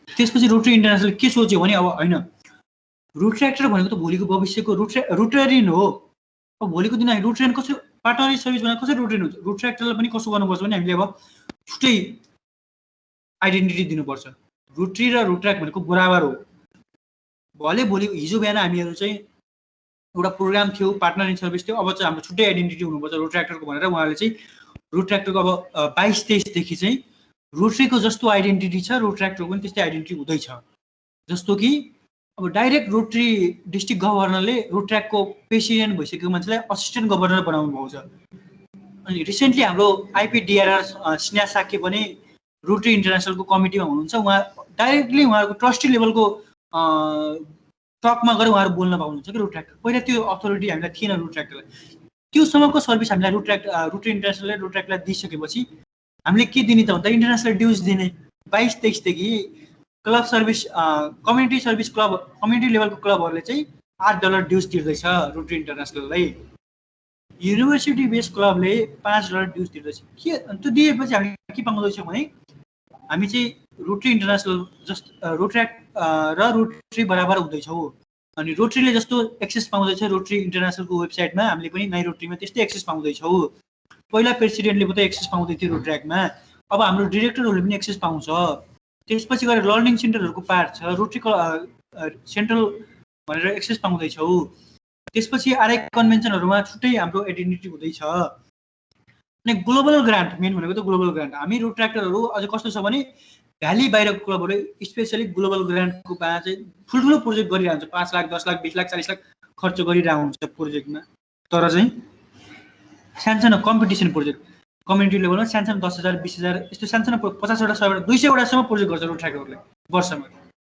त्यसपछि रोटरी इन्टरनेसनल के सोच्यो भने अब होइन, रोटराक्टर भनेको त भोलिको भविष्यको रोटरियन हो। अब भोलिको दिन हामी रोटरियन कसरी पार्टनरसिप सर्भिस बनाएर कसरी रोटरियन हुन्छ, रोटराक्टरलाई पनि कसो गर्नुपर्छ भने हामीले अब छुट्टै आइडेन्टिटी दिनुपर्छ। रोटरी र रोटराक्ट भनेको बराबर हो। भोलि हिजो बिहान हामीहरू चाहिँ एउटा प्रोग्राम थियो, पार्टनर इन सर्भिस थियो, अब चाहिँ हाम्रो छुट्टै आइडेन्टिटी हुनुपर्छ रोटराक्टरको भनेर उहाँहरूले चाहिँ रोटराक्टरको अब 22-23देखि चाहिँ रोटरीको जस्तो आइडेन्टिटी छ रोटराक्टरको पनि त्यस्तै आइडेन्टिटी हुँदैछ। जस्तो कि अब डाइरेक्ट रोटरी डिस्ट्रिक्ट गभर्नरले रोटराक्टको प्रेसिडेन्ट भइसकेको मान्छेलाई असिस्टेन्ट गभर्नर बनाउनु भएको छ। अनि रिसेन्टली हाम्रो आइपिडिआरआर स्नेहा साके पनि रोटरी इन्टरनेसनलको कमिटीमा हुनुहुन्छ। उहाँ डाइरेक्टली उहाँहरूको ट्रस्टी लेभलको टकमा गएर उहाँहरू बोल्न पाउनुहुन्छ कि रोटराक्टर। पहिला त्यो अथोरिटी हामीलाई थिएन रोटराक्टरलाई। त्योसम्मको सर्भिस हामीलाई रोटरी इन्टरनेसनलले रोटराक्टरलाई दिइसकेपछि हामीले के दिने त भन्दा इन्टरनेसनल ड्युज दिने। 22-23देखि club service community service club community लेभलको क्लबहरूले चाहिँ $8 ड्युज तिर्दैछ रोटरी इन्टरनेसनललाई। युनिभर्सिटी बेस क्लबले $5 ड्युज तिर्दैछ। के त्यो दिएपछि हामी के पाउँदैछौँ भने हामी चाहिँ रोटरी इन्टरनेसनल रोटराक्ट र रोटरी बराबर हुँदैछौँ। अनि रोटरीले जस्तो एक्सेस पाउँदैछ रोटरी इन्टरनेसनलको वेबसाइटमा, हामीले पनि नाइ रोटरीमा त्यस्तै एक्सेस पाउँदैछौँ। पहिला प्रेसिडेन्टले मात्रै एक्सेस पाउँदै थियो रोटराक्टमा, अब हाम्रो डिरेक्टरहरूले पनि एक्सेस पाउँछ। त्यसपछि गएर लर्निङ सेन्टरहरूको पार्ट छ, रोटरी सेन्ट्रल भनेर एक्सेस पाउँदैछौँ। त्यसपछि आरआई कन्भेन्सनहरूमा छुट्टै हाम्रो आइडेन्टिटी हुँदैछ। अनि ग्लोबल ग्रान्ट मेन भनेको त ग्लोबल ग्रान्ट। हामी रोटराक्टरहरू अझ कस्तो छ भने भ्याली बाहिरको क्लबहरू स्पेसली ग्लोबल ग्रान्टको चाहिँ ठुल्ठुलो प्रोजेक्ट गरिरहेको हुन्छ, 5 लाख 10 लाख 20 लाख 40 लाख खर्च गरिरहेको हुन्छ प्रोजेक्टमा। तर चाहिँ सानसानो कम्पिटिसन प्रोजेक्ट कम्युनिटी लेभलमा सानसानो 10,000 20,000 यस्तो सानसानो 50वटा 100वटा 200वटासम्म प्रोजेक्ट गर्छ रोट्राकहरूले वर्षमा।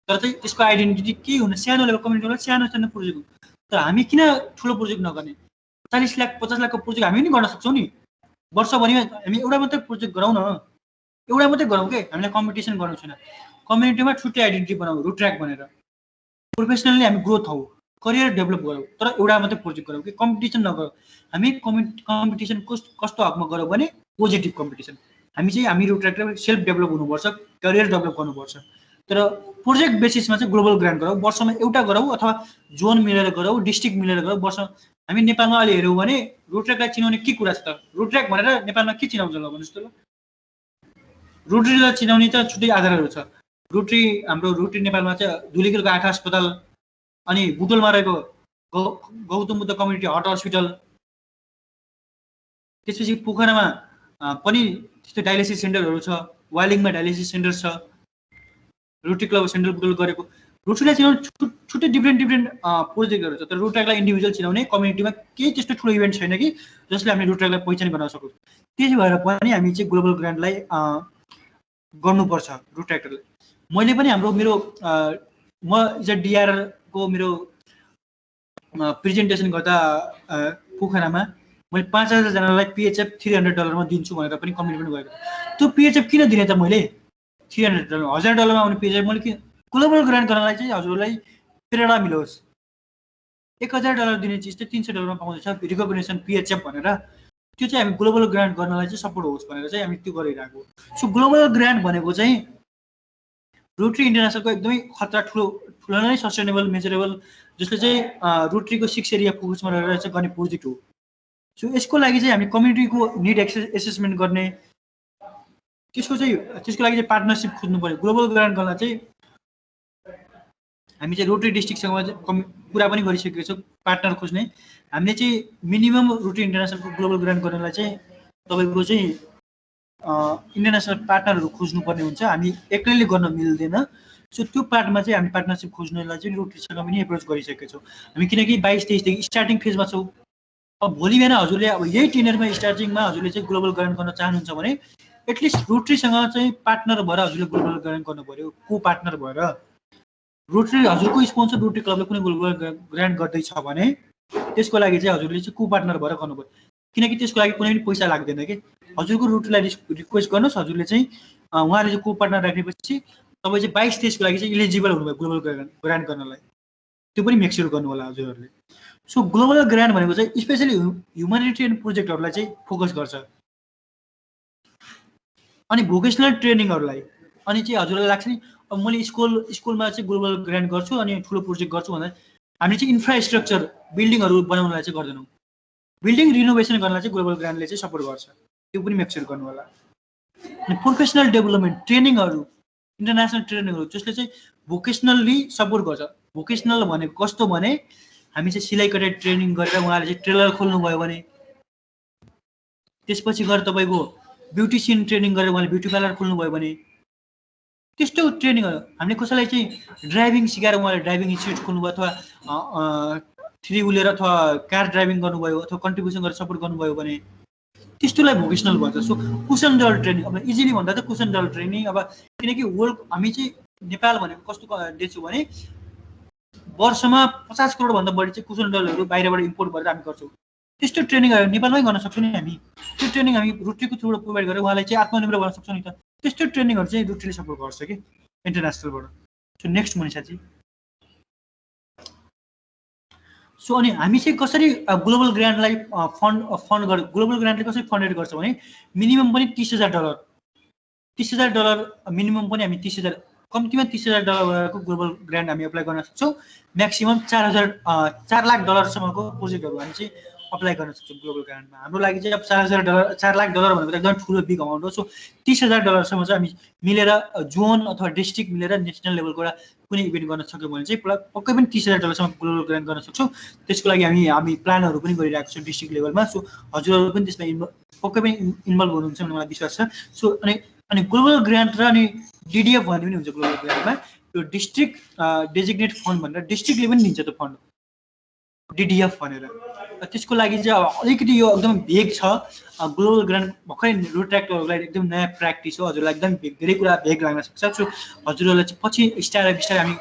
तर चाहिँ त्यसको आइडेन्टिटी के हुन सानो लेभल कम्युनिटी लेभल सानो सानो प्रोजेक्ट हुन्छ। तर हामी किन ठुलो प्रोजेक्ट नगर्ने? 40 लाख 50 लाखको प्रोजेक्ट हामी पनि गर्न सक्छौँ नि। वर्षभरिमा हामी एउटा मात्रै प्रोजेक्ट गरौँ न, एउटा मात्रै गरौँ के, हामीलाई कम्पिटिसन गर्नु छैन। कम्युनिटीमा छुट्टै आइडेन्टिटी बनाऊ रोट्राक भनेर, प्रोफेसनली हामी ग्रोथ हौ, करियर डेभलप गरौँ, तर एउटा मात्रै प्रोजेक्ट गरौँ कि कम्पिटिसन नगरौँ। हामी कम्पिटिसन कस्तो हकमा गरौँ भने पोजिटिभ कम्पिटिसन। हामी रोट्राकले सेल्फ डेभलप हुनुपर्छ, करियर डेभलप गर्नुपर्छ। तर प्रोजेक्ट बेसिसमा चाहिँ ग्लोबल ग्रान्ट गरौँ, वर्षमा एउटा गरौँ अथवा जोन मिलेर गरौँ, डिस्ट्रिक्ट मिलेर गरौँ। वर्ष हामी नेपालमा अहिले हेऱ्यौँ भने रोट्राकलाई चिनाउने के कुरा छ त? रोट्राक भनेर नेपालमा के चिनाउँछ ल भन्नुहोस् त ल? रोटरीलाई चिनाउने त छुट्टै आधारहरू छ। हाम्रो रोटरी नेपालमा चाहिँ धुलीखेलको आँखा अस्पताल, अनि बुटोलमा रहेको गौतम बुद्ध कम्युनिटी हट हस्पिटल, त्यसपछि पोखरामा पनि त्यस्तो डायलिसिस सेन्टरहरू छ, वाइलिङमा डायलिसिस सेन्टर छ, रोटरी क्लब सेन्ट्रल बुटोल गरेको। रोटरीलाई चिनाउने छुट्टै डिफ्रेन्ट प्रोजेक्टहरू छ। तर रोट्राकलाई इन्डिभिजुअल चिनाउने कम्युनिटीमा केही त्यस्तो ठुलो इभेन्ट छैन कि जसले हामीले रोट्राकलाई पहिचान बनाउन सकौँ। त्यसै भएर पनि हामी चाहिँ ग्लोबल ग्रान्टलाई गर्नुपर्छ रोट्राकले। मैले पनि मेरो म डिआरको मेरो प्रेजेन्टेसन गर्दा पोखरामा मैले 5,000जनालाई पिएचएफ $300 दिन्छु भनेर पनि कमिटमेन्ट गरेको। त्यो पिएचएफ किन दिने त मैले? $300 $1,000 आउने पिएचएफ मैले किन? ग्लोबल ग्रान्ट गर्नलाई चाहिँ हजुरलाई प्रेरणा मिलोस्। $1,000 दिने चिज चाहिँ $300 पाउँदैछ रिकग्नेसन पिएचएफ भनेर। त्यो चाहिँ हामी ग्लोबल ग्रान्ट गर्नलाई चाहिँ सपोर्ट होस् भनेर चाहिँ हामी त्यो गरिरहेको। सो ग्लोबल ग्रान्ट भनेको चाहिँ रोटरी इन्टरनेसनलको एकदमै खतरा ठुलो नै सस्टेनेबल मेजरेबल, जसले चाहिँ रोटरीको 6 एरिया फोकसमा रहेर चाहिँ गर्ने प्रोजेक्ट हो। सो यसको लागि चाहिँ हामी कम्युनिटीको निड एसेसमेन्ट गर्ने, त्यसको लागि चाहिँ पार्टनरसिप खोज्नु पऱ्यो। ग्लोबल ग्रान्ट गर्न चाहिँ हामी चाहिँ रोटरी डिस्ट्रिक्टसँग कुरा पनि गरिसकेको छौँ पार्टनर खोज्ने। हामीले चाहिँ मिनिमम रोटरी इन्टरनेसनलको ग्लोबल ग्रान्ट गर्नलाई चाहिँ तपाईँको चाहिँ इन्टरनेसनल पार्टनरहरू खोज्नुपर्ने हुन्छ। हामी एक्लैले गर्न मिल्दैन। सो त्यो पार्टमा चाहिँ हामी पार्टनरसिप खोज्नलाई चाहिँ रोटरीसँग पनि एप्रोच गरिसकेका छौँ हामी, किनकि 22-23देखि स्टार्टिङ फेजमा छौँ। अब भोलि बिहान हजुरले अब यही टेनरमा स्टार्टिङमा हजुरले चाहिँ ग्लोबल ग्रान्ट गर्न चाहनुहुन्छ भने एटलिस्ट रोटरीसँग चाहिँ पार्टनर भएर हजुरले ग्लोबल ग्रान्ट गर्नु पऱ्यो, को पार्टनर भएर। रोटरी हजुरको स्पोन्सर रोटरी क्लबले कुनै ग्लोबल ग्रान्ट गर्दैछ भने त्यसको लागि चाहिँ हजुरले चाहिँ को पार्टनर भएर गर्नु पऱ्यो, किनकि त्यसको लागि कुनै पनि पैसा लाग्दैन कि। हजुरको रोटरीलाई रिक्वेस्ट गर्नुहोस्, हजुरले चाहिँ उहाँले चाहिँ को पार्टनर राख्नेपछि तपाईँ चाहिँ 22-23को लागि चाहिँ इलिजिबल हुनुभयो ग्लोबल ग्रान्ट गर्नलाई। त्यो पनि मेकस्योर गर्नु होला हजुरहरूले। सो ग्लोबल ग्रान्ट भनेको चाहिँ स्पेसली ह्युमेनिटेरियन प्रोजेक्टहरूलाई चाहिँ फोकस गर्छ, अनि भोकेसनल ट्रेनिङहरूलाई। अनि चाहिँ हजुरलाई लाग्छ नि अब मैले स्कुलमा चाहिँ ग्लोबल ग्रान्ट गर्छु अनि ठुलो प्रोजेक्ट गर्छु भन्दा हामीले चाहिँ इन्फ्रास्ट्रक्चर बिल्डिङहरू बनाउनलाई चाहिँ गर्दैनौँ। बिल्डिङ रिनोभेसन गर्नलाई चाहिँ ग्लोबल ग्रान्टले चाहिँ सपोर्ट गर्छ, त्यो पनि मेकस्योर गर्नु होला। अनि प्रोफेसनल डेभलपमेन्ट ट्रेनिङहरू, इन्टरनेसनल ट्रेनिङहरू जसले चाहिँ भोकेसनल्ली सपोर्ट गर्छ। भोकेसनल भनेको कस्तो भने हामी चाहिँ सिलाइ कटाइ ट्रेनिङ गरेर उहाँले चाहिँ टेलर खोल्नुभयो भने, त्यसपछि गएर तपाईँको ब्युटिसियन ट्रेनिङ गरेर उहाँले ब्युटी पार्लर खोल्नुभयो भने, त्यस्तो ट्रेनिङहरू। हामीले कसैलाई चाहिँ ड्राइभिङ सिकाएर उहाँले ड्राइभिङ इन्स्टिट्युट खोल्नुभयो अथवा 3 व्हिलर अथवा कार ड्राइभिङ गर्नुभयो अथवा कन्ट्रिब्युसन गरेर सपोर्ट गर्नुभयो भने त्यस्तोलाई भोकेसनल भन्छ। सो कुसन डल ट्रेनिङ, अब इजिली भन्दा त कुसन डल ट्रेनिङ। अब किनकि वर्ल्ड हामी चाहिँ नेपाल भनेको कस्तो देश हो भने वर्षमा 50 करोडभन्दा बढी चाहिँ कुसन डलहरू बाहिरबाट इम्पोर्ट गरेर हामी गर्छौँ। त्यस्तो ट्रेनिङहरू नेपालमै गर्न सक्छौँ नि हामी। त्यो ट्रेनिङ हामी रोटरीको थ्रुबाट प्रोभाइड गरेर उहाँलाई चाहिँ आत्मनिर्भर गर्न सक्छौँ नि त। त्यस्तो ट्रेनिङहरू चाहिँ रोटरीले सपोर्ट गर्छ कि इन्टरनेसनलबाट। सो नेक्स्ट मनिषा जी। सो अनि हामी चाहिँ कसरी ग्लोबल ग्रान्टलाई फन्ड गर्छ, ग्लोबल ग्रान्टले कसरी फन्डेड गर्छ भने मिनिमम पनि $30,000 मिनिमम पनि हामी 30,000 कम्तीमा $30,000 ग्लोबल ग्रान्ट हामी एप्लाई गर्न सक्छौँ। म्याक्सिमम $4 लाखसम्मको प्रोजेक्टहरू हामी चाहिँ अप्लाई गर्न सक्छौँ ग्लोबल ग्रान्टमा। हाम्रो लागि चाहिँ अब $4 लाख भनेको एकदम ठुलो बिग अमाउन्ट हो। सो $30,000 चाहिँ हामी मिलेर जोन अथवा डिस्ट्रिक्ट मिलेर नेसनल लेभलको एउटा कुनै इभेन्ट गर्न सक्यौँ भने चाहिँ पक्कै पनि $30,000 ग्लोबल ग्रान्ट गर्न सक्छौँ। त्यसको लागि हामी प्लानहरू पनि गरिरहेको छौँ डिस्ट्रिक्ट लेभलमा। सो हजुरहरू पनि त्यसमा पक्कै पनि इन्भल्भ हुनुहुन्छ भन्ने मलाई विश्वास छ। सो अनि ग्लोबल ग्रान्ट र अनि डिडिएफ भन्ने पनि हुन्छ ग्लोबल ग्रान्टमा। त्यो डिस्ट्रिक्ट डेजिग्नेट फन्ड भनेर डिस्ट्रिक्टले पनि दिन्छ त्यो फन्ड, डिडिएफ भनेर। त्यसको लागि चाहिँ अब अलिकति यो एकदम भेग छ। ग्लोबल ग्रान्ड भर्खरै रोट्र्याक्टरहरूलाई एकदम नयाँ प्र्याक्टिस हो, हजुरलाई एकदम धेरै कुरा भेग लाग्न सक्छ। सो हजुरहरूलाई चाहिँ पछि बिस्तारै बिस्तारै हामी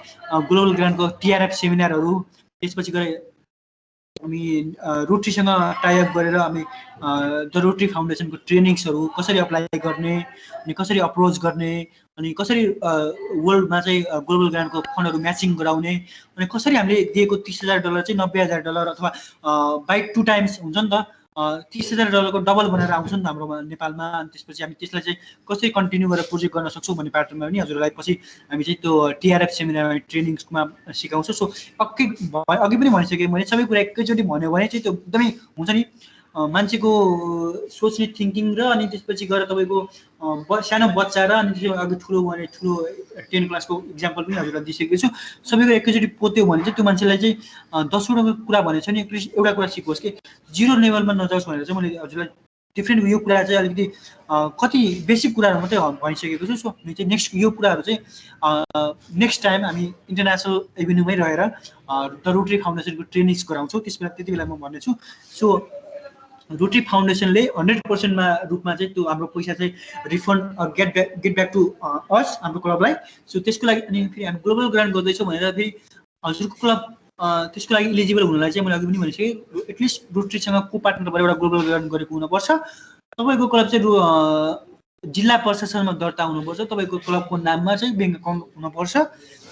ग्लोबल ग्रान्डको टिआरएफ सेमिनारहरू, त्यसपछि गएर हामी रोटरीसँग टाइअप गरेर हामी द रोटरी फाउन्डेसनको ट्रेनिङ्सहरू कसरी अप्लाई गर्ने अनि कसरी अप्रोच गर्ने अनि कसरी वर्ल्डमा चाहिँ ग्लोबल ग्रान्डको फन्डहरू म्याचिङ गराउने अनि कसरी हामीले दिएको $30,000 चाहिँ $90,000 अथवा बाई 2 टाइम्स हुन्छ नि त, $30,000 डबल बनाएर आउँछ नि त हाम्रो नेपालमा। अनि त्यसपछि हामी त्यसलाई चाहिँ कसरी कन्टिन्यू गरेर प्रोजेक्ट गर्न सक्छौँ भन्ने प्याटर्नमा पनि हजुरलाई पछि हामी चाहिँ त्यो टिआरएफ सेमिनारमा ट्रेनिङ्समा सिकाउँछौँ। सो अघि पनि भनिसकेँ मैले, सबै कुरा एकैचोटि भन्यो भने चाहिँ त्यो एकदमै हुन्छ नि मान्छेको सोच्ने थिङ्किङ र अनि त्यसपछि गएर तपाईँको सानो बच्चा र अनि त्यो अघि ठुलो भने ठुलो 10 क्लासको इक्जाम्पल पनि हजुरलाई दिइसकेको छु। सबैको एकैचोटि पोत्यो भने चाहिँ त्यो मान्छेलाई चाहिँ 10वटा कुरा भनेको छ नि एउटा कुरा सिकोस् कि जिरो लेभलमा नजाओस् भनेर चाहिँ मैले हजुरलाई डिफ्रेन्ट यो कुरा चाहिँ अलिकति कति बेसिक कुराहरू मात्रै भनिसकेको छु। सो हामी चाहिँ नेक्स्ट यो कुराहरू चाहिँ नेक्स्ट टाइम हामी इन्टरनेसनल एभिन्यूमै रहेर द रोटरी फाउन्डेसनको ट्रेनिङ्स गराउँछौँ। त्यति बेला म भन्नेछु। सो रोटरी फाउन्डेसनले 100%मा रूपमा चाहिँ त्यो हाम्रो पैसा चाहिँ refund get back to us हाम्रो क्लबलाई। सो त्यसको लागि अनि फेरि हामी ग्लोबल ग्रान्ड गर्दैछौँ भनेर फेरि हजुरको क्लब त्यसको लागि इलिजिबल हुनलाई चाहिँ मैले अघि पनि भनिसकेँ, एटलिस्ट रोटरीसँग को पार्टनर भएर एउटा ग्लोबल ग्रान्ड गरेको हुनुपर्छ। तपाईँको क्लब चाहिँ जिल्ला प्रशासनमा दर्ता हुनुपर्छ, तपाईँको क्लबको नाममा चाहिँ ब्याङ्क एकाउन्ट हुनुपर्छ।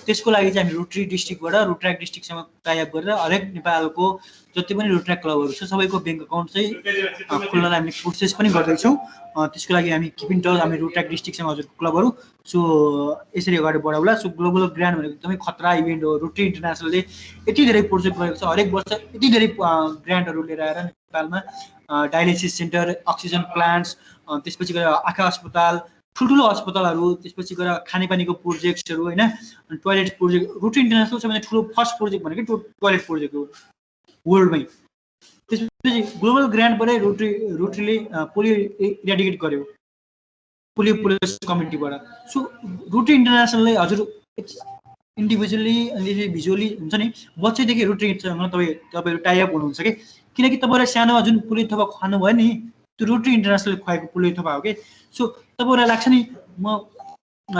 त्यसको लागि चाहिँ हामी रोटरी डिस्ट्रिक्टबाट रोटराक्ट डिस्ट्रिक्टसँग टाइअप गरेर हरेक नेपालको जति पनि रोटराक्ट क्लबहरू छ सबैको ब्याङ्क एकाउन्ट चाहिँ खोल्नलाई हामीले प्रोसेस पनि गर्दैछौँ। त्यसको लागि हामी किप इन टच हामी रोटराक्ट डिस्ट्रिक्टसँग हजुरको क्लबहरू सो यसरी अगाडि बढाउला। सो ग्लोबल ग्रान्ड भनेको एकदमै खतरा इभेन्ट हो। रोटरी इन्टरनेसनलले यति धेरै प्रोजेक्ट गरेको छ, हरेक वर्ष यति धेरै ग्रान्टहरू लिएर आएर नेपालमा डायलिसिस सेन्टर, अक्सिजन प्लान्ट्स, त्यसपछि गएर आँखा अस्पताल, ठुल्ठुलो अस्पतालहरू, त्यसपछि गएर खानेपानीको प्रोजेक्ट्सहरू होइन, टोयलेट प्रोजेक्ट। रोटरी इन्टरनेसनल सबैभन्दा ठुलो फर्स्ट प्रोजेक्ट भनेको टोयलेट प्रोजेक्ट हो वर्ल्डमै। त्यसपछि ग्लोबल ग्रान्डबाटै रोटरीले पोलियो इराडिकेट गर्यो पोलियो कम्युनिटीबाट। सो रोटरी इन्टरनेसनलले हजुर इन्डिभिजुअली अनि भिजुअली हुन्छ नि बच्चैदेखि रोटरीसँग तपाईँहरू टाइअप हुनुहुन्छ कि, किनकि तपाईँलाई सानोमा जुन पोलियो थोपा खुवाउनु भयो नि त्यो रोटरी इन्टरनेसनलले खुवाएको पोलियो थोपा हो कि। सो तपाईँहरूलाई लाग्छ नि म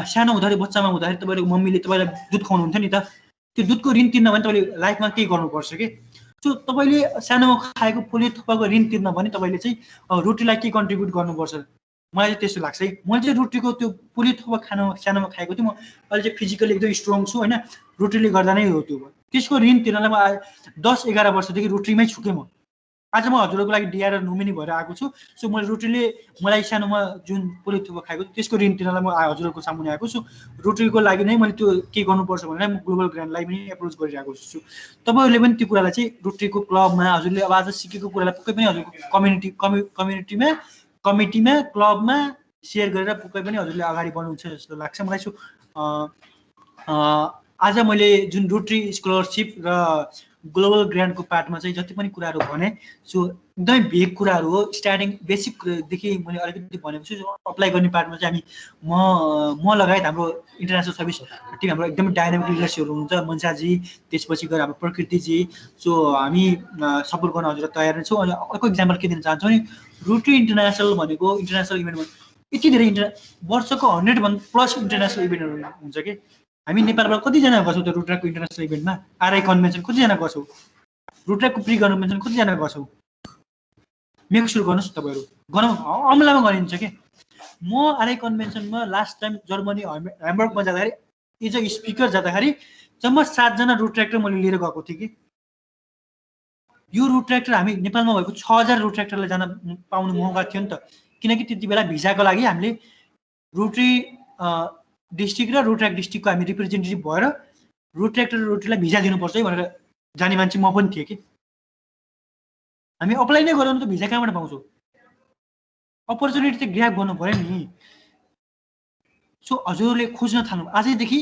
सानो हुँदाखेरि बच्चामा हुँदाखेरि तपाईँको मम्मीले तपाईँलाई दुध खुवाउनुहुन्थ्यो नि त, त्यो दुधको ऋण तिर्न भने तपाईँले लाइफमा केही गर्नुपर्छ कि। सो तपाईँले सानोमा खाएको पोलियो थोपाको ऋण तिर्न भने तपाईँले चाहिँ रोटीलाई के कन्ट्रिब्युट गर्नुपर्छ, मलाई चाहिँ त्यस्तो लाग्छ है। मैले चाहिँ रोटीको त्यो पोलियो थोपा सानोमा खाएको थिएँ, म अहिले चाहिँ फिजिकली एकदम स्ट्रङ छु होइन, रोटीले गर्दा नै हो त्यो। त्यसको ऋण तिर्नलाई म 10-11 वर्षदेखि रोटरीमै छु कि म आज म हजुरहरूको लागि डिआर नोमिनी भएर आएको छु। सो मैले रोटरीले मलाई सानोमा जुन पोलियो थोपा खाएको त्यसको ऋण तिर्नलाई म हजुरहरूको सामुने आएको छु। रोटरीको लागि नै मैले त्यो के गर्नुपर्छ भनेर म ग्लोबल ग्रान्डलाई पनि एप्रोच गरिरहेको छु। तपाईँहरूले पनि त्यो कुरालाई चाहिँ रोटरीको क्लबमा हजुरले अब आज सिकेको कुरालाई पक्कै पनि हजुरको कमिटीमा क्लबमा सेयर गरेर पक्कै पनि हजुरले अगाडि बढ्नुहुन्छ जस्तो लाग्छ मलाई। सो आज मैले जुन रोटरी स्कलरसिप र ग्लोबल ग्रान्डको पार्टमा चाहिँ जति पनि कुराहरू भने सो एकदमै भेग कुराहरू हो। स्टार्टिङ बेसिकदेखि मैले अलिकति भनेको छु। अप्लाई गर्ने पार्टमा चाहिँ हामी म लगायत हाम्रो इन्टरनेसनल सर्भिस टिम हाम्रो एकदमै डाइनामिक लिडर्सहरू हुनुहुन्छ, मन्साजी, त्यसपछि गएर हाम्रो प्रकृतिजी। सो हामी सपोर्ट गर्न हजुर तयार नै छौँ। अनि अर्को इक्जाम्पल के दिन चाहन्छौँ भने रोटरी इन्टरनेसनल भनेको इन्टरनेसनल इभेन्टमा यति धेरै वर्षको 100+ इन्टरनेसनल इभेन्टहरू हुन्छ कि हामी नेपालबाट कतिजना गर्छौँ त्यो रोटराक्टको इन्टरनेसनल इभेन्टमा। आरआई कन्भेन्सन कतिजना गर्छौँ, रोटराक्टको प्री कन्भेन्सन कतिजना गर्छौँ, मेक स्योर गर्नुहोस् तपाईँहरू गरौँ। अमलामा गरिन्छ कि म आरआई कन्भेन्सनमा लास्ट टाइम जर्मनी ह्याम्बर्गमा जाँदाखेरि एज अ स्पिकर जाँदाखेरि जम्मा 7 जना रोटराक्टर मैले लिएर गएको थिएँ कि। यो रोटराक्टर हामी नेपालमा भएको 6000 रोटराक्टरलाई जान पाउनु मौका थियो नि त, किनकि त्यति बेला भिजाको लागि हामीले रोटरी डिस्ट्रिक्ट र रोटराक्ट डिस्ट्रिक्टको हामी रिप्रेजेन्टेटिभ भएर रोटराक्टर र रोटरीलाई भिजा दिनुपर्छ है भनेर जाने मान्छे म पनि थिएँ कि। हामी अप्लाई नै गराउनु त भिजा कहाँबाट पाउँछौँ, अपर्च्युनिटी त ग्र्याब गर्नु पऱ्यो नि। सो हजुरले खोज्न थाल्नु, आजैदेखि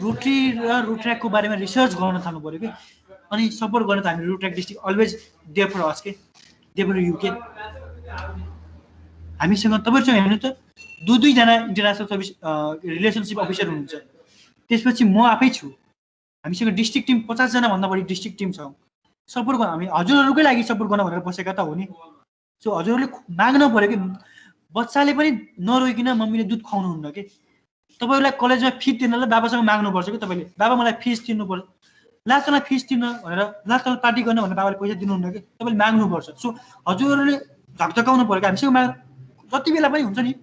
रोटरी र रोटराक्टको बारेमा रिसर्च गर्न थाल्नु पऱ्यो कि। अनि सपोर्ट गर्न त हामी रोटराक्ट डिस्ट्रिक्ट अलवेज देयर फर अस के, देयर फर यु के। हामीसँग तपाईँहरूसँग हेर्नु त 2 जना इन्टरनेसनल सर्भिस रिलेसनसिप अफिसर हुनुहुन्छ, त्यसपछि म आफै छु। हामीसँग डिस्ट्रिक्ट टिम 50 जना भन्दा बढी डिस्ट्रिक्ट टिम छ। सपोर्ट गर्न हामी हजुरहरूकै लागि सपोर्ट गर्न भनेर बसेका त हो नि। सो हजुरहरूले माग्नु पऱ्यो कि बच्चाले पनि नरोइकन मम्मीले दुध खुवाउनुहुन्न कि तपाईँहरूलाई कलेजमा फी तिर्नलाई बाबासँग माग्नुपर्छ कि तपाईँले बाबा मलाई फिस तिर्नुपर्छ लास्टमा फिस तिर्न भनेर लास्टमा पार्टी गर्न भनेर बाबाले पैसा दिनुहुन्न कि तपाईँले माग्नुपर्छ। सो हजुरहरूले झकझकाउनु पऱ्यो कि हामीसँग जति बेला पनि हुन्छ नि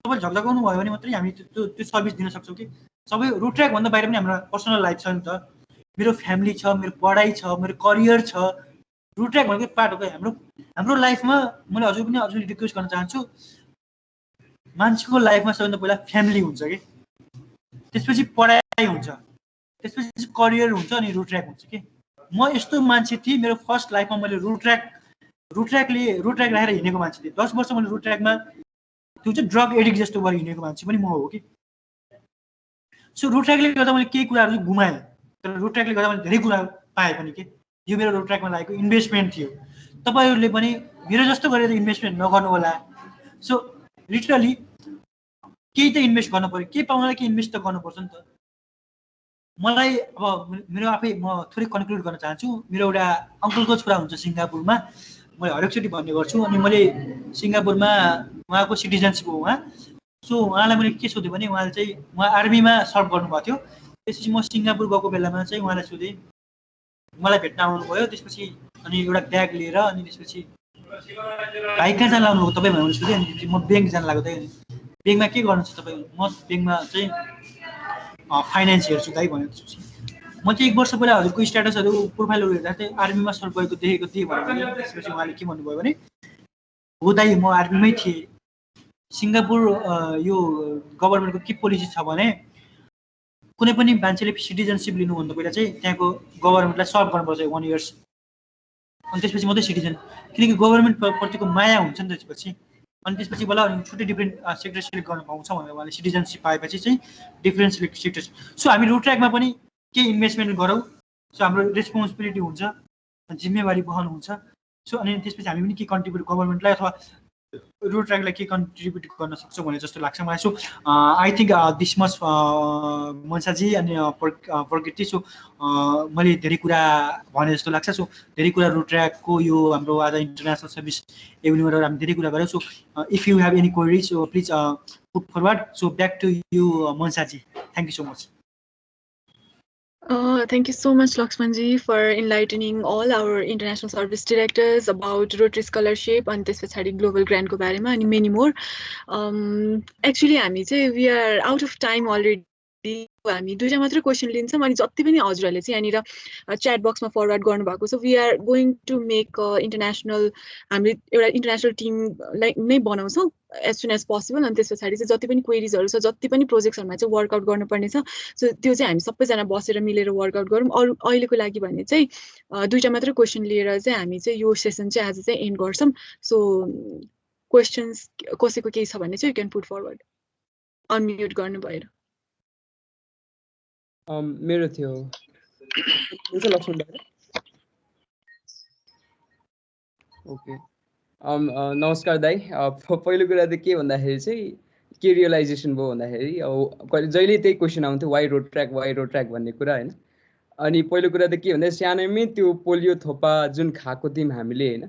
तपाईँले झकझकाउनु भयो भने मात्रै हामी त्यो सर्भिस दिन सक्छौँ कि सबै रोट्र्याकभन्दा बाहिर पनि हाम्रो पर्सनल लाइफ छ नि त। मेरो फ्यामिली छ, मेरो पढाइ छ, मेरो करियर छ, रोट्र्याक भनेको पार्ट हो कि हाम्रो लाइफमा। मैले हजुरले रिक्वेस्ट गर्न चाहन्छु मान्छेको लाइफमा सबैभन्दा पहिला फ्यामिली हुन्छ कि त्यसपछि पढाइ हुन्छ त्यसपछि करियर हुन्छ अनि रोट्र्याक हुन्छ कि म यस्तो मान्छे थिएँ मेरो फर्स्ट लाइफमा मैले रोट्र्याक राखेर हिँडेको मान्छे थिएँ। 10 वर्ष मैले रोट्र्याकमा त्यो चाहिँ ड्रग एडिक्ट जस्तो गरेर हिँडेको मान्छे पनि म हो कि। सो रोट्र्याकले गर्दा मैले केही कुराहरू चाहिँ गुमाएँ तर रोट्र्याकले गर्दा मैले धेरै कुरा पाएँ पनि कि यो मेरो रोट्र्याकमा लागेको इन्भेस्टमेन्ट थियो। तपाईँहरूले पनि मेरो जस्तो गरेर इन्भेस्टमेन्ट नगर्नु होला। सो लिटरली केही त इन्भेस्ट गर्नु पऱ्यो, केही पाउनलाई केही इन्भेस्ट त गर्नुपर्छ नि त। मलाई अब मेरो आफै म थोरै कन्क्लुड गर्न चाहन्छु। मेरो एउटा अङ्कलको छोरा हुन्छ सिङ्गापुरमा, मैले हरेकचोटि भन्ने गर्छु। अनि मैले सिङ्गापुरमा उहाँको सिटिजनसिप हो उहाँ। सो उहाँलाई मैले के सोधेँ भने उहाँ आर्मीमा सर्भ गर्नुभएको थियो। त्यसपछि म सिङ्गापुर गएको बेलामा चाहिँ उहाँलाई सोधेँ, मलाई भेट्न आउनुभयो। त्यसपछि अनि एउटा ब्याग लिएर अनि त्यसपछि भाइ कहाँ जान लाग्नुभयो तपाईँ भनेर सोधेँ। अनि त्यसपछि म ब्याङ्क जान लाग्यो दाइ। ब्याङ्कमा के गर्नु छ तपाईँ? म ब्याङ्कमा चाहिँ फाइनेन्स हेर्छु दाइ भनेर। त्यसपछि म चाहिँ 1 वर्ष पहिला हजुरको स्ट्याटसहरू प्रोफाइलहरू हेर्दा चाहिँ आर्मीमा सर्भ गरेको देखेको थिएँ भनेर। त्यसपछि उहाँले के भन्नुभयो भने हो दाइ म आर्मीमै थिएँ। सिङ्गापुर यो गभर्मेन्टको के पोलिसी छ भने कुनै पनि मान्छेले सिटिजनसिप लिनुभन्दा पहिला चाहिँ त्यहाँको गभर्मेन्टलाई सर्भ गर्नुपर्छ 1 इयर्स। अनि त्यसपछि मात्रै सिटिजन, किनकि गभर्मेन्ट प्रतिको माया हुन्छ नि त्यसपछि। अनि त्यसपछि बल्ल छुट्टै डिफ्रेन्ट सेक्टर सिलेक्ट गर्न पाउँछ भनेर उहाँले सिटिजनसिप पाएपछि चाहिँ डिफ्रेन्ट सेक्टर। सो हामी रोट्र्याकमा पनि केही इन्भेस्टमेन्ट गरौँ। सो हाम्रो रेस्पोन्सिबिलिटी हुन्छ, जिम्मेवारी बहन हुन्छ। सो अनि त्यसपछि हामी पनि के कन्ट्रिब्युट गभर्मेन्टलाई अथवा रोट्र्याकलाई के कन्ट्रिब्युट गर्न सक्छौँ भने जस्तो लाग्छ मलाई। So I think this much Mansaji अनि प्रकृति। सो मैले धेरै कुरा भने जस्तो लाग्छ। सो धेरै कुरा रोट्र्याकको यो हाम्रो आज इन्टरनेसनल सर्भिस एभेन्यूबाट हामी धेरै कुरा गऱ्यौँ। So if you have any queries so please put forward. So back to you Mansaji, thank you so much. Thank you so much, Lakshmanji, for enlightening all our international service directors about Rotary Scholarship and this global grant ko barema and many more. Actually, we are out of time already. हामी दुईटा मात्र question लिन्छौँ अनि जति पनि हजुरहरूले चाहिँ यहाँनिर च्याट बक्समा फरवर्ड गर्नुभएको छ। We are going to make international हामीले एउटा इन्टरनेसनल टिमलाई नै बनाउँछौँ एज सुन एज पोसिबल। अनि त्यस पछाडि चाहिँ जति पनि क्वेरिजहरू छ, जति पनि प्रोजेक्ट्सहरूमा चाहिँ वर्कआउट गर्नुपर्ने छ, सो त्यो चाहिँ हामी सबैजना बसेर मिलेर वर्कआउट गरौँ। अरू अहिलेको लागि भने चाहिँ दुईटा मात्र क्वेसन लिएर चाहिँ हामी चाहिँ यो सेसन चाहिँ आज चाहिँ एन्ड गर्छौँ। सो क्वेसन्स कसैको केही छ भने चाहिँ you can put forward, unmute गर्नु भएर। मेरो थियो लक्ष्मण दाइ। ओके, नमस्कार दाइ। पहिलो कुरा त के भन्दाखेरि चाहिँ के रियलाइजेसन भयो भन्दाखेरि अब कहिले जहिले त्यही क्वेसन आउँथ्यो वाइ रोट्र्याक भन्ने कुरा होइन। अनि पहिलो कुरा त के भन्दा सानैमै त्यो पोलियो थोपा जुन खाएको थियौँ हामीले होइन,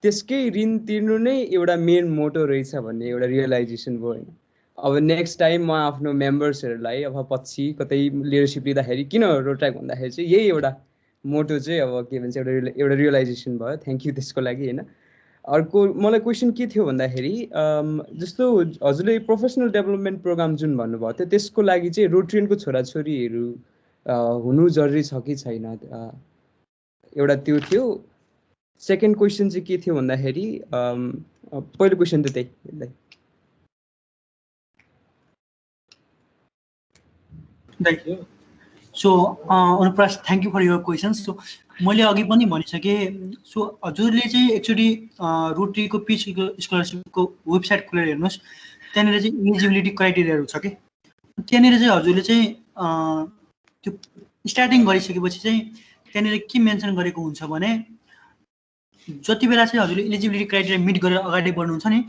त्यसकै ऋण तिर्नु नै एउटा मेन मोटो रहेछ भन्ने एउटा रियलाइजेसन भयो होइन। अब नेक्स्ट टाइम म आफ्नो मेम्बर्सहरूलाई अब पछि कतै लिडरसिप लिँदाखेरि किन रोट्र्याक भन्दाखेरि चाहिँ यही एउटा मोटो चाहिँ अब के भन्छ एउटा रियलाइजेसन भयो। थ्याङ्क यू त्यसको लागि होइन। अर्को मलाई क्वेसन के थियो भन्दाखेरि जस्तो हजुरले प्रोफेसनल डेभलपमेन्ट प्रोग्राम जुन भन्नुभएको थियो त्यसको लागि चाहिँ रोट्रियनको छोराछोरीहरू हुनु जरुरी छ कि छैन, एउटा त्यो थियो। सेकेन्ड क्वेसन चाहिँ के थियो भन्दाखेरि पहिलो क्वेसन त त्यही। So Anupras, thank you for your questions. So मैले अघि पनि भनिसकेँ। सो हजुरले चाहिँ एक्चुअली रोटरीको पिच स्कलरसिपको वेबसाइट खोलेर हेर्नुहोस्, त्यहाँनिर चाहिँ इलिजिबिलिटी क्राइटेरियाहरू छ कि त्यहाँनिर चाहिँ हजुरले चाहिँ त्यो स्टार्टिङ गरिसकेपछि चाहिँ त्यहाँनिर के मेन्सन गरेको हुन्छ भने जति बेला चाहिँ हजुरले इलिजिबिलिटी क्राइटेरिया मिट गरेर अगाडि बढ्नुहुन्छ नि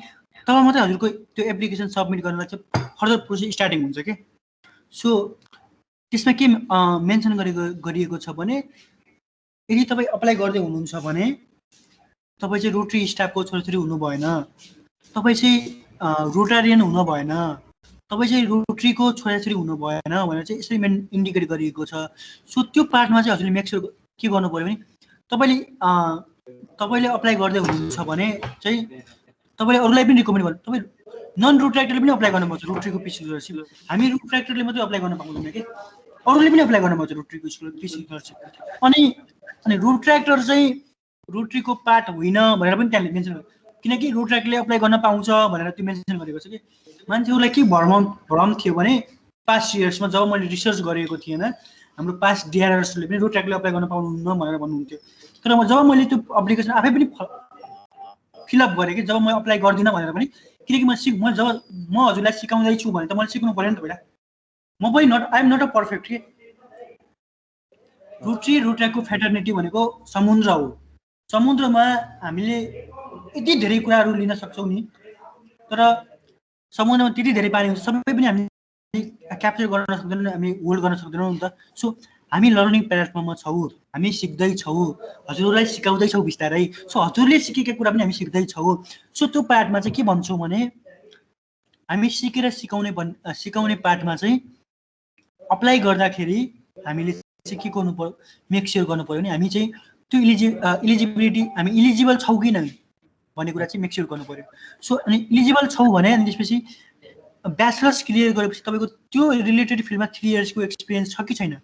तब मात्रै हजुरको त्यो एप्लिकेसन सबमिट गर्नलाई चाहिँ फर्दर प्रोसेस स्टार्टिङ हुन्छ कि। सो त्यसमा के मेन्सन गरिएको छ भने यदि तपाईँ अप्लाई गर्दै हुनुहुन्छ भने तपाईँ चाहिँ रोटरी स्टाफको छोराछोरी हुनु भएन, तपाईँ चाहिँ रोटारियन हुनु भएन, तपाईँ चाहिँ रोटरीको छोराछोरी हुनु भएन भनेर चाहिँ यसरी इन्डिकेट गरिएको छ। सो त्यो पार्टमा चाहिँ हजुरले मेक स्योर के गर्नु पऱ्यो भने तपाईँले अप्लाई गर्दै हुनुहुन्छ भने चाहिँ तपाईँले अरूलाई पनि रिकमेन्ड गर्नु। तपाईँ नन रोट्र्याक्टरले पनि अप्लाई गर्न पाउँछ रोटरीको पिसी स्कलरसिप। हामी रोट्र्याक्टरले मात्रै अप्लाई गर्न पाउँदैन कि अरूले पनि अप्लाई गर्न पाउँछ रोटरीको पिसी स्कलरसिप। अनि रोट्र्याक्टर चाहिँ रोटरीको पार्ट होइन भनेर पनि त्यहाँले मेन्सन गर्यो, किनकि रोट्र्याक्टरले अप्लाई गर्न पाउँछ भनेर त्यो मेन्सन गरेको छ कि मान्छेहरूलाई के भ्रम थियो भने पास्ट इयर्समा जब मैले रिसर्च गरेको थिएन हाम्रो पास्ट डिआरएसले पनि रोट्र्याक्टरले अप्लाई गर्न पाउनुहुन्न भनेर भन्नुहुन्थ्यो। तर जब मैले त्यो एप्लिकेसन आफै पनि फिलअप गरेँ कि जब म अप्लाई गर्दिनँ भनेर पनि, किनकि जब म हजुरलाई सिकाउँदैछु भने त मैले सिक्नु पऱ्यो नि त पहिला। म पनि I am not a perfect के। रोटरी रोट्र्याक्टको फ्याटर्निटी भनेको समुद्र हो। समुद्रमा हामीले यति धेरै कुराहरू लिन सक्छौँ नि, तर समुद्रमा त्यति धेरै पानी हुन्छ सबै पनि हामी क्याप्चर गर्न सक्दैनौँ, हामी होल्ड गर्न सक्दैनौँ नि त। सो हामी लर्निङ प्लेटफर्ममा छौँ, हामी सिक्दैछौँ, हजुरलाई सिकाउँदैछौँ बिस्तारै। सो हजुरले सिकेका कुरा पनि हामी सिक्दैछौँ। सो त्यो पार्टमा चाहिँ के भन्छौँ भने हामी सिकेर सिकाउने पार्टमा चाहिँ अप्लाई गर्दाखेरि हामीले चाहिँ के गर्नु पर्यो, मेक स्योर गर्नु पऱ्यो भने हामी चाहिँ त्यो इलिजिबिलिटी हामी इलिजिबल छौँ कि नै भन्ने कुरा चाहिँ मेक स्योर गर्नु पऱ्यो। सो अनि इलिजिबल छौँ भने अनि त्यसपछि ब्याचलर्स क्लियर गरेपछि तपाईँको त्यो रिलेटेड फिल्डमा 3 इयर्सको एक्सपिरियन्स छ कि छैन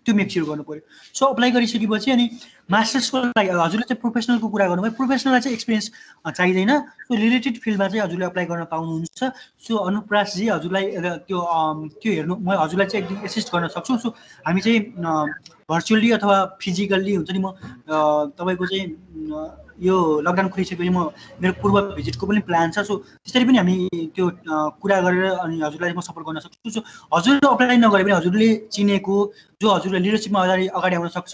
त्यो मेक स्योर गर्नु पऱ्यो। सो अप्लाई गरिसकेपछि अनि मास्टर्सको लागि हजुरले चाहिँ प्रोफेसनलको कुरा गर्नुभयो, प्रोफेसनललाई चाहिँ एक्सपिरियन्स चाहिँदैन। सो रिलेटेड फिल्डमा चाहिँ हजुरले अप्लाई गर्न पाउनुहुन्छ। सो अनुप्रासजी हजुरलाई त्यो हेर्नु म हजुरलाई चाहिँ एकदम एसिस्ट गर्न सक्छु। सो हामी चाहिँ भर्चुअली अथवा फिजिकल्ली हुन्छ नि, म तपाईँको चाहिँ यो लकडाउन खुलिसकेपछि मेरो पूर्व भिजिटको पनि प्लान छ। सो त्यसरी पनि हामी त्यो कुरा गरेर अनि हजुरलाई म सपोर्ट गर्न सक्छु। सो हजुरले अप्लाई नगरे पनि हजुरले चिनेको जो हजुरले लिडरसिपमा अगाडि आउन सक्छ।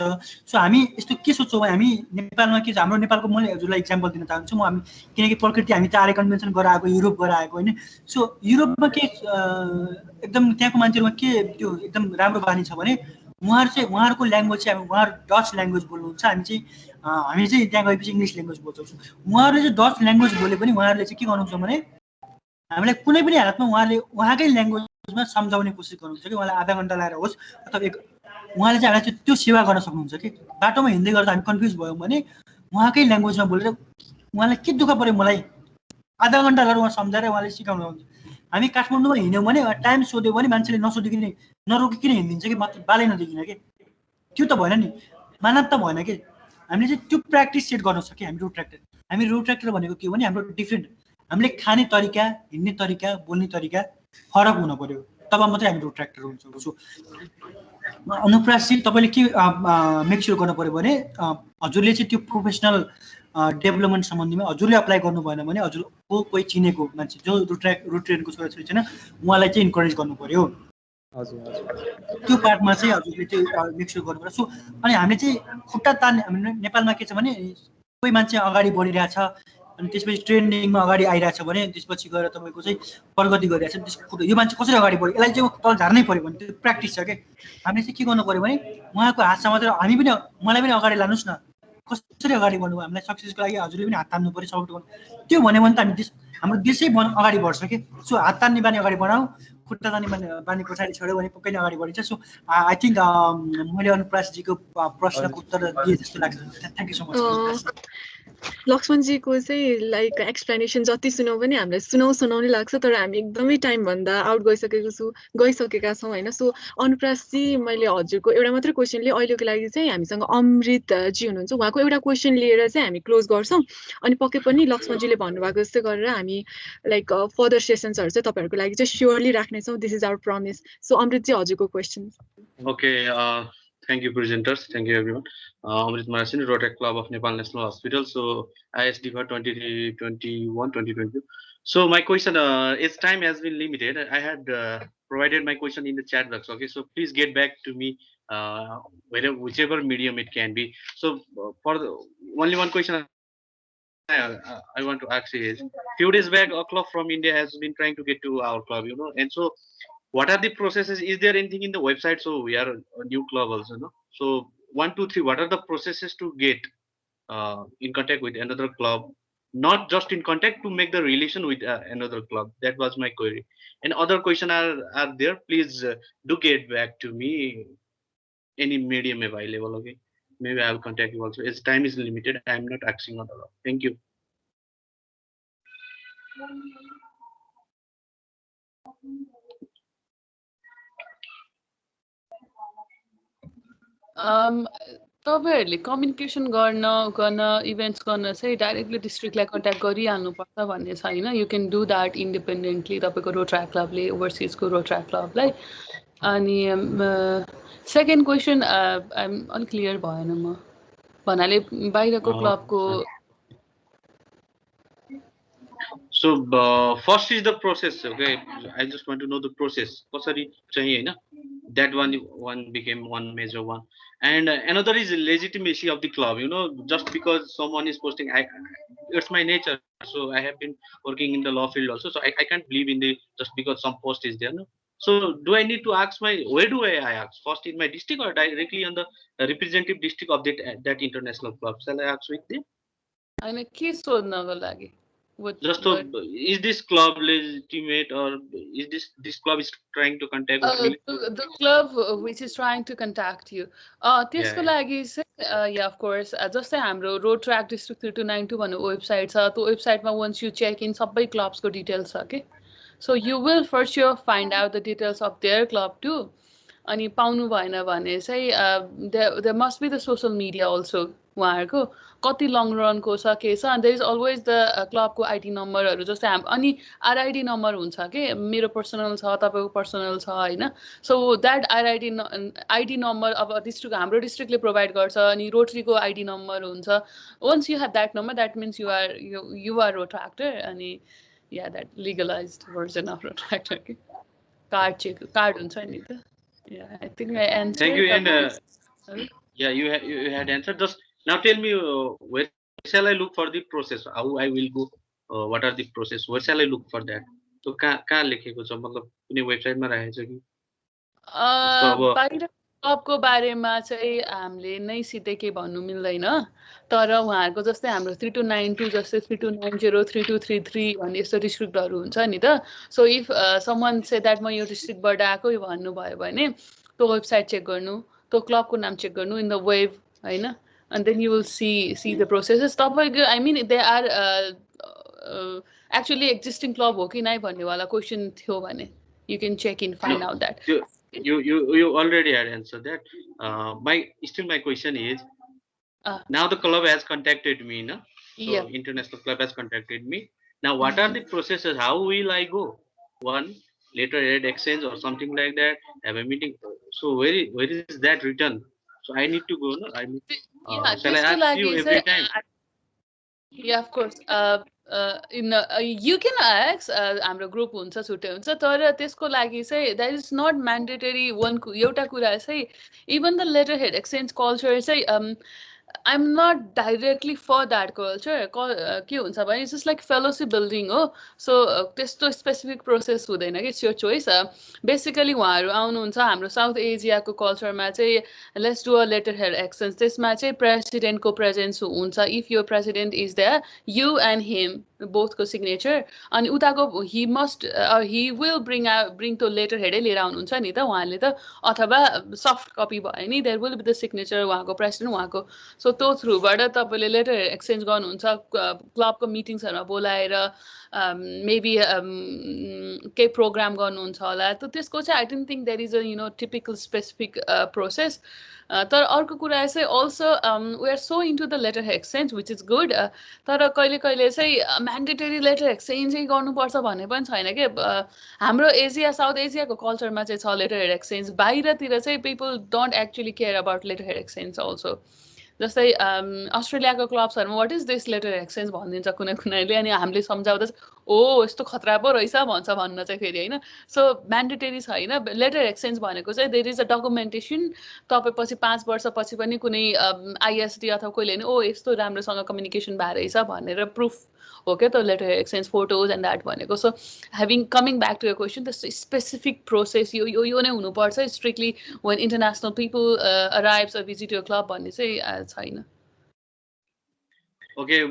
सो हामी यस्तो के सोच्छौँ भने हामी नेपालमा के छ, हाम्रो नेपालको मैले हजुरलाई इक्जाम्पल दिन चाहन्छु म। हामी किनकि प्रकृति हामी त आर्य कन्भेन्सन गरेर आएको, युरोप गएर आएको होइन। सो युरोपमा के एकदम त्यहाँको मान्छेहरूमा के त्यो एकदम राम्रो बानी छ भने उहाँहरूको ल्याङ्ग्वेज चाहिँ उहाँहरू डच ल्याङ्ग्वेज बोल्नुहुन्छ, हामी चाहिँ त्यहाँ गएपछि इङ्ग्लिस ल्याङ्ग्वेज बोल्छौँ। उहाँहरूले चाहिँ डच ल्याङ्ग्वेज बोले पनि उहाँहरूले चाहिँ के गर्नुहुन्छ भने हामीलाई कुनै पनि हालतमा उहाँकै ल्याङ्ग्वेजमा सम्झाउने कोसिस गर्नुहुन्छ कि उहाँलाई आधा घन्टा लगाएर होस् अथवा उहाँले चाहिँ हामीलाई त्यो सेवा गर्न सक्नुहुन्छ कि बाटोमा हिँड्दै गर्दा हामी कन्फ्युज भयौँ भने उहाँकै ल्याङ्ग्वेजमा बोलेर उहाँलाई के दुःख पऱ्यो मलाई आधा घन्टा लगाएर उहाँ सम्झाएर उहाँले सिकाउनुहुन्छ। हामी काठमाडौँमा हिँड्यौँ भने टाइम सोध्यो भने मान्छेले नसोधिकन नरोकिकन हिँडिदिन्छ कि मात्र बालै नदेखिन कि त्यो त भएन नि, मानव त भएन कि। हामीले चाहिँ त्यो प्र्याक्टिस सेट गर्न सक्यो। हामी रोट्र्याक्टर भनेको के हो भने हाम्रो डिफ्रेन्ट, हामीले खाने तरिका, हिँड्ने तरिका, बोल्ने तरिका फरक हुनु पऱ्यो, तब मात्रै हामी रोट्र्याक्टर हुन्छौँ। सो अनुप्रास चाहिँ तपाईँले के मेक स्योर गर्नु पऱ्यो भने हजुरले चाहिँ त्यो प्रोफेसनल डेभलपमेन्ट सम्बन्धीमा हजुरले अप्लाई गर्नु भएन भने हजुरको कोही चिनेको मान्छे जो रोटेरियनको छोराछोरी छैन उहाँलाई चाहिँ इन्करेज गर्नु पऱ्यो। त्यो पार्टमा चाहिँ हजुरले त्यो मेक स्योर गर्नु पर्छ। सो अनि हामीले चाहिँ खुट्टा तान्ने, हाम्रो नेपालमा के छ भने कोही मान्छे अगाडि बढिरहेछ अनि त्यसपछि ट्रेन्डिङमा अगाडि आइरहेछ भने त्यसपछि गएर तपाईँको चाहिँ प्रगति गरिरहेछ, त्यसको खुट्टा यो मान्छे कसरी अगाडि बढ्यो यसलाई चाहिँ तल झार्नै पऱ्यो भने त्यो प्र्याक्टिस छ क्या। हामीले चाहिँ के गर्नु पऱ्यो भने उहाँको हात समातेर हामी पनि मलाई पनि अगाडि लानुहोस् न, कसरी अगाडि बढ्नु, हामीलाई सक्सेसको लागि हजुरले पनि हात तान्नु पऱ्यो, सपोर्ट गर्नु। त्यो भन्यो भने त हामी हाम्रो देशै अगाडि बढ्छ कि। सो हात तान्ने बानी अगाडि बढाउँ, खुट्टा तान्ने बानी पछाडि छोड्यो भने पक्कै नै अगाडि बढिन्छ। सो आई थिङ्क मैले अनुप्रासजीको प्रश्नको उत्तर दिएँ जस्तो लाग्छ। Thank you so much. लक्ष्मणजीको चाहिँ लाइक एक्सप्लेनेसन जति सुनौ पनि हामीलाई सुनाउने लाग्छ, तर हामी एकदमै टाइमभन्दा आउट गइसकेका छौँ होइन। सो अनुप्रासजी, मैले हजुरको एउटा मात्रै क्वेसन लिएँ अहिलेको लागि चाहिँ हामीसँग अमृतजी हुनुहुन्छ, उहाँको एउटा क्वेसन लिएर चाहिँ हामी क्लोज गर्छौँ। अनि पक्कै पनि लक्ष्मणजीले भन्नुभएको जस्तै गरेर हामी लाइक फर्दर सेसन्सहरू चाहिँ तपाईँहरूको लागि चाहिँ स्योरली राख्नेछौँ, this is our promise. So Amritji हजुरको क्वेसन। Okay, thank you presenters, thank you everyone. Amrit Marasini, Rotaract Club of Nepal National Hospital. So ISD for 2021-2022. So my question is, time has been limited. I had provided my question in the chat box. Okay, so please get back to me whichever medium it can be. So for only one question I want to ask is, few days back a club from India has been trying to get to our club, and so what are the processes? Is there anything in the website? So we are a new club also, so 1, 2, 3, what are the processes to get in contact with another club, not just in contact, to make the relation with another club? That was my query. And other question are there, please do get back to me, any medium available. Okay, maybe I will contact you also, as time is limited. I am not asking other. Thank you. तपाईँहरूले communication गर्न events गर्न चाहिँ directly डिस्ट्रिक्टलाई contact गरिहाल्नुपर्छ भन्ने छैन. You can do that independently तपाईँको रोट्राक क्लबले, ओभरसिजको रोट्राक क्लबलाई. अनि सेकेन्ड क्वेसन अलिक क्लियर भएन म भन्नाले बाहिरको क्लबको. So first is the process. Okay, I just want to know the process. कसरी चाहिँ हैन, that one became one major one. And another is legitimacy of the club. You know, just because someone is posting, it's my nature. So I have been working in the law field also. So I can't believe in the just because some post is there. No. So do I need to ask where do I ask? First in my district or directly on the representative district of that international club? Shall I ask with them? होइन के सोध्नको लागि? Just to, is this club legitimate, or is this club is trying to contact with me? The club which is trying to contact you. त्यसको लागि चाहिँ yeah, of course, जस्तै हाम्रो Rotaract District 3292 भन्ने website छ. त्यो वेबसाइटमा once you check in सबै क्लब्सको डिटेल्स छ के. So you will for sure find out the details of their club too. अनि पाउनु भएन भने चाहिँ there must be the social media also. उहाँहरूको कति लङ रनको छ के छ. and there is always the क्लबको आइडी नम्बरहरू. जस्तै अनि आरआइडी नम्बर हुन्छ के, मेरो पर्सनल छ, तपाईँको पर्सनल छ होइन. सो द्याट आइडी नम्बर अब डिस्ट्रिक्ट, हाम्रो डिस्ट्रिक्टले प्रोभाइड गर्छ. अनि रोटरीको आइडी नम्बर हुन्छ. Once you have that number, that means you are Rotaractor. अनि या that legalized version of Rotaractor के. कार्ड हुन्छ नि त. Yeah, I think I answered. Thank you. And yeah, you had answered. Just now tell me, where shall I look for the process? How I will go? What are the process? Where shall I look for that? So कहाँ लेखेको छ, मतलब कुनै वेबसाइटमा राखेको छ कि? बाहिर क्लबको बारेमा चाहिँ हामीले नै सिधै के भन्नु मिल्दैन. तर उहाँहरूको जस्तै हाम्रो 3292 जस्तै 3290 3233 भन्ने यस्तो डिस्ट्रिक्टहरू हुन्छ नि त. So if someone say that म यो डिस्ट्रिक्टबाट आएको भन्नुभयो भने त्यो वेबसाइट चेक गर्नु, त्यो क्लबको नाम चेक गर्नु इन द वेब होइन. and then you will see the processes. तपाईँको I mean they are actually existing club हो कि नै भन्नेवाला क्वेसन थियो भने you can check in, find out that. You already had answered that. My question is, now the club has contacted me, no? So Yeah. international club has contacted me. Now what are the processes? How will I go? One, letterhead exchange or something like that. Have a meeting. So where is that written? So I need to go. No, I need. Shall I ask you every time? Yeah, of course. You can ask. हाम्रो group हुन्छ, छुट्टै हुन्छ. तर त्यसको लागि चाहिँ that is not mandatory. एउटा कुरा चाहिँ even the letterhead exchange culture चाहिँ I'm not directly for that culture. के हुन्छ भने it's just like fellowship building हो. So त्यस्तो स्पेसिफिक प्रोसेस हुँदैन कि, it's your choice. बेसिकली उहाँहरू आउनुहुन्छ हाम्रो साउथ एसियाको कल्चरमा चाहिँ let's do a letterhead exchange. त्यसमा चाहिँ प्रेसिडेन्टको प्रेजेन्स हुन्छ. If your president is there, you and him both को signature. अनि उताको he will bring त्यो letterhead लिएर आउनुहुन्छ नि त उहाँले त, अथवा सफ्ट कपी भयो नि, there will be the signature उहाँको प्रेसिडेन्ट उहाँको. सो त्यो थ्रुबाट तपाईँले लेटर एक्सचेन्ज गर्नुहुन्छ. क्लबको मिटिङ्सहरूमा बोलाएर मेबी केही प्रोग्राम गर्नुहुन्छ होला. त्यसको चाहिँ I don't think there is a typical specific process. तर अर्को कुरा चाहिँ also we are so into the letter exchange which is good. तर कहिले कहिले चाहिँ म्यान्डेटरी लेटर एक्सचेन्जै गर्नुपर्छ भन्ने पनि छैन कि. हाम्रो एसिया साउथ एसियाको कल्चरमा चाहिँ छ लेटर एक्सचेन्ज. बाहिरतिर चाहिँ people don't actually care about letter exchange also. जस्तै अस्ट्रेलियाको क्लब्सहरूमा what is this letter exchange भनिदिन्छ कुनै कुनैले. अनि हामीले सम्झाउँदा ओ यस्तो खतरा पो रहेछ भन्छ भन्न चाहिँ फेरि होइन सो म्यान्डेटरी छैन लेटर एक्सचेन्ज भनेको चाहिँ देयर इज अ डकुमेन्टेसन तपाईँ पछि 5 वर्षपछि पनि कुनै आइएसडी अथवा कोहीले नि ओ यस्तो राम्रोसँग कम्युनिकेसन भएर रहेछ भनेर प्रुफ हो क्या त letter exchange photos and that भनेको so having coming back to your question त्यस्तो स्पेसिफिक प्रोसेस यो नै हुनुपर्छ strictly when international people arrives a visit your club भन्ने चाहिँ छैन Okay,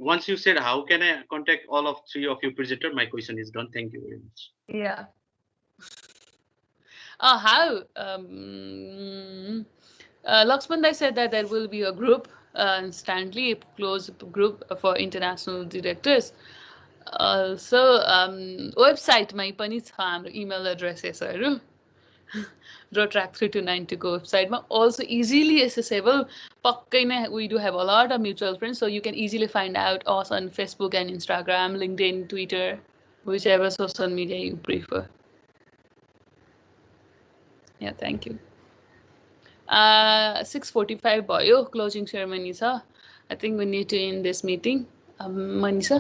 once you said how can I contact all of 3 of you presenter, my question is done. Thank you very much. Yeah. How? Laxman, I said that there will be a group, instantly a close group for international directors. So website my पनि छ हाम्रो email addressesहरू Rotaract 3292 को website मा also easily accessible पक्कै नै we do have a lot of mutual friends so you can easily find out us on Facebook and Instagram, LinkedIn, Twitter, whichever social media you prefer. Yeah, thank you. 6:45 भयो closing ceremony छ. I think we need to end this meeting. Manisha?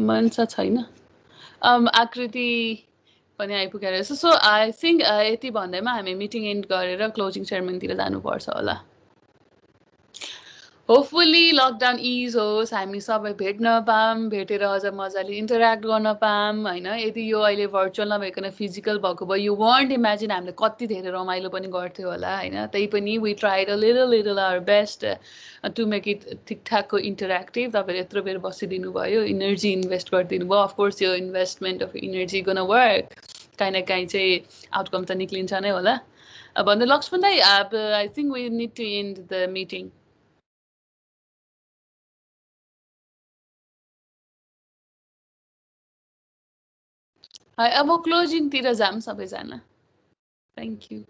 Manisha छैन. आकृति पनि आइपुगेर रहेछ so I think यति भन्दैमा हामी मिटिङ एन्ड गरेर क्लोजिङ सेरेमनीतिर जानुपर्छ होला होपफुल्ली लकडाउन इज होस् हामी सबै भेट्न पाऊँ भेटेर अझ मजाले इन्टरेक्ट गर्न पाऊँ होइन यदि यो अहिले भर्चुअल नभइकन फिजिकल भएको भए यु वन्ट इमेजिन हामीले कति धेरै रमाइलो पनि गर्थ्यो होला होइन त्यही पनि we tried a little our best to make it ठिकठाकको इन्टरेक्टिभ तपाईँले यत्रो बेर बसिदिनु भयो इनर्जी इन्भेस्ट गरिदिनु भयो अफकोर्स यो इन्भेस्टमेन्ट अफ इनर्जी गर्न वर्क काहीँ न काहीँ चाहिँ आउटकम त निक्लिन्छ नै होला भन्दा लक्ष्मण दाइ I think we need to end the meeting अब क्लोजिङतिर जाऊँ सबैजना थ्याङ्क यू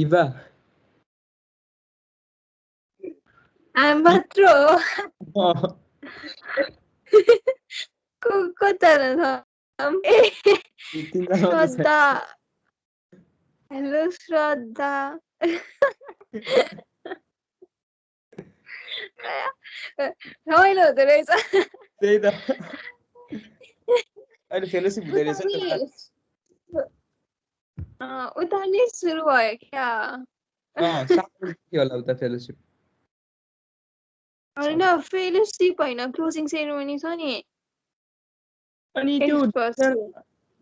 इभा मात्र हो कता श्रद्धा हेलो श्रद्धा रमाइलो हुँदो रहेछ त्यही त अहिले फेलोसिप हुँदै रहेछ उता नै सुरु भयो क्या होला उता फेलोसिप होइन फेलोसिप होइन क्लोजिङ सेरेमनी छ नि अनि त्यो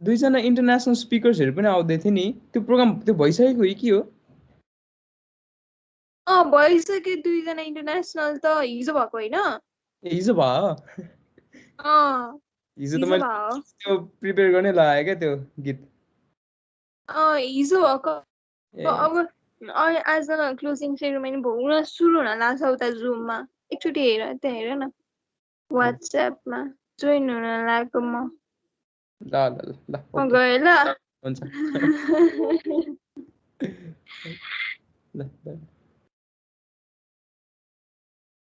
दुईजना इन्टरनेसनल स्पिकर्सहरू पनि आउँदै थियो नि त्यो प्रोग्राम त्यो भइसकेको हो कि हो भइसक्यो 2 जना इन्टरनेसनल त हिजो भएको होइन ए हिजो भयो हिजो त हिजो मैले भयो त्यो प्रिपेयर गर्नै लगाएँ क्या त्यो गीत हिजो भएको अब आज क्लोजिङ सेरेमनी हुन सुरु हुन लाग्छ उता जुममा एकचोटि त्यहाँ हेर न वाट्सएपमा जोइन हुन लागेको म ल ल ल गएँ ल हुन्छ ल